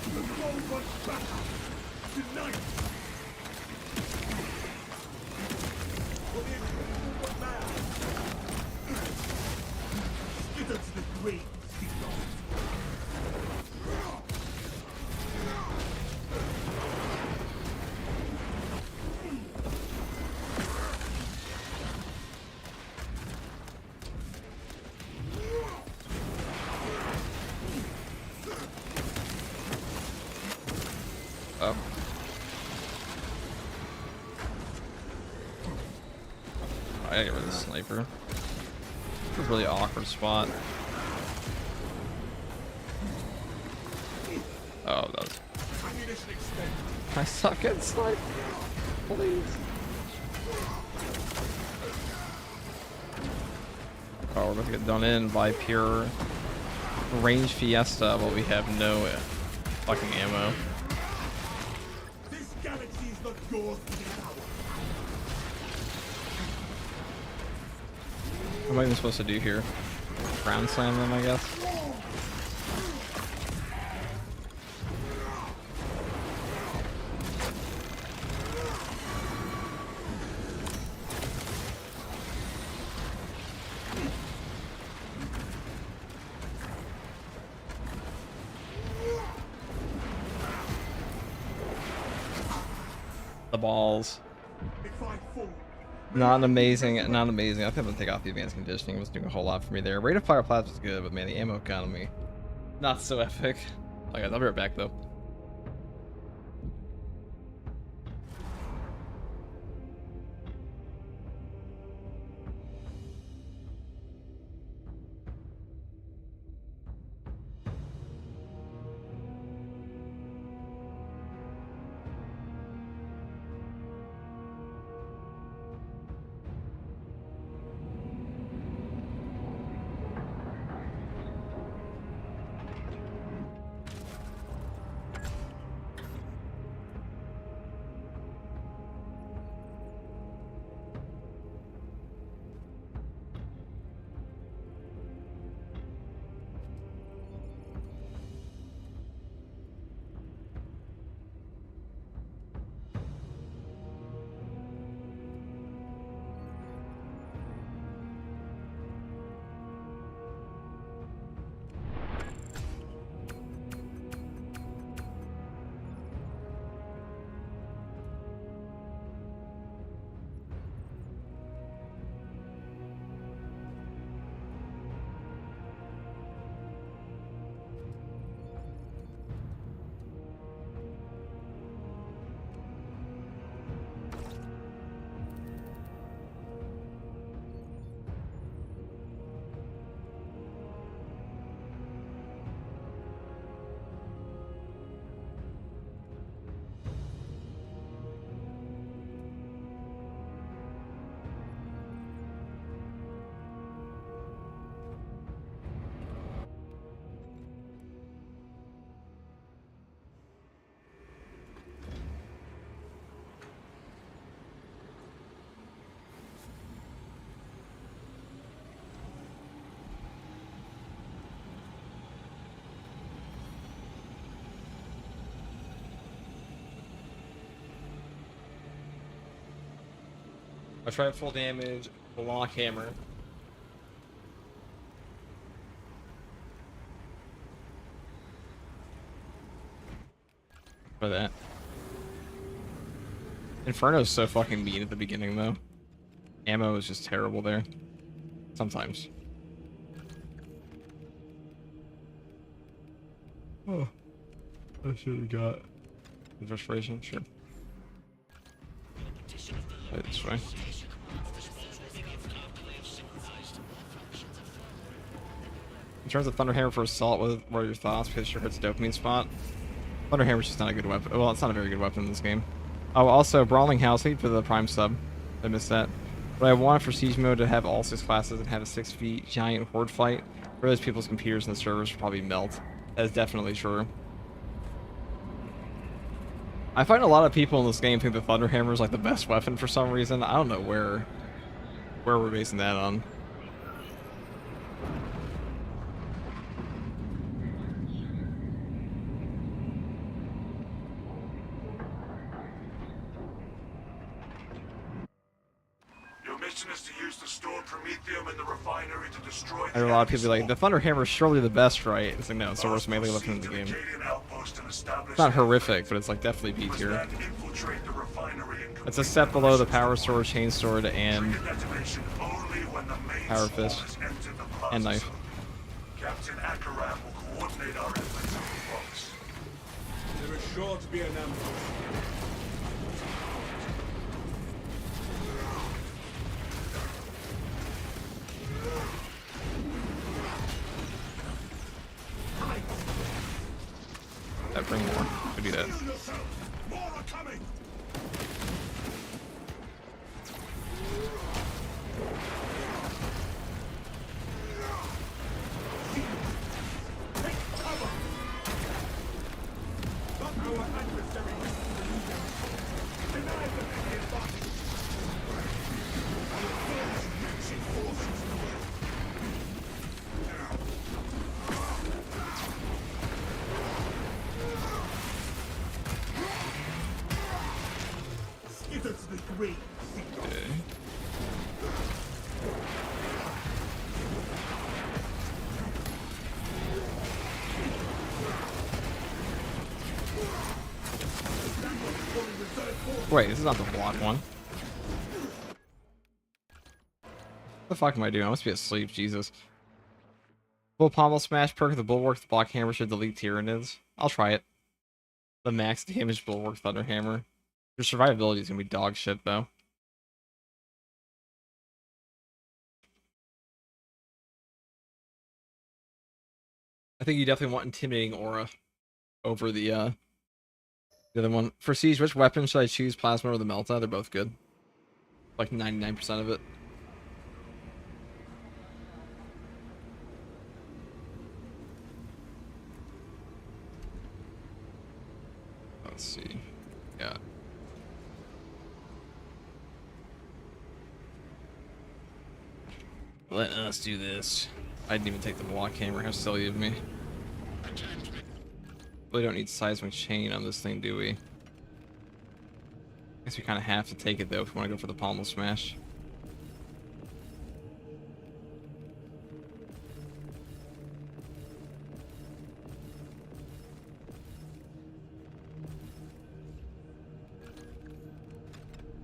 The foe wants battle. Tonight. For the invisible man. Skitter to the grave, Sigmund. Oh. I gotta get rid of the sniper. It's a really awkward spot. Oh, that was. Ammunition expended. I suck at sniper. Please. Oh, we're about to get done in by pure range fiesta, but we have no fucking ammo. This galaxy is not yours to devour. What am I even supposed to do here? Ground slam them, I guess. The balls. If I fall, Not amazing, not amazing. I think I'm gonna take off the advanced conditioning. It was doing a whole lot for me there. Rate of fire plasma was good, but man, the ammo economy, not so epic. Alright guys, I'll be right back though. I'll try full damage, block hammer. For that. Inferno's so fucking mean at the beginning, though. Ammo is just terrible there. Sometimes. Oh. That's what we got. Restoration, sure. Right this way. In terms of Thunderhammer for Assault, what are your thoughts? Because it sure hits dopamine spot. Thunderhammer's just not a good weapon. Well, it's not a very good weapon in this game. Oh, also, Brawling House, thank you for the Prime sub. I missed that. But I want for Siege mode to have all 6 classes and have a 6 feet giant horde fight. For those people's computers and the servers will probably melt. That is definitely true. I find a lot of people in this game think the Thunderhammer is like the best weapon for some reason. I don't know where we're basing that on. Your mission is to use the stored promethium in the refinery to destroy I hear a lot of people be like, the Thunderhammer is surely the best, right? It's like, no, it's the worst melee weapon in the game. It's not horrific, but it's like definitely B tier. It's a step below the Power Sword, Chain Sword, and Power Fist, and Knife. Captain Akaram will coordinate our efforts on the box. There is sure to be an ambush. That bring more. Could do that. More are coming. Take cover. Not our adversary wishes to lose them. Deny them any advantage. Our foes matching forces. Skittle to the grave. Okay. Wait, this is not the block one. What the fuck am I doing? I must be asleep, Jesus. Full pommel smash perk of the bulwark, the block hammer should delete Tyranids. I'll try it. The max damage bulwark thunder hammer. Your survivability is gonna be dog shit though. I think you definitely want intimidating aura over the other one. For siege, which weapon should I choose? Plasma or the Melta? They're both good. Like 99% of it. Let's see. Yeah. Let us do this. I didn't even take the block hammer. How silly of me. Really don't need seismic chain on this thing, do we? Guess we kind of have to take it though if we want to go for the pommel smash.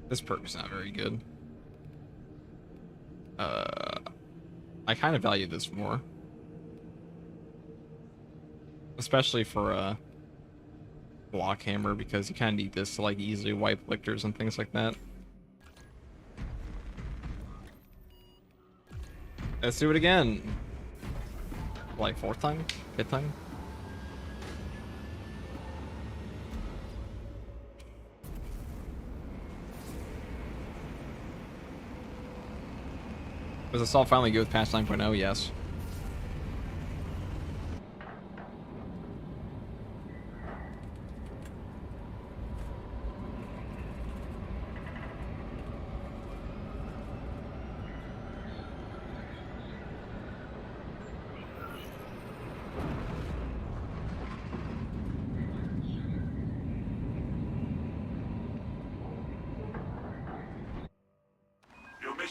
This perk is not very good. I kind of value this more. Especially for block hammer, because you kind of need this to like easily wipe lictors and things like that. Let's do it again. Like 4th time? 5th time? Was Assault finally good with patch 9.0? Yes.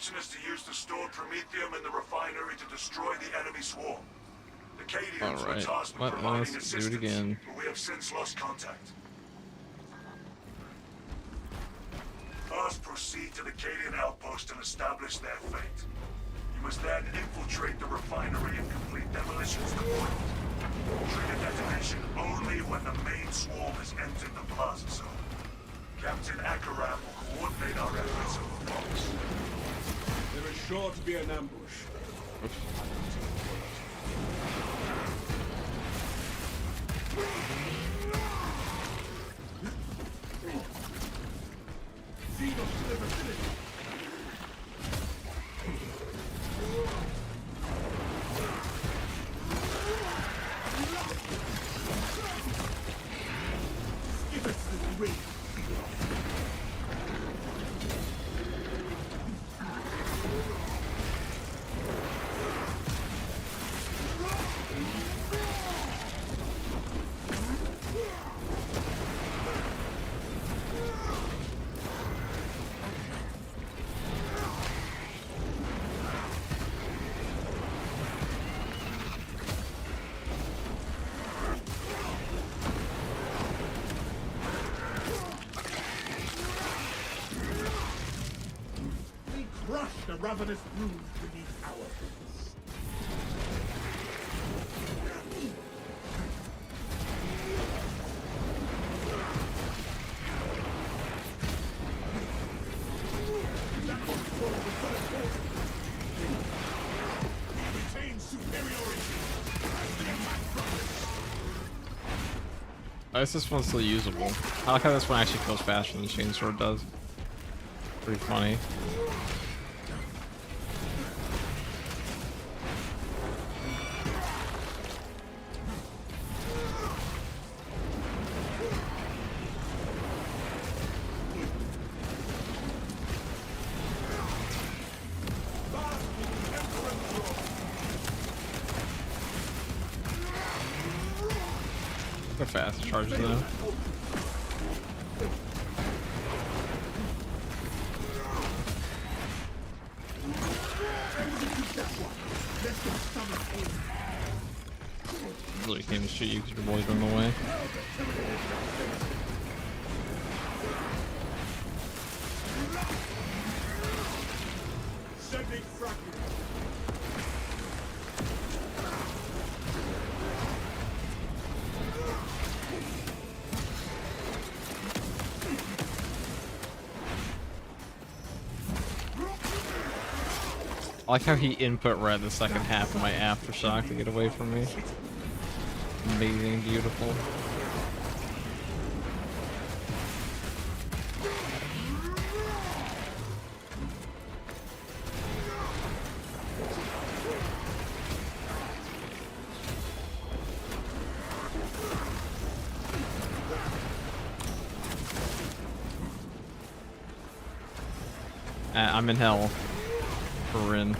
instruction is to use the stored promethium in the refinery to destroy the enemy swarm. The Cadians were Alright, tasked with let providing us do it assistance, again. but we have since lost contact. First, proceed to the Cadian outpost and establish their fate. You must then infiltrate the refinery and complete demolitions to point. Trigger detonation only when the main swarm has entered the plaza zone. Captain Akaram will coordinate our efforts over box. There is sure to be an ambush. Xenos to the vicinity. Skip it to the ring. We crush the ravenous brood beneath our feet. That control the solid force. We retain superiority as the attack progresses. I guess this one's still usable. I like how this one actually kills faster than the Chainsword does. Pretty funny. They're fast charges though. Really came to shoot you because your boys are in the way. Sending fragments. I like how he input read the second half of my aftershock to get away from me. Amazing, beautiful. I'm in hell. For Rin.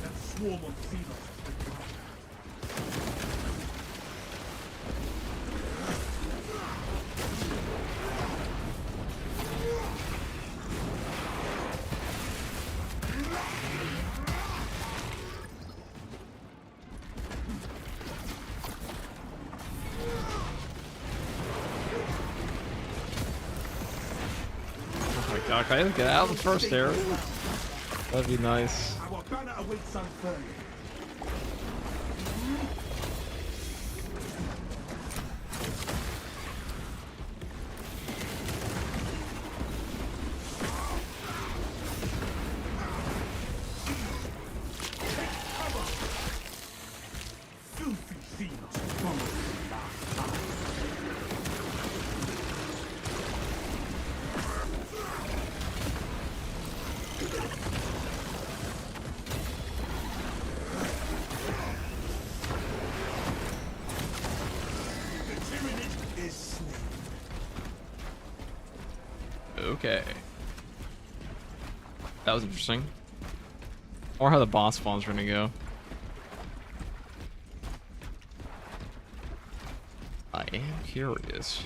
That swarm of Xenos has been gone. Oh my god, can I just get out of the first area? That'd be nice. Our banner awaits unfurled. Filthy Xenos promised last time. Okay. That was interesting. Or how the boss spawns are gonna go. I am curious.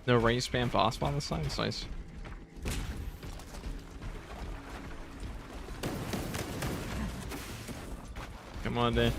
No range spam boss spawn this time? That's nice. Come on, Dan.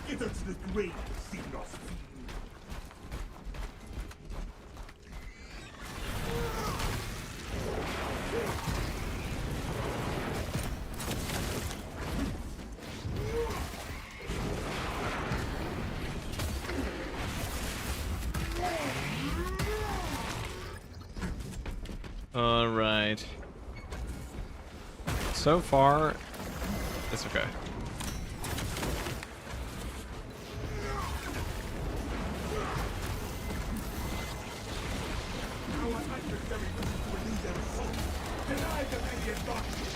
Skitter to the grave, Xenos fiend. All right. So far, it's okay. Our adversary will lead their assault. Deny them any advantage.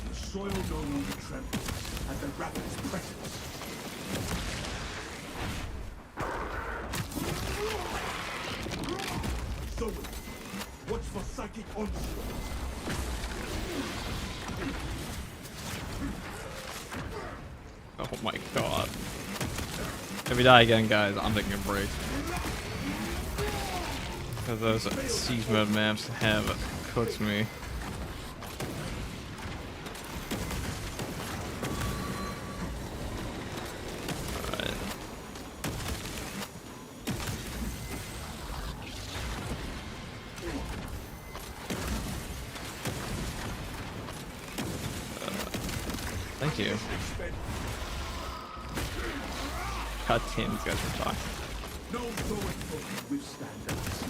The soil no longer trembles at the ravenous presence. So, watch for psychic onslaught. Oh my god. If we die again, guys, I'm taking a break. Because those siege mode maps have cooked me. Alright. Thank you. God damn, these guys are talking. No sword can withstand us.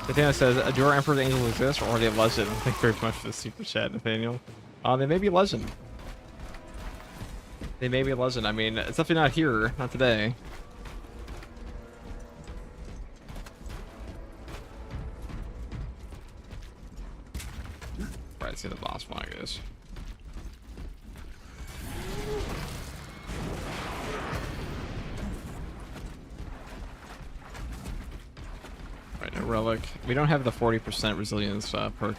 Nathaniel says, do our Emperor's Angels exist, or are they a legend? Thank you very much for the super chat, Nathaniel. They may be a legend. They may be a legend. I mean, it's definitely not here. Not today. Right, see the boss one, I guess. Right, no relic. We don't have the 40% resilience perk currently.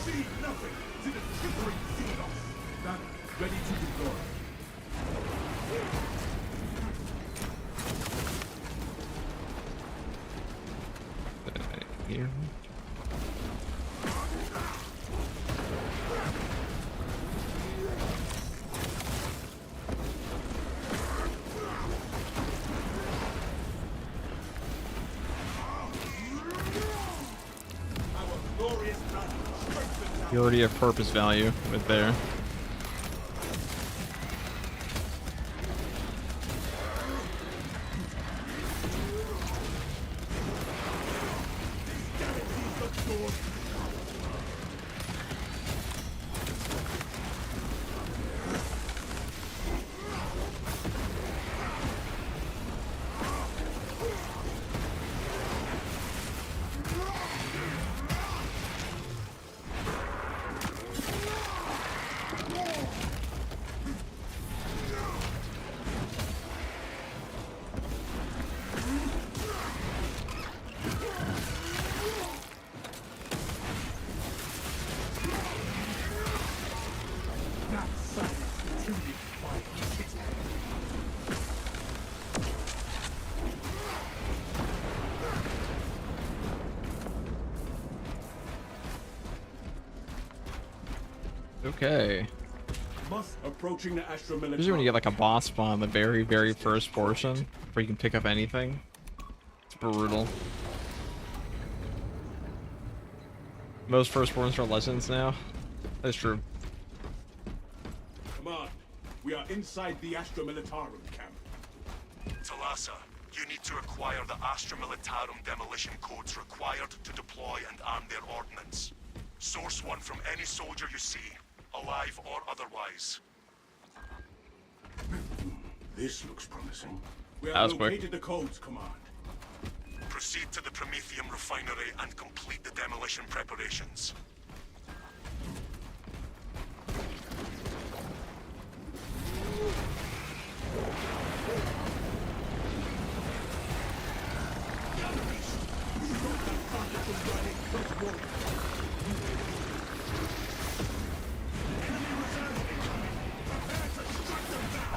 See nothing to the quivering Xenos. That ready to deploy. Here. Our glorious battle strengthens our You already have purpose value with there. galaxy's absorbed. Okay. Approaching the Astra Military. Usually when you get like a boss spawn in the very, very first portion, where you can pick up anything, it's brutal. Most firstborns are legends now. That's true. Command, we are inside the Astra Militarum camp. Talassa, you need to acquire the Astra Militarum demolition codes required to deploy and arm their ordnance. Source one from any soldier you see, alive or otherwise. This looks promising. We That have was quick. located the codes, Command. Proceed to the Prometheum refinery and complete the demolition preparations.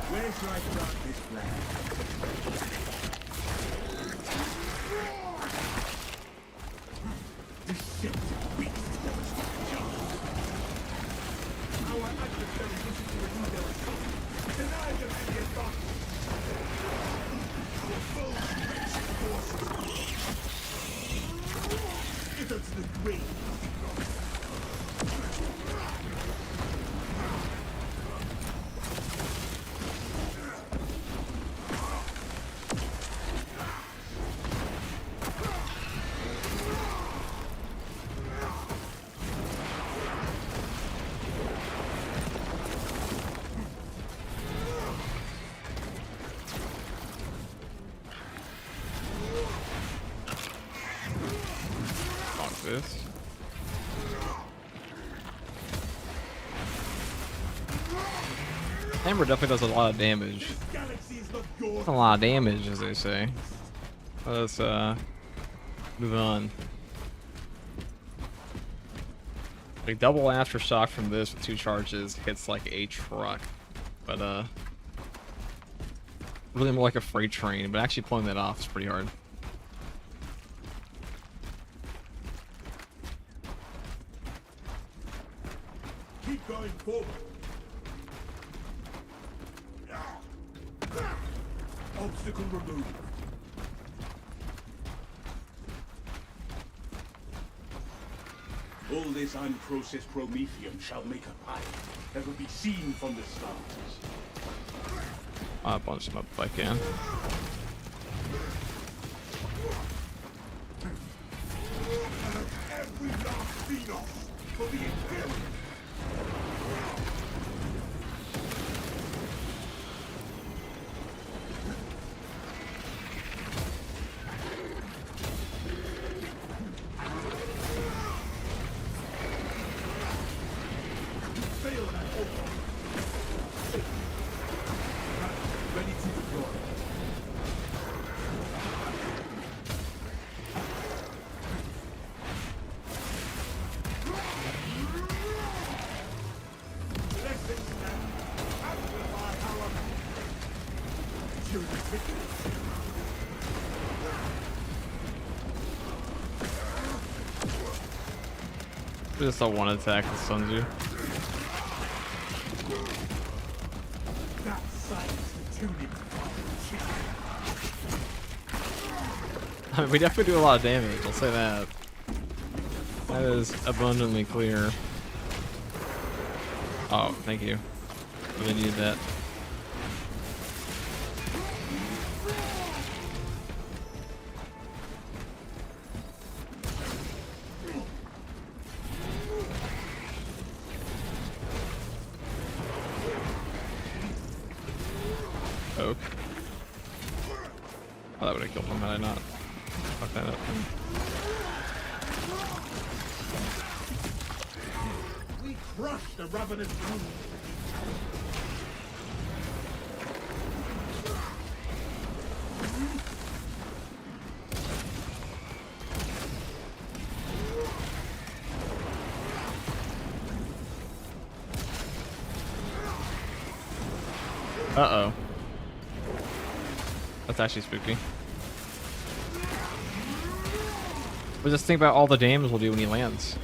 Where should I start this plan? Deceptive beast. Our adversary wishes to renew their assault. Deny them any advantage. Our foes reach forces. Get us to the grave. Fuck this. Hammer definitely does a lot of damage. Galaxy is not yours. A lot of damage, as they say. Let's move on. Like double aftershock from this with 2 charges hits like a truck, but really more like a freight train. But actually pulling that off is pretty hard. Keep going forward. Obstacle removed. All this unprocessed promethium shall make a pile that will be seen from the stars. I'll bunch them up if I can. Every last Xenos for the Imperium. Fail that order. Ready to deploy. Just a one attack that stuns you. That silence the tuning. I mean, we definitely do a lot of damage, I'll say that. That is abundantly clear. Oh, thank you. Really needed that. Oak. Oh, that would have killed him had I not fucked that up. We crushed the ravenous brood. Uh-oh. That's actually spooky. But just think about all the damage we'll do when he lands.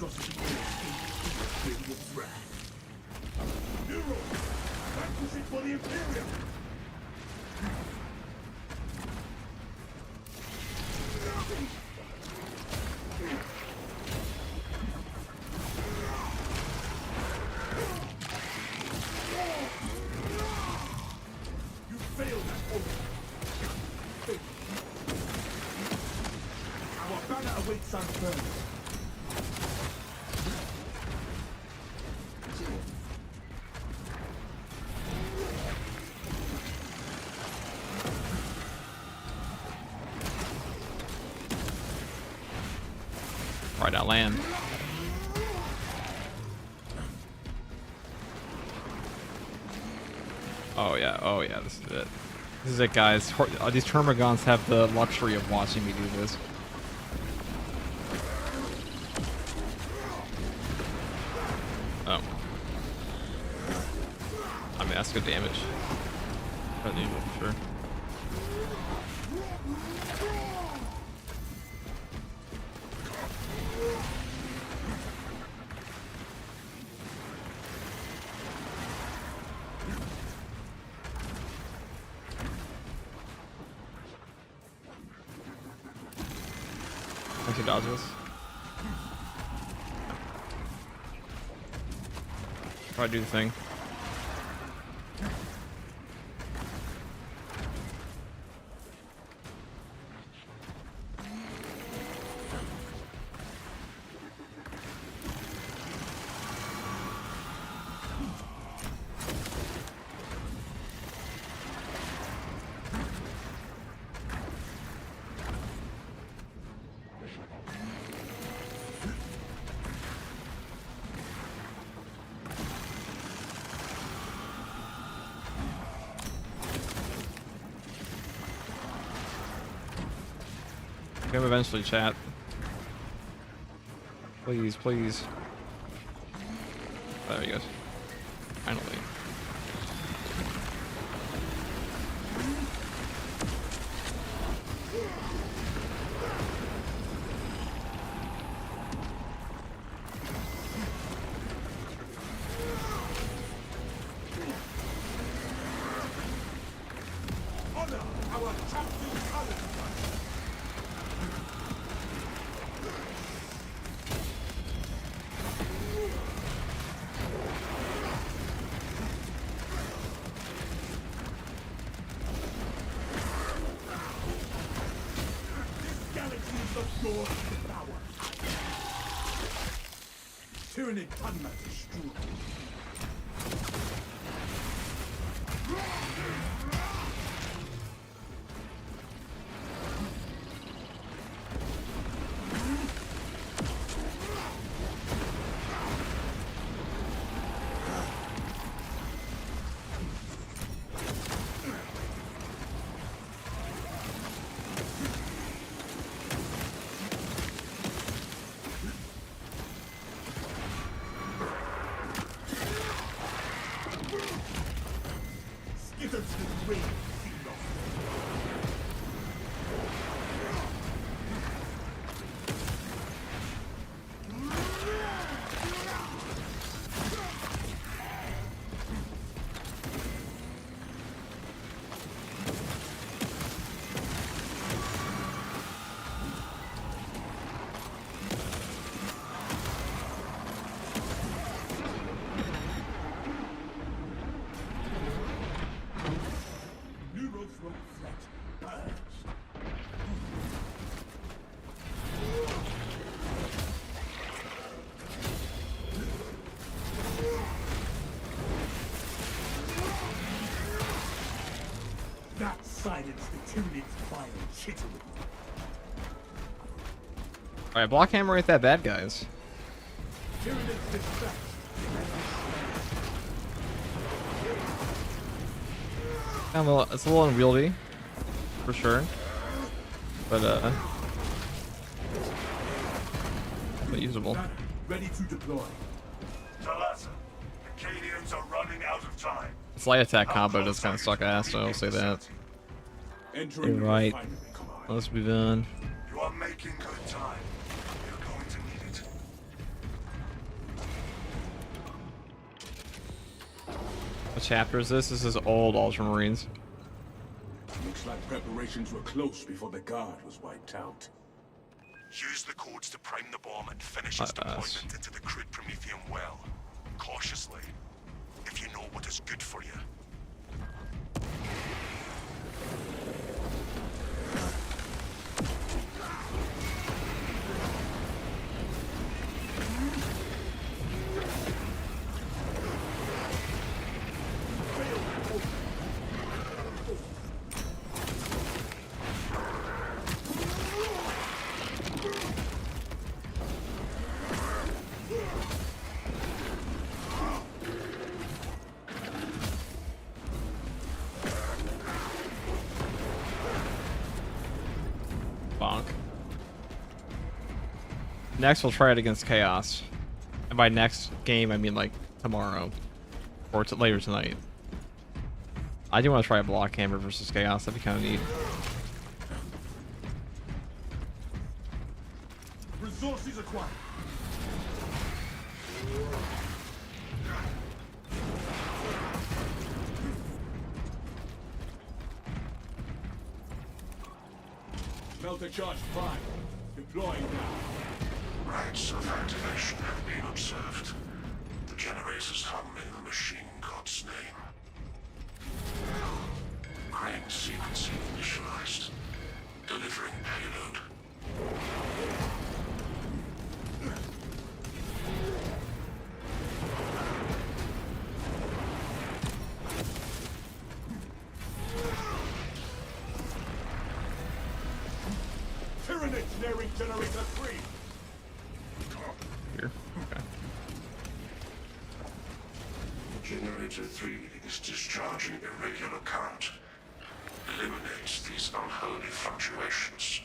monstrosity will escape its wrath. Nero, vanquish it for the Imperium! You failed that order. Our banner awaits unfurled. Right out land. Oh yeah, this is it. This is it, guys. These Termagants have the luxury of watching me do this. Oh. I mean, that's good damage. Better than usual, for sure. I can dodge this. Try to do the thing. Come eventually, chat. Please, please. There he goes. Finally. Honor our champion colors! Your power. Tyranny cannot destroy. That silenced the Tyrannid's vile chittering. Alright, block hammer at that bad guys. Tyrannid's dispatched. It's a little unwieldy, for sure. But usable. Ready to deploy. Talassa, the Cadians are running out of time. This light attack combo does kind of suck ass, so I'll say that. Entering the Right. refinery, Commander. Let's move on. You are making good time. You're going to need it. chapter is this? This is old Ultramarines. Looks like preparations were close before the guard was wiped out. Use the codes to prime the bomb and finish its deployment into the crude Prometheum well. Cautiously, if you know what is good for you. Bonk. Next, we'll try it against Chaos. And by next game, I mean like tomorrow. Or later tonight. I do want to try a block hammer versus Chaos. That'd be kind of neat. Resources acquired. Melter charge 5. Deploying now. Rites of activation have been observed. The generators hum in the machine god's name. Crane sequencing initialized. Delivering payload. Tyranids nearing generator 3. Here. Okay. Generator 3 is discharging irregular current. Eliminates these unholy fluctuations.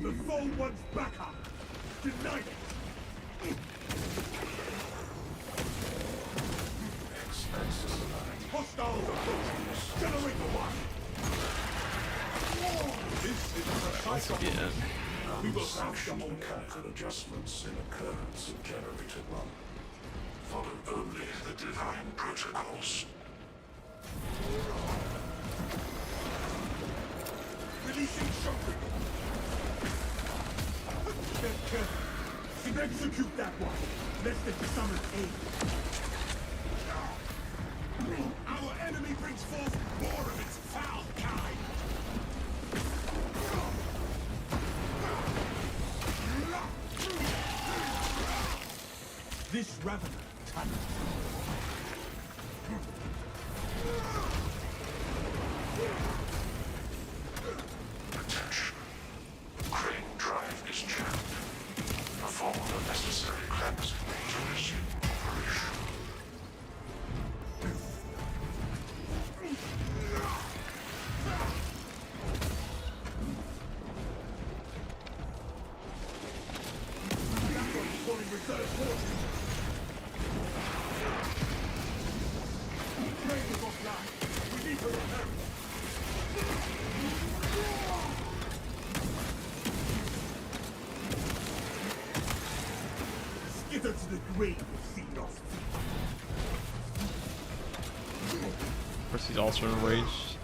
The foe wants backup. Denied it. Hostiles approaching. Generator 1. This is the Once again. We will Sanction mechanical adjustments in occurrence of Generator 1. Follow only the divine protocols. Releasing shock. Get careful. Execute that one. Less than summoned aid. Our enemy brings forth more of its foul kind. This Ravener tunnel. Attention. Crane drive is jammed. Perform the necessary cleansing to resume operation. Calling reserve forces. Crane is offline. We need to repair it. Skitter to the grave with Xenos. Of course, he's also enraged.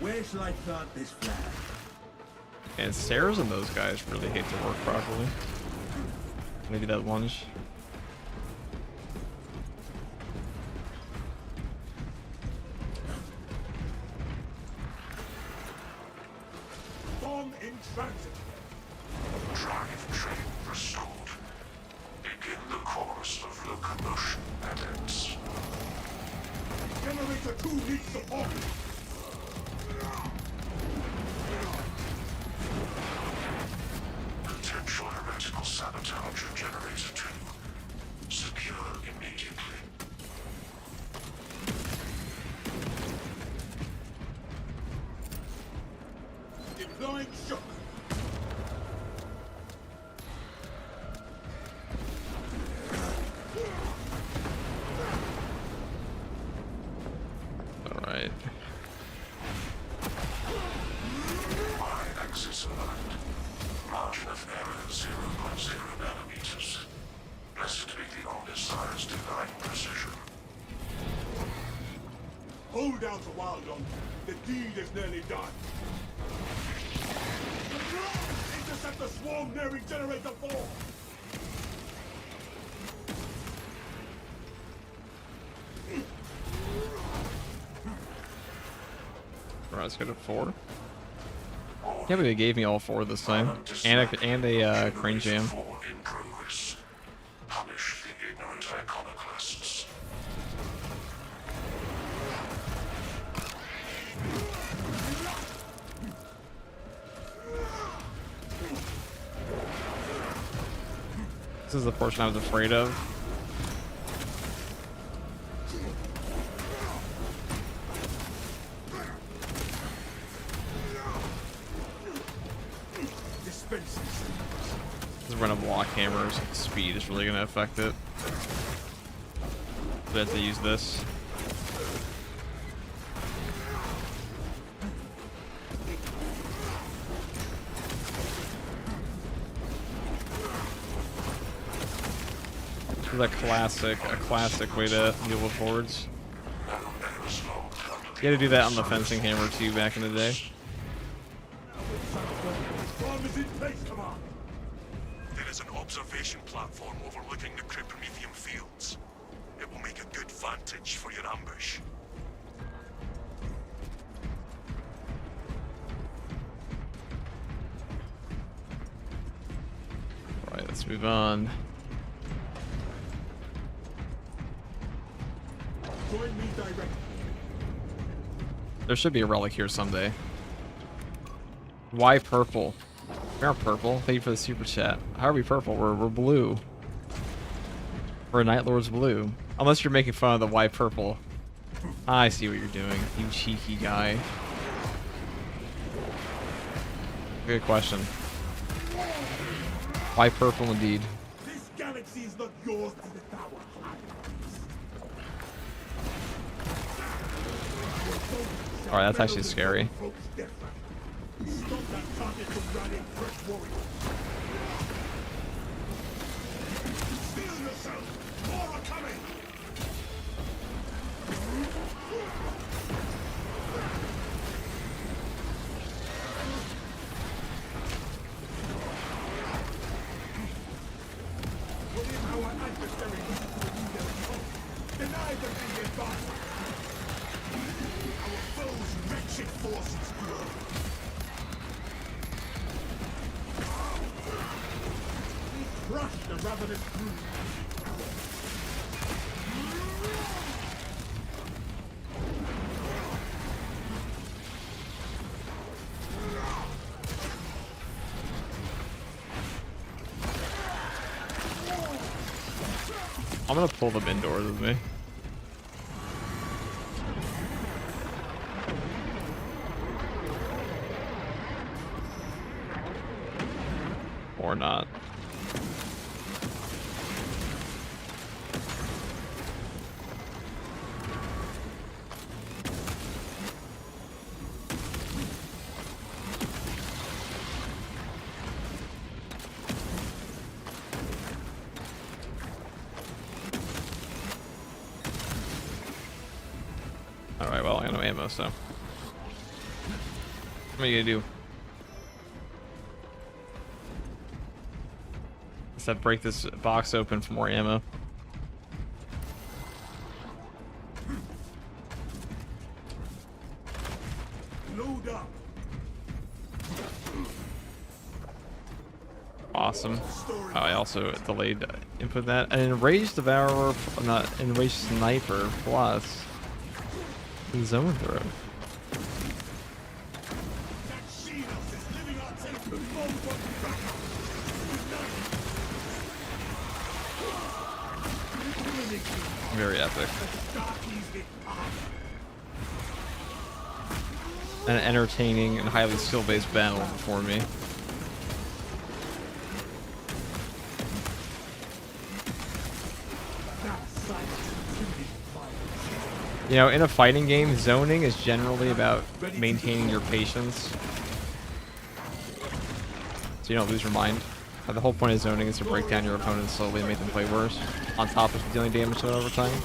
Where shall I plant this flag? And Stairs and those guys really hate to work properly. Maybe that lunge. Bomb in transit. Drive train restored. Begin the course of locomotion edits. Generator 2 needs support. Potential heretical sabotage of Generator 2. Secure immediately. Hold out a while longer. The deed is nearly done. Intercept the swarm nearing generator 4. Alright, let's go to 4. Can't believe they gave me all 4 this time. And a crane jam. In progress. Punish the ignorant iconoclasts. This is the portion I was afraid of. This run of block hammers speed is really going to affect it. So I have to use this. This is a classic way to deal with hordes. You had to do that on the fencing hammer too back in the day. There is an observation platform overlooking the Cryptomethium fields. It will make a good vantage for your ambush. Alright, let's move on. Join me directly. There should be a relic here someday. Why purple? We aren't purple. Thank you for the super chat. How are we purple? We're blue. We're Night Lord's blue. Unless you're making fun of the why purple. I see what you're doing, you cheeky guy. Good question. Why purple indeed? This galaxy is not yours to the tower. Alright, that's actually scary. Stop that target from running fresh warriors. Steel yourself! More are coming! Within our adversaries, deny them the advance. Our foes' wretched forces grow. Crush the ravenous brood. I'm gonna pull them indoors with me. Or not. Alright, well, I got no ammo, so. What are you gonna do? Let's break this box open for more ammo. Load up. Awesome. Oh, I also delayed input that. An enraged devourer, not enraged sniper plus zone throw. Very epic. An entertaining and highly skill-based battle before me. You know, in a fighting game, zoning is generally about maintaining your patience, so you don't lose your mind. The whole point of zoning is to break down your opponents slowly and make them play worse, on top of dealing damage to them over time.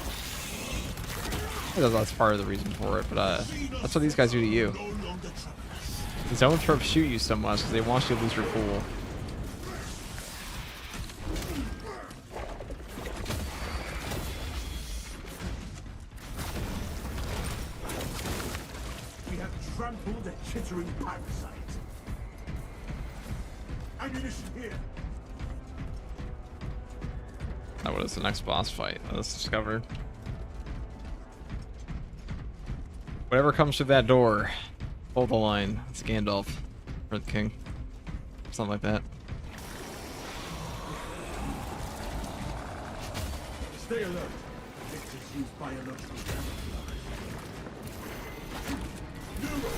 That's part of the reason for it, but that's what these guys do to you. No longer trouble us. The zoanthropes shoot you so much because they want you to lose your pool. We have trampled a chittering parasite. Ammunition here. Now what is the next boss fight? Let's discover. Whatever comes through that door, hold the line. It's Gandalf, or the king, something like that. Stay alert. Victor's used biological camouflage. Neuro!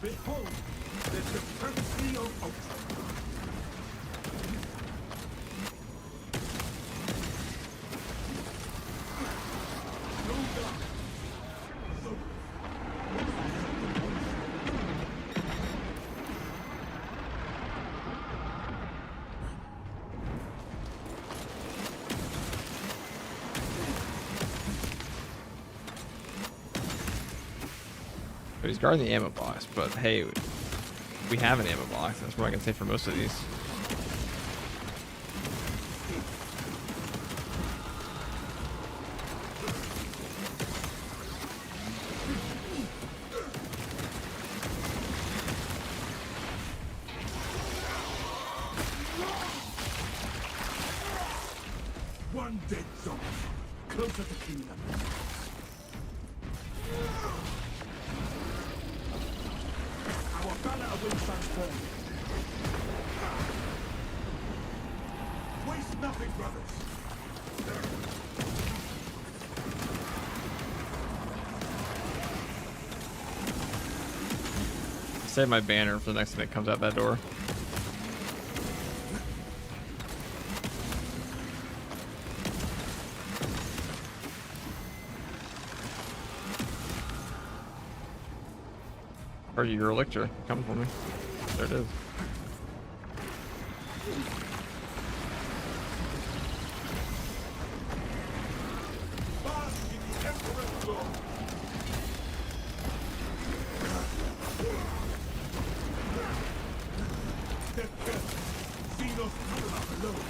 Behold, the supremacy of Ultra. No doubt. So, But he's guarding the ammo box, but hey, we have an ammo box. That's what I can say for most of these. one dead zone. Closer to cleaning up. Our banner awaits unfurled. Waste nothing, brothers. Save my banner for the next thing that comes out that door. Or your elixir, come for me. There it is. Bask in the Emperor's glory. Step careful. Xenos Kurama alone.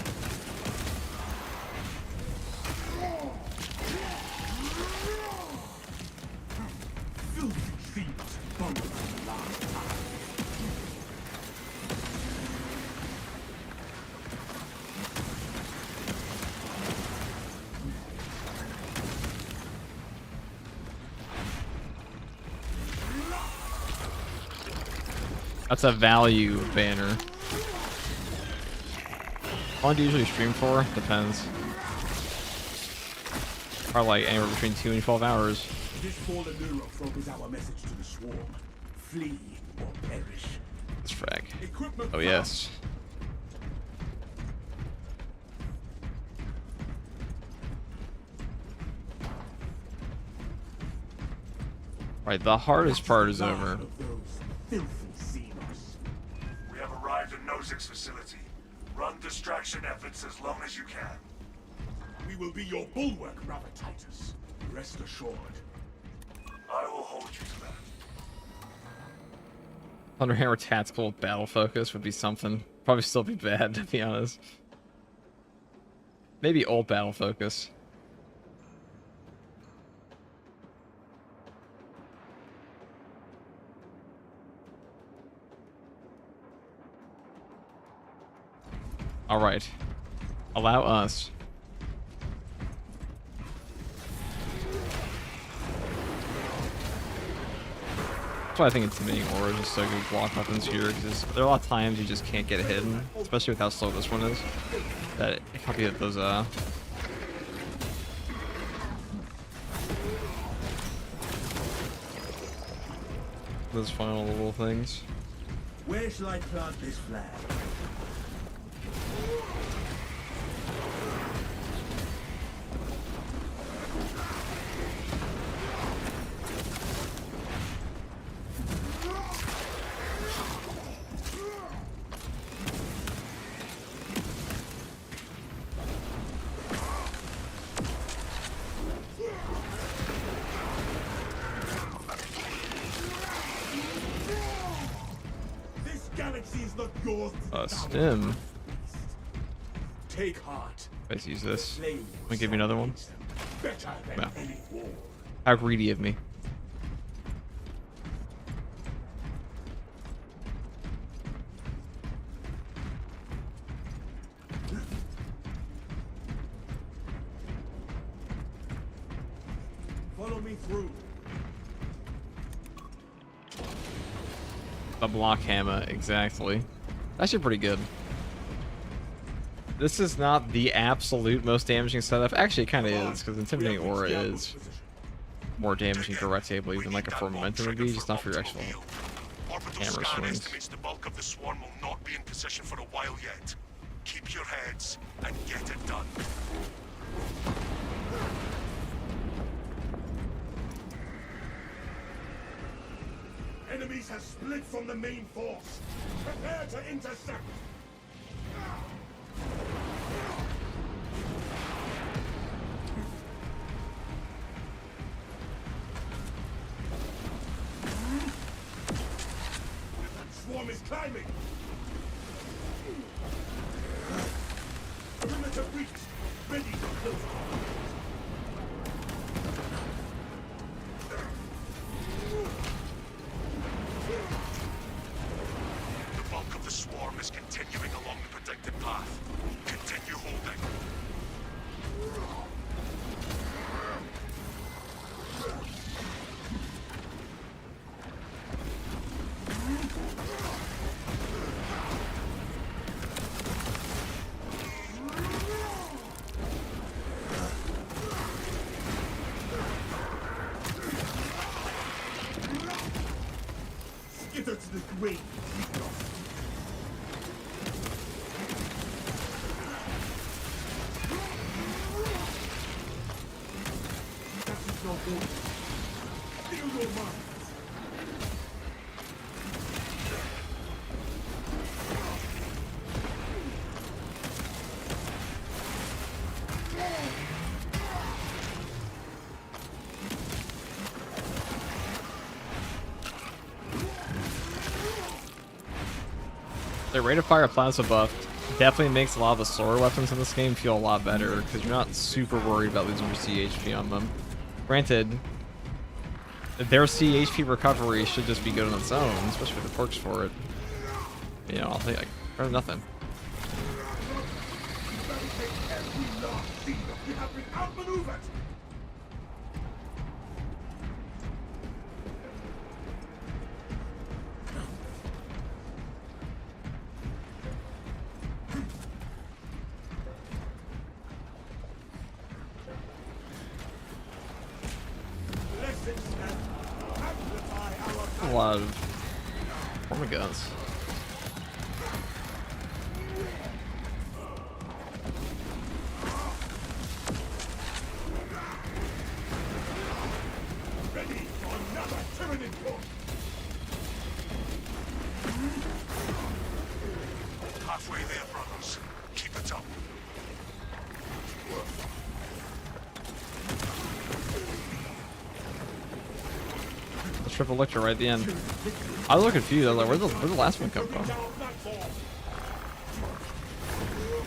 Filthy thieves bundled us last time. That's a value banner. How long do you usually stream for? Depends. Probably like anywhere between 2 and 12 hours. This fallen neurophobe is our message to the swarm. Flee or perish. Let's frag. Equipment Oh yes. Right, the hardest part is over. Of those filthy Xenos. We have arrived at Nozick's facility. Run distraction efforts as long as you can. We will be your bulwark, Brother Titus. Rest assured. I will hold you to that. Thunderhammer tactical battle focus would be something. Probably still be bad, to be honest. Maybe old battle focus. Alright. Allow us. That's why I think intimidating aura is just so good block weapons here, because there are a lot of times you just can't get hidden, especially with how slow this one is. That it can't be those final little things. Where shall I plant this flag? Stim. Take heart. Let's use this. Flame Let me give you another one. better than No. any war. How greedy of me. Follow me through. The block hammer, exactly. Actually pretty good. This is not the absolute most damaging setup. Actually, it kind of is, because Intimidating Aura is more damaging directly, I believe, than like a Form Momentum would be, just not for your actual hammer swings. Estimates the bulk of the swarm will not be in position for a while yet. Keep your heads and get it done. Enemies have split from the main force. Prepare to intercept. Swarm is climbing. Perimeter breached. Ready for close. The bulk of the swarm is continuing along the predicted path. Continue holding. Skitter to the grave. That is no order. Feel your mind. The rate of fire plasma buff definitely makes a lot of the slower weapons in this game feel a lot better, because you're not super worried about losing your CHP on them. Granted, their CHP recovery should just be good on its own, especially with the perks for it. You know, I'll think like, or nothing. You have been outmaneuvered. Lessons and amplify our A lot of form guns. ready for another tyranny push. Halfway there, brothers. Keep it up. The triple lecture right at the end. I was a little confused. I was like, where'd the last one come from? Down platform.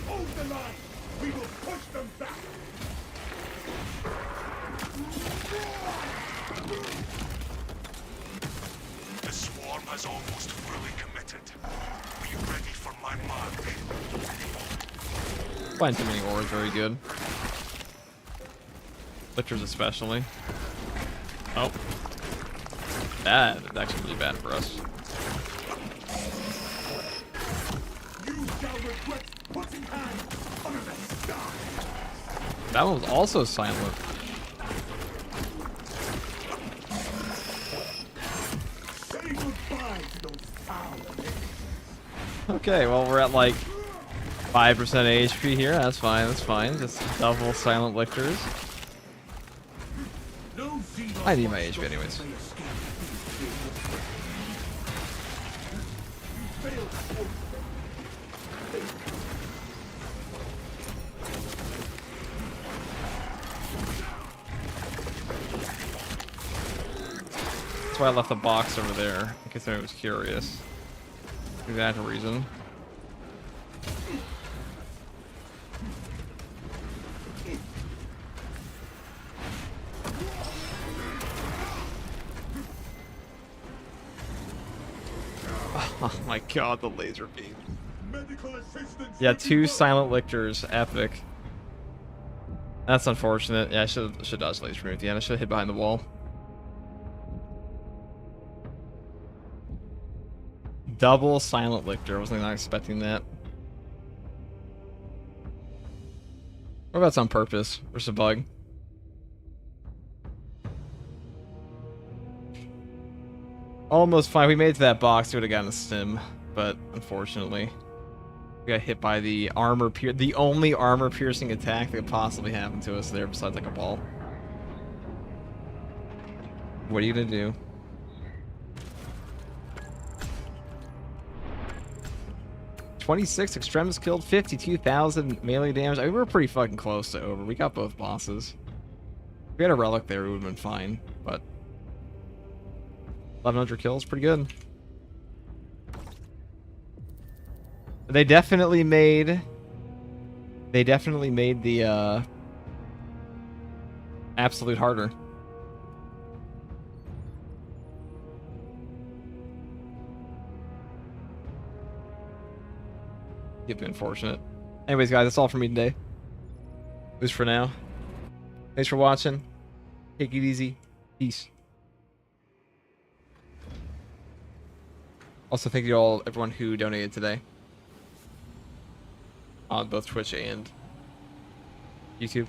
Hold the line. We will push them back. The swarm has almost fully committed. Be ready for my mark. Find too many ores very good. Lictors especially. Oh. That is actually really bad for us. You shall regret putting hands under the sky. That one was also silent. Say goodbye to those foul things. Okay, well we're at like 5% HP here. That's fine. That's fine. Just double silent lictors. No Xenos I need my monsters HP anyways. may escape these days. You failed to hold That's why I left the box over there, in case anyone was curious. Exact reason. Oh my god, the laser beam. Medical assistance. Yeah, 2 silent lictors, epic. That's unfortunate. Yeah, I should dodge the laser beam at the end. I should have hid behind the wall. Double silent lictor. Wasn't not expecting that. Or that's on purpose. Or it's a bug. Almost fine. We made it to that box. We would have gotten a stim, but unfortunately, we got hit by the the only armor piercing attack that could possibly happen to us there, besides like a ball. What are you gonna do? $26 Extremis killed, 52,000 melee damage. I mean, we were pretty fucking close to over. We got both bosses. If we had a relic there, we would have been fine, but 1,100 kills, pretty good. They definitely made the absolute harder. You've been fortunate. Anyways, guys, that's all for me today. At least for now. Thanks for watching. Take it easy. Peace. Also, thank you to everyone who donated today. On both Twitch and YouTube.